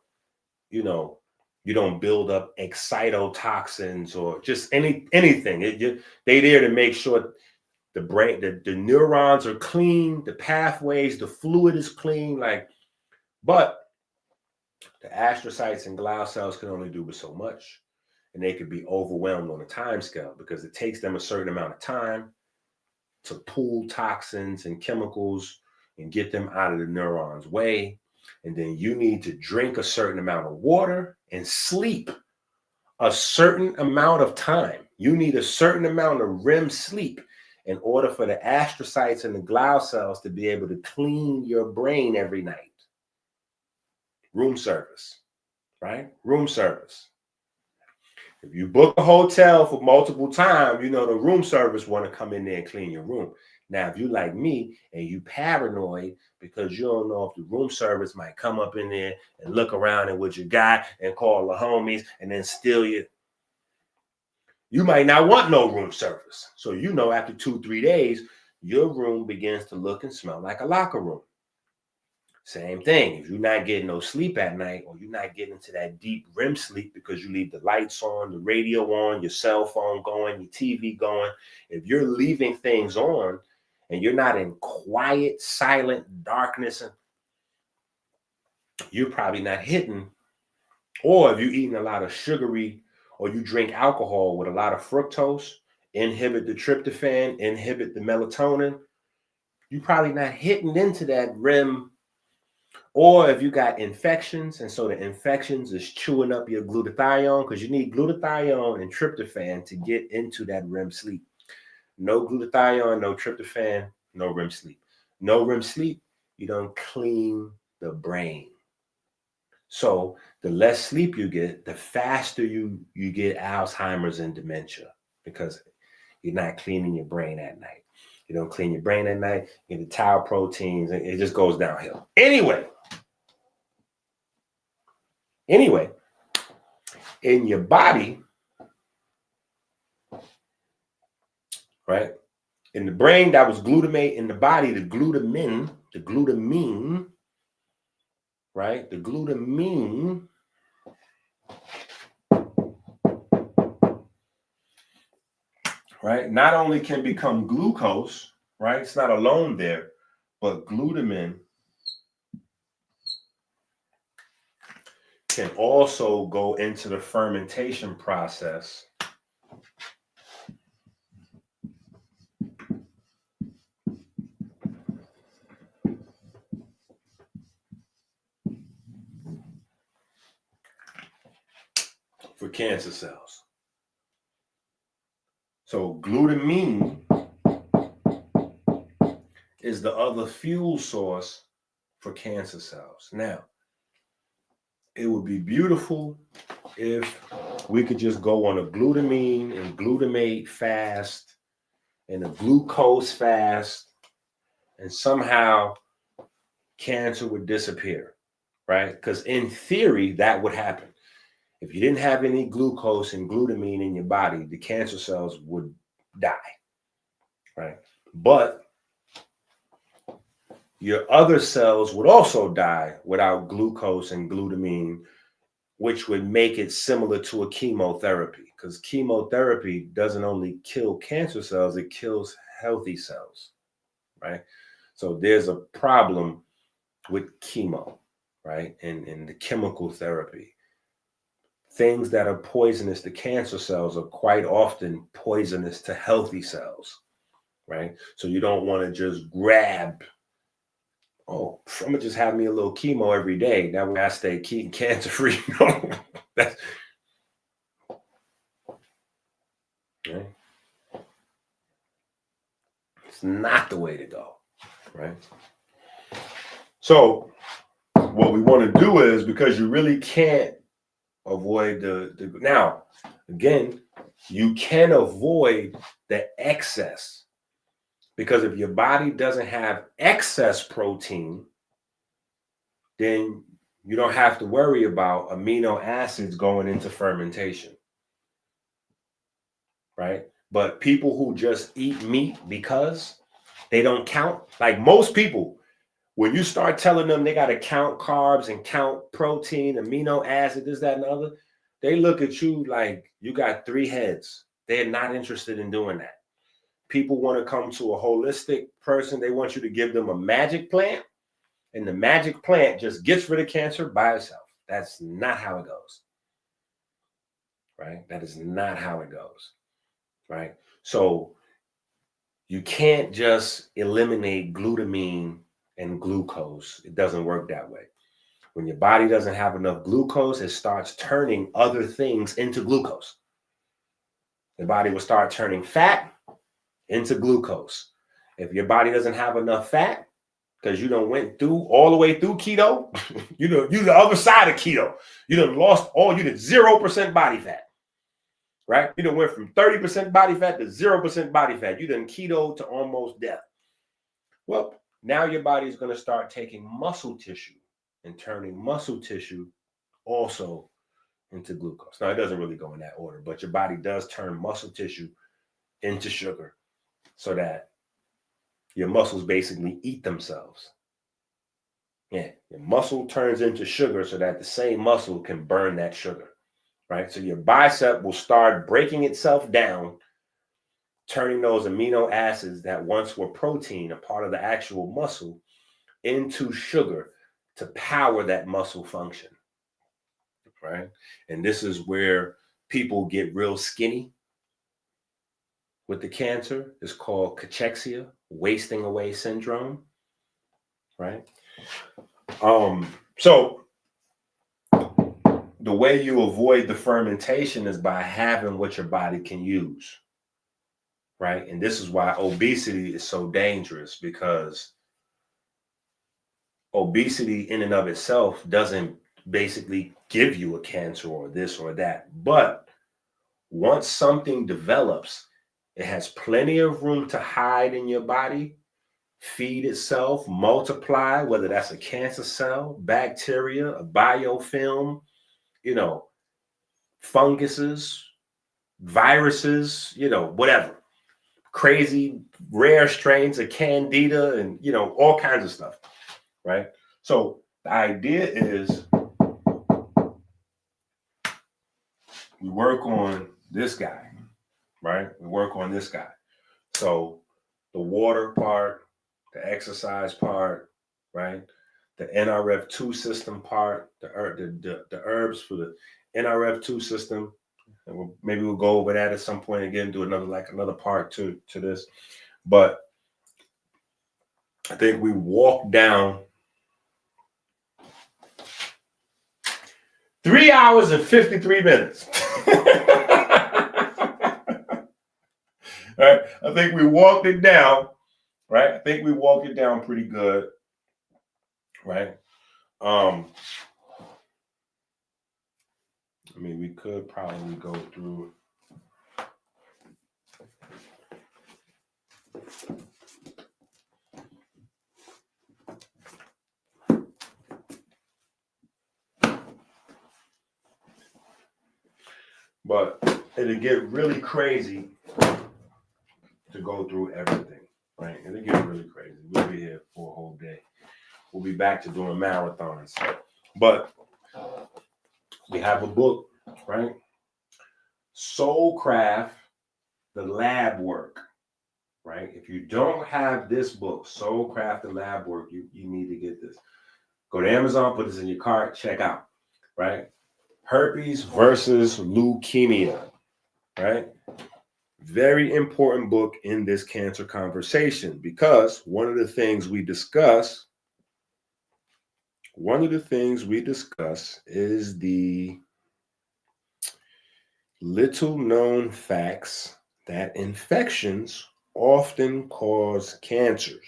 you don't build up excitotoxins or just anything. They're there to make sure the brain, the neurons are clean, the pathways, the fluid is clean. But the astrocytes and glial cells can only do but so much, and they could be overwhelmed on a time scale because it takes them a certain amount of time to pull toxins and chemicals and get them out of the neuron's way. And then you need to drink a certain amount of water and sleep a certain amount of time. You need a certain amount of REM sleep in order for the astrocytes and the glial cells to be able to clean your brain every night. Room service, right? Room service. If you book a hotel for multiple times, the room service want to come in there and clean your room. Now, if you like me and you paranoid because you don't know if the room service might come up in there and look around at what you got and call the homies and then steal you might not want no room service. So after 2-3 days, your room begins to look and smell like a locker room. Same thing. If you're not getting no sleep at night, or you're not getting into that deep REM sleep because you leave the lights on, the radio on, your cell phone going, your TV going, if you're leaving things on and you're not in quiet, silent darkness, you're probably not hitting. Or if you're eating a lot of sugary, or you drink alcohol with a lot of fructose, inhibit the tryptophan, inhibit the melatonin, you're probably not hitting into that REM. Or if you got infections, and so the infections is chewing up your glutathione, because you need glutathione and tryptophan to get into that REM sleep. No glutathione, no tryptophan, no REM sleep. No REM sleep, you don't clean the brain. So the less sleep you get, the faster you get Alzheimer's and dementia, because you're not cleaning your brain at night. You don't clean your brain at night, you get the tau proteins, and it just goes downhill. Anyway, in your body, right? In the brain, that was glutamate. In the body, the glutamine, right? The glutamine, right? Not only can become glucose, right? It's not alone there, but glutamine can also go into the fermentation process for cancer cells. So glutamine is the other fuel source for cancer cells. Now, it would be beautiful if we could just go on a glutamine and glutamate fast and a glucose fast, and somehow cancer would disappear, right? Because in theory, that would happen. If you didn't have any glucose and glutamine in your body, the cancer cells would die, right? But your other cells would also die without glucose and glutamine, which would make it similar to a chemotherapy, because chemotherapy doesn't only kill cancer cells, it kills healthy cells, right? So there's a problem with chemo, right? And the chemical therapy. things that are poisonous to cancer cells are quite often poisonous to healthy cells, right? So you don't want to just grab, oh, I'm gonna just have me a little chemo every day. That way I stay cancer free. That's right. It's not the way to go, right? So what we want to do is, because you really can't avoid the now, again, you can avoid the excess, because if your body doesn't have excess protein, then you don't have to worry about amino acids going into fermentation, right? But people who just eat meat because they don't count, like most people, when you start telling them they got to count carbs and count protein, amino acid, this, that, and the other, they look at you like you got 3 heads. They're not interested in doing that. People want to come to a holistic person. They want you to give them a magic plant, and the magic plant just gets rid of cancer by itself. That's not how it goes, right? That is not how it goes, right? So you can't just eliminate glutamine and glucose. It doesn't work that way. When your body doesn't have enough glucose, it starts turning other things into glucose. The body will start turning fat into glucose. If your body doesn't have enough fat, because you done went through all the way through keto, you the other side of keto. You done lost all, you did 0% body fat, right? You done went from 30% body fat to 0% body fat. You done keto to almost death. Well, now your body is going to start taking muscle tissue and turning muscle tissue also into glucose. Now, it doesn't really go in that order, but your body does turn muscle tissue into sugar so that your muscles basically eat themselves. Yeah, your muscle turns into sugar so that the same muscle can burn that sugar, right? So your bicep will start breaking itself down, turning those amino acids that once were protein, a part of the actual muscle, into sugar to power that muscle function, right? And this is where people get real skinny with the cancer. It's called cachexia, wasting away syndrome, right? So the way you avoid the fermentation is by having what your body can use, right? And this is why obesity is so dangerous, because obesity in and of itself doesn't basically give you a cancer or this or that. But once something develops, it has plenty of room to hide in your body, feed itself, multiply, whether that's a cancer cell, bacteria, a biofilm, funguses, viruses, whatever. Crazy rare strains of candida and, all kinds of stuff, right? So the idea is we work on this guy, right? We work on this guy. So the water part, the exercise part, right? The NRF2 system part, the herbs for the NRF2 system. And maybe we'll go over that at some point again, do another part to this. But I think we walked down 3 hours and 53 minutes. Right? I think we walked it down, right? I think we walked it down pretty good, right? We could probably go through. But it'll get really crazy to go through everything, right? It'll get really crazy. We'll be here for a whole day. We'll be back to doing marathons. But we have a book, right? Soulcraft, the lab work, right? If you don't have this book, Soulcraft, the lab work, you need to get this. Go to Amazon, put this in your cart, check out, right? Herpes versus leukemia, right? Very important book in this cancer conversation, because one of the things we discuss is the little known facts that infections often cause cancers.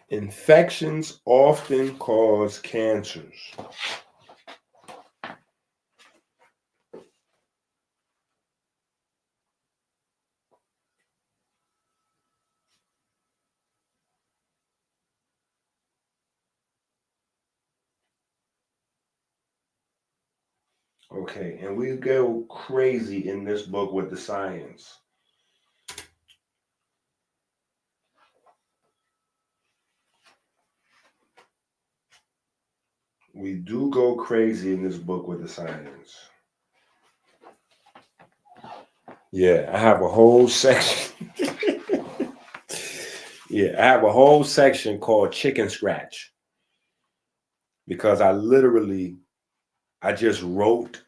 Infections often cause cancers. Okay, and we go crazy in this book with the science. We do go crazy in this book with the science. Yeah, I have a whole section. Yeah, I have a whole section called Chicken Scratch, because I just wrote.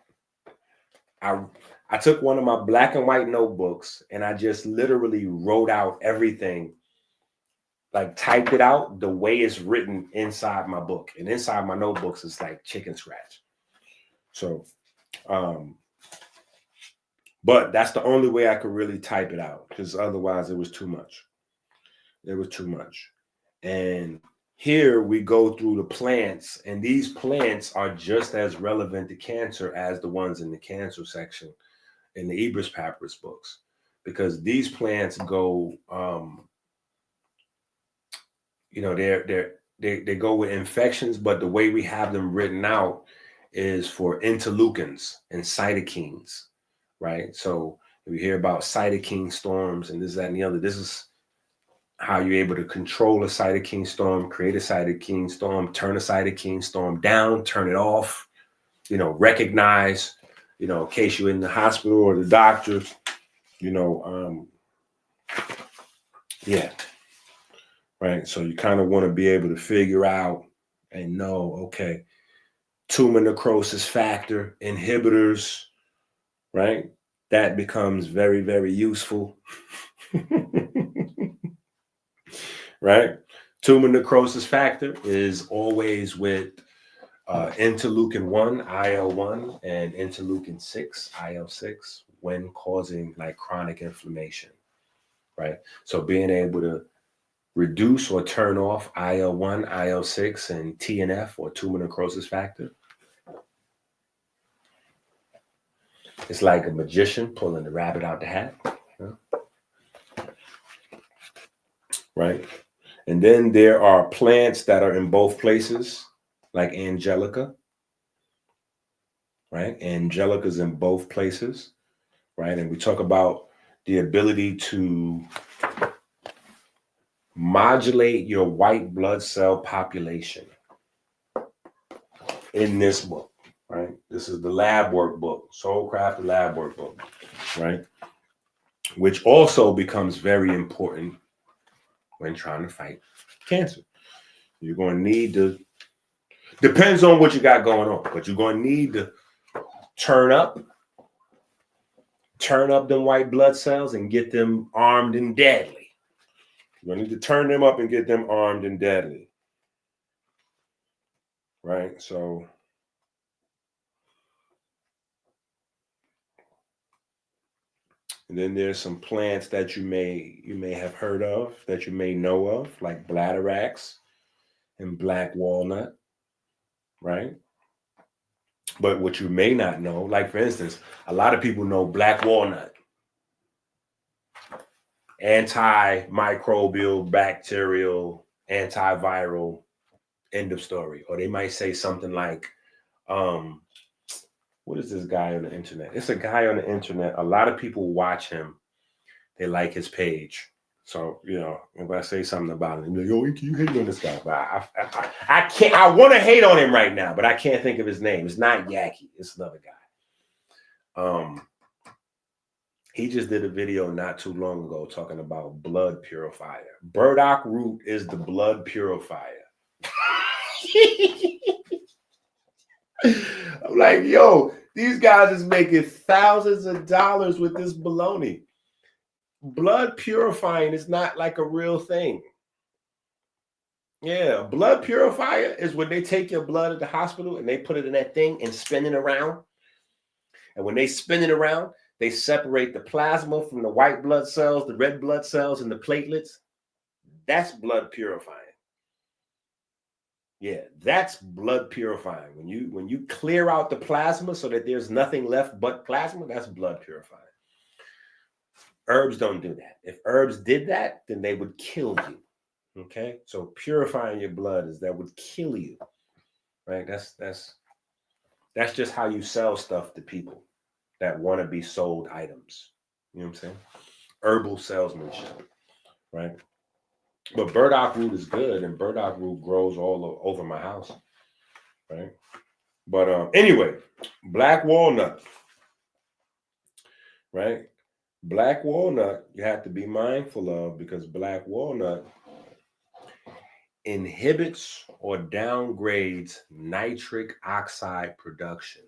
I took one of my black and white notebooks and I just literally wrote out everything, like typed it out the way it's written inside my book. And inside my notebooks is like chicken scratch. So, but that's the only way I could really type it out, because otherwise it was too much. It was too much. And here we go through the plants, and these plants are just as relevant to cancer as the ones in the cancer section in the Ebers Papyrus books, because these plants go, they go with infections, but the way we have them written out is for interleukins and cytokines, right? So we hear about cytokine storms and this, that, and the other. This is how you're able to control a cytokine storm, create a cytokine storm, turn a cytokine storm down, turn it off, recognize, in case you're in the hospital or the doctor, yeah. Right. So you kind of want to be able to figure out and know, okay, tumor necrosis factor inhibitors, right? That becomes very, very useful. Right? Tumor necrosis factor is always with interleukin 1, IL-1, and interleukin 6, IL-6, when causing like chronic inflammation, right? So being able to reduce or turn off IL-1, IL-6, and TNF, or tumor necrosis factor. It's like a magician pulling the rabbit out the hat, right? And then there are plants that are in both places, like Angelica, right? Angelica's in both places, right? And we talk about the ability to modulate your white blood cell population in this book, right? This is the lab work book, Soulcraft lab work book, right? Which also becomes very important when trying to fight cancer. You're going to need to, depends on what you got going on, but you're going to need to turn up them white blood cells and get them armed and deadly. You're going to need to turn them up and get them armed and deadly. Right? So, and then there's some plants that you may have heard of, that you may know of, like bladderwrack and black walnut, right? But what you may not know, like for instance, a lot of people know black walnut, antimicrobial, bacterial, antiviral, end of story. Or they might say something like, what is this guy on the internet? It's a guy on the internet. A lot of people watch him. They like his page. So, if I say something about him, like, yo, you hate on this guy. But I can't, I want to hate on him right now, but I can't think of his name. It's not Yaki. It's another guy. He just did a video not too long ago talking about blood purifier. Burdock root is the blood purifier. I'm like, yo, these guys is making thousands of dollars with this baloney. Blood purifying is not like a real thing. Yeah, blood purifier is when they take your blood at the hospital and they put it in that thing and spin it around. And when they spin it around, they separate the plasma from the white blood cells, the red blood cells, and the platelets. That's blood purifying. Yeah, that's blood purifying. When you clear out the plasma so that there's nothing left but plasma, that's blood purifying. Herbs don't do that. If herbs did that, then they would kill you. Okay, so purifying your blood that would kill you, right? That's just how you sell stuff to people that want to be sold items. You know what I'm saying? Herbal salesmanship, right? But burdock root is good, and burdock root grows all over my house, right? But anyway, black walnut, right? Black walnut, you have to be mindful of, because black walnut inhibits or downgrades nitric oxide production,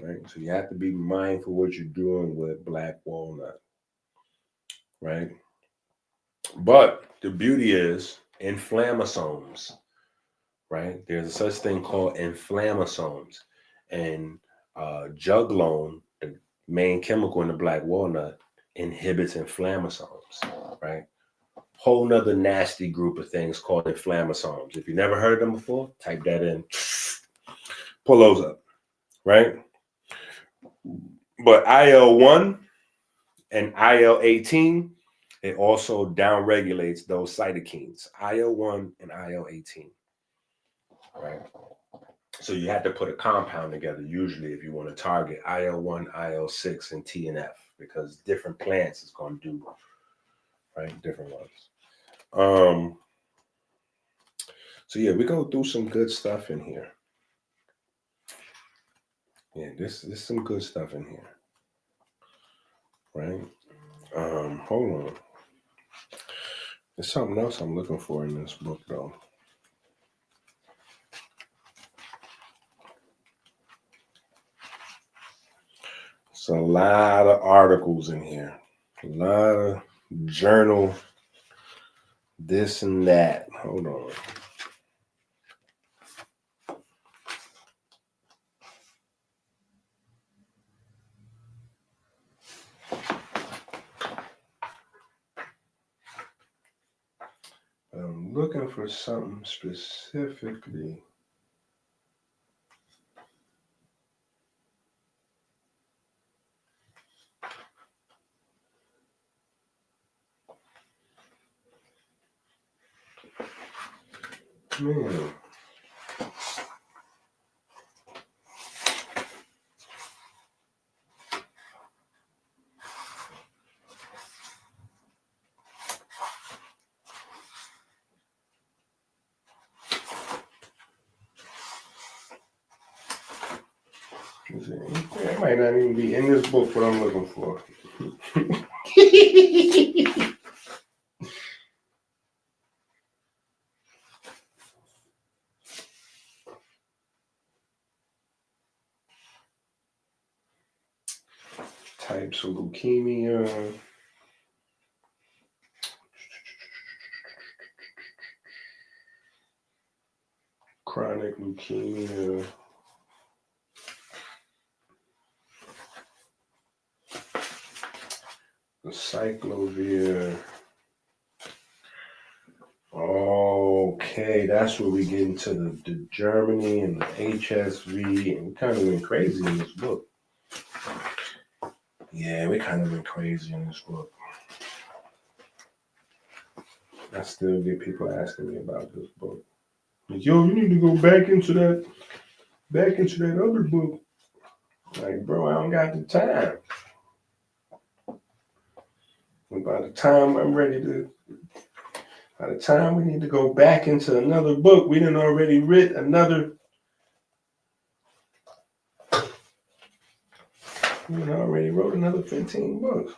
right? So you have to be mindful what you're doing with black walnut, right? But the beauty is inflammasomes, right? There's a such thing called inflammasomes, and juglone, the main chemical in the black walnut, inhibits inflammasomes, right? Whole nother nasty group of things called inflammasomes. If you never heard of them before, type that in, pull those up, right? But IL-1 and IL-18, it also downregulates those cytokines, IL-1 and IL-18, right? So you have to put a compound together, usually, if you want to target IL-1, IL-6, and TNF, because different plants is going to do, right, different ones. So yeah, we go through some good stuff in here. Yeah, there's some good stuff in here, right? Hold on. There's something else I'm looking for in this book, though. It's a lot of articles in here, a lot of journal, this and that. Hold on. I'm looking for something specifically. Man. It might not even be in this book what I'm looking for. Types of leukemia. Chronic leukemia. The cyclovir. Okay, that's where we get into the Germany and the HSV, and we kind of went crazy in this book. Yeah, we kind of went crazy in this book. I still get people asking me about this book. Like, yo, you need to go back into that other book. Like, bro, I don't got the time. And by the time we need to go back into another book, we done already read another. We done already wrote another 15 books.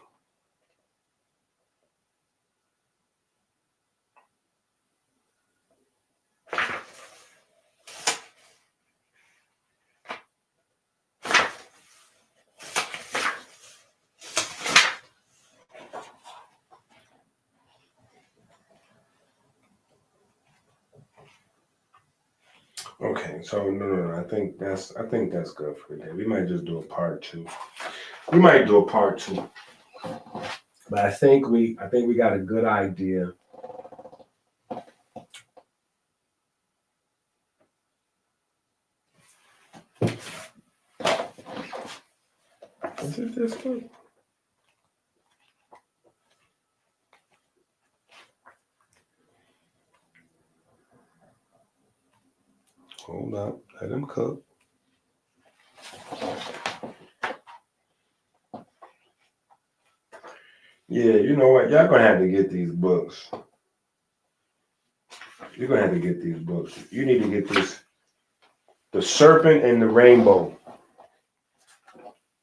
Okay, so no. I think that's good for today. We might just do a part 2. We might do a part 2. But I think we got a good idea. Is it this one? Hold up, let him cook. Yeah, you know what? Y'all gonna have to get these books. You're gonna have to get these books. You need to get this, The Serpent and the Rainbow.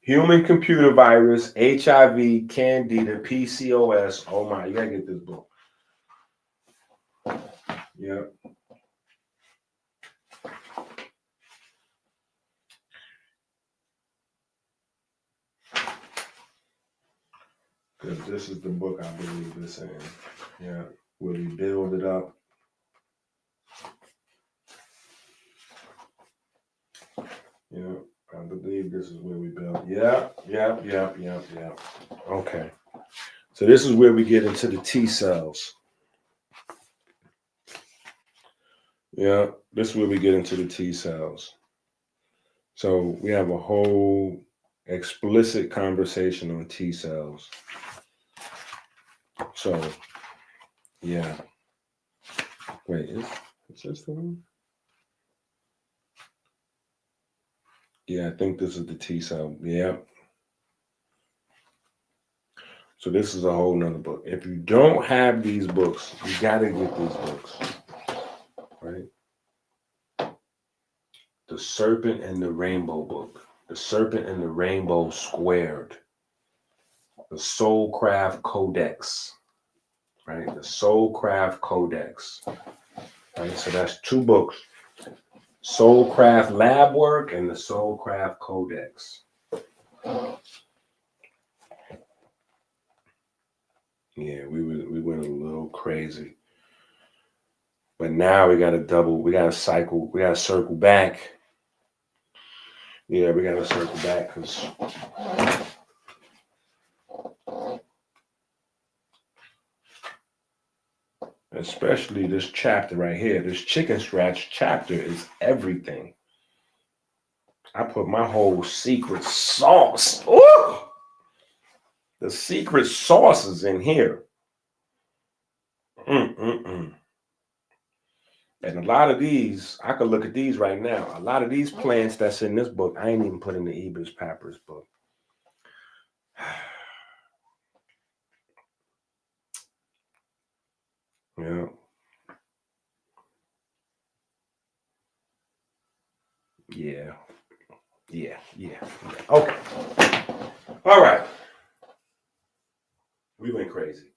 Human computer virus, HIV, Candida, PCOS. Oh my, you gotta get this book. Yep. Because this is the book I believe this in. Yeah. Where we build it up. Yeah. I believe this is where we build. Yeah. Okay. So this is where we get into the T cells. Yeah. This is where we get into the T cells. So we have a whole explicit conversation on T cells. So, yeah. Wait, is this the one? Yeah, I think this is the T cell. Yeah. So this is a whole nother book. If you don't have these books, you got to get these books. Right? The Serpent and the Rainbow book. The Serpent and the Rainbow Squared. The Soulcraft Codex. Right? The Soulcraft Codex. Right? So that's 2 books. Soulcraft Lab Work and the Soulcraft Codex. Yeah, we went a little crazy. But now we gotta circle back. Yeah, we gotta circle back because especially this chapter right here, this chicken scratch chapter is everything. I put my whole secret sauce. Ooh! The secret sauce is in here. And a lot of these, I could look at these right now. A lot of these plants that's in this book, I ain't even put in the Ebers Papyrus book. Yeah. Yeah. Okay. All right. We went crazy.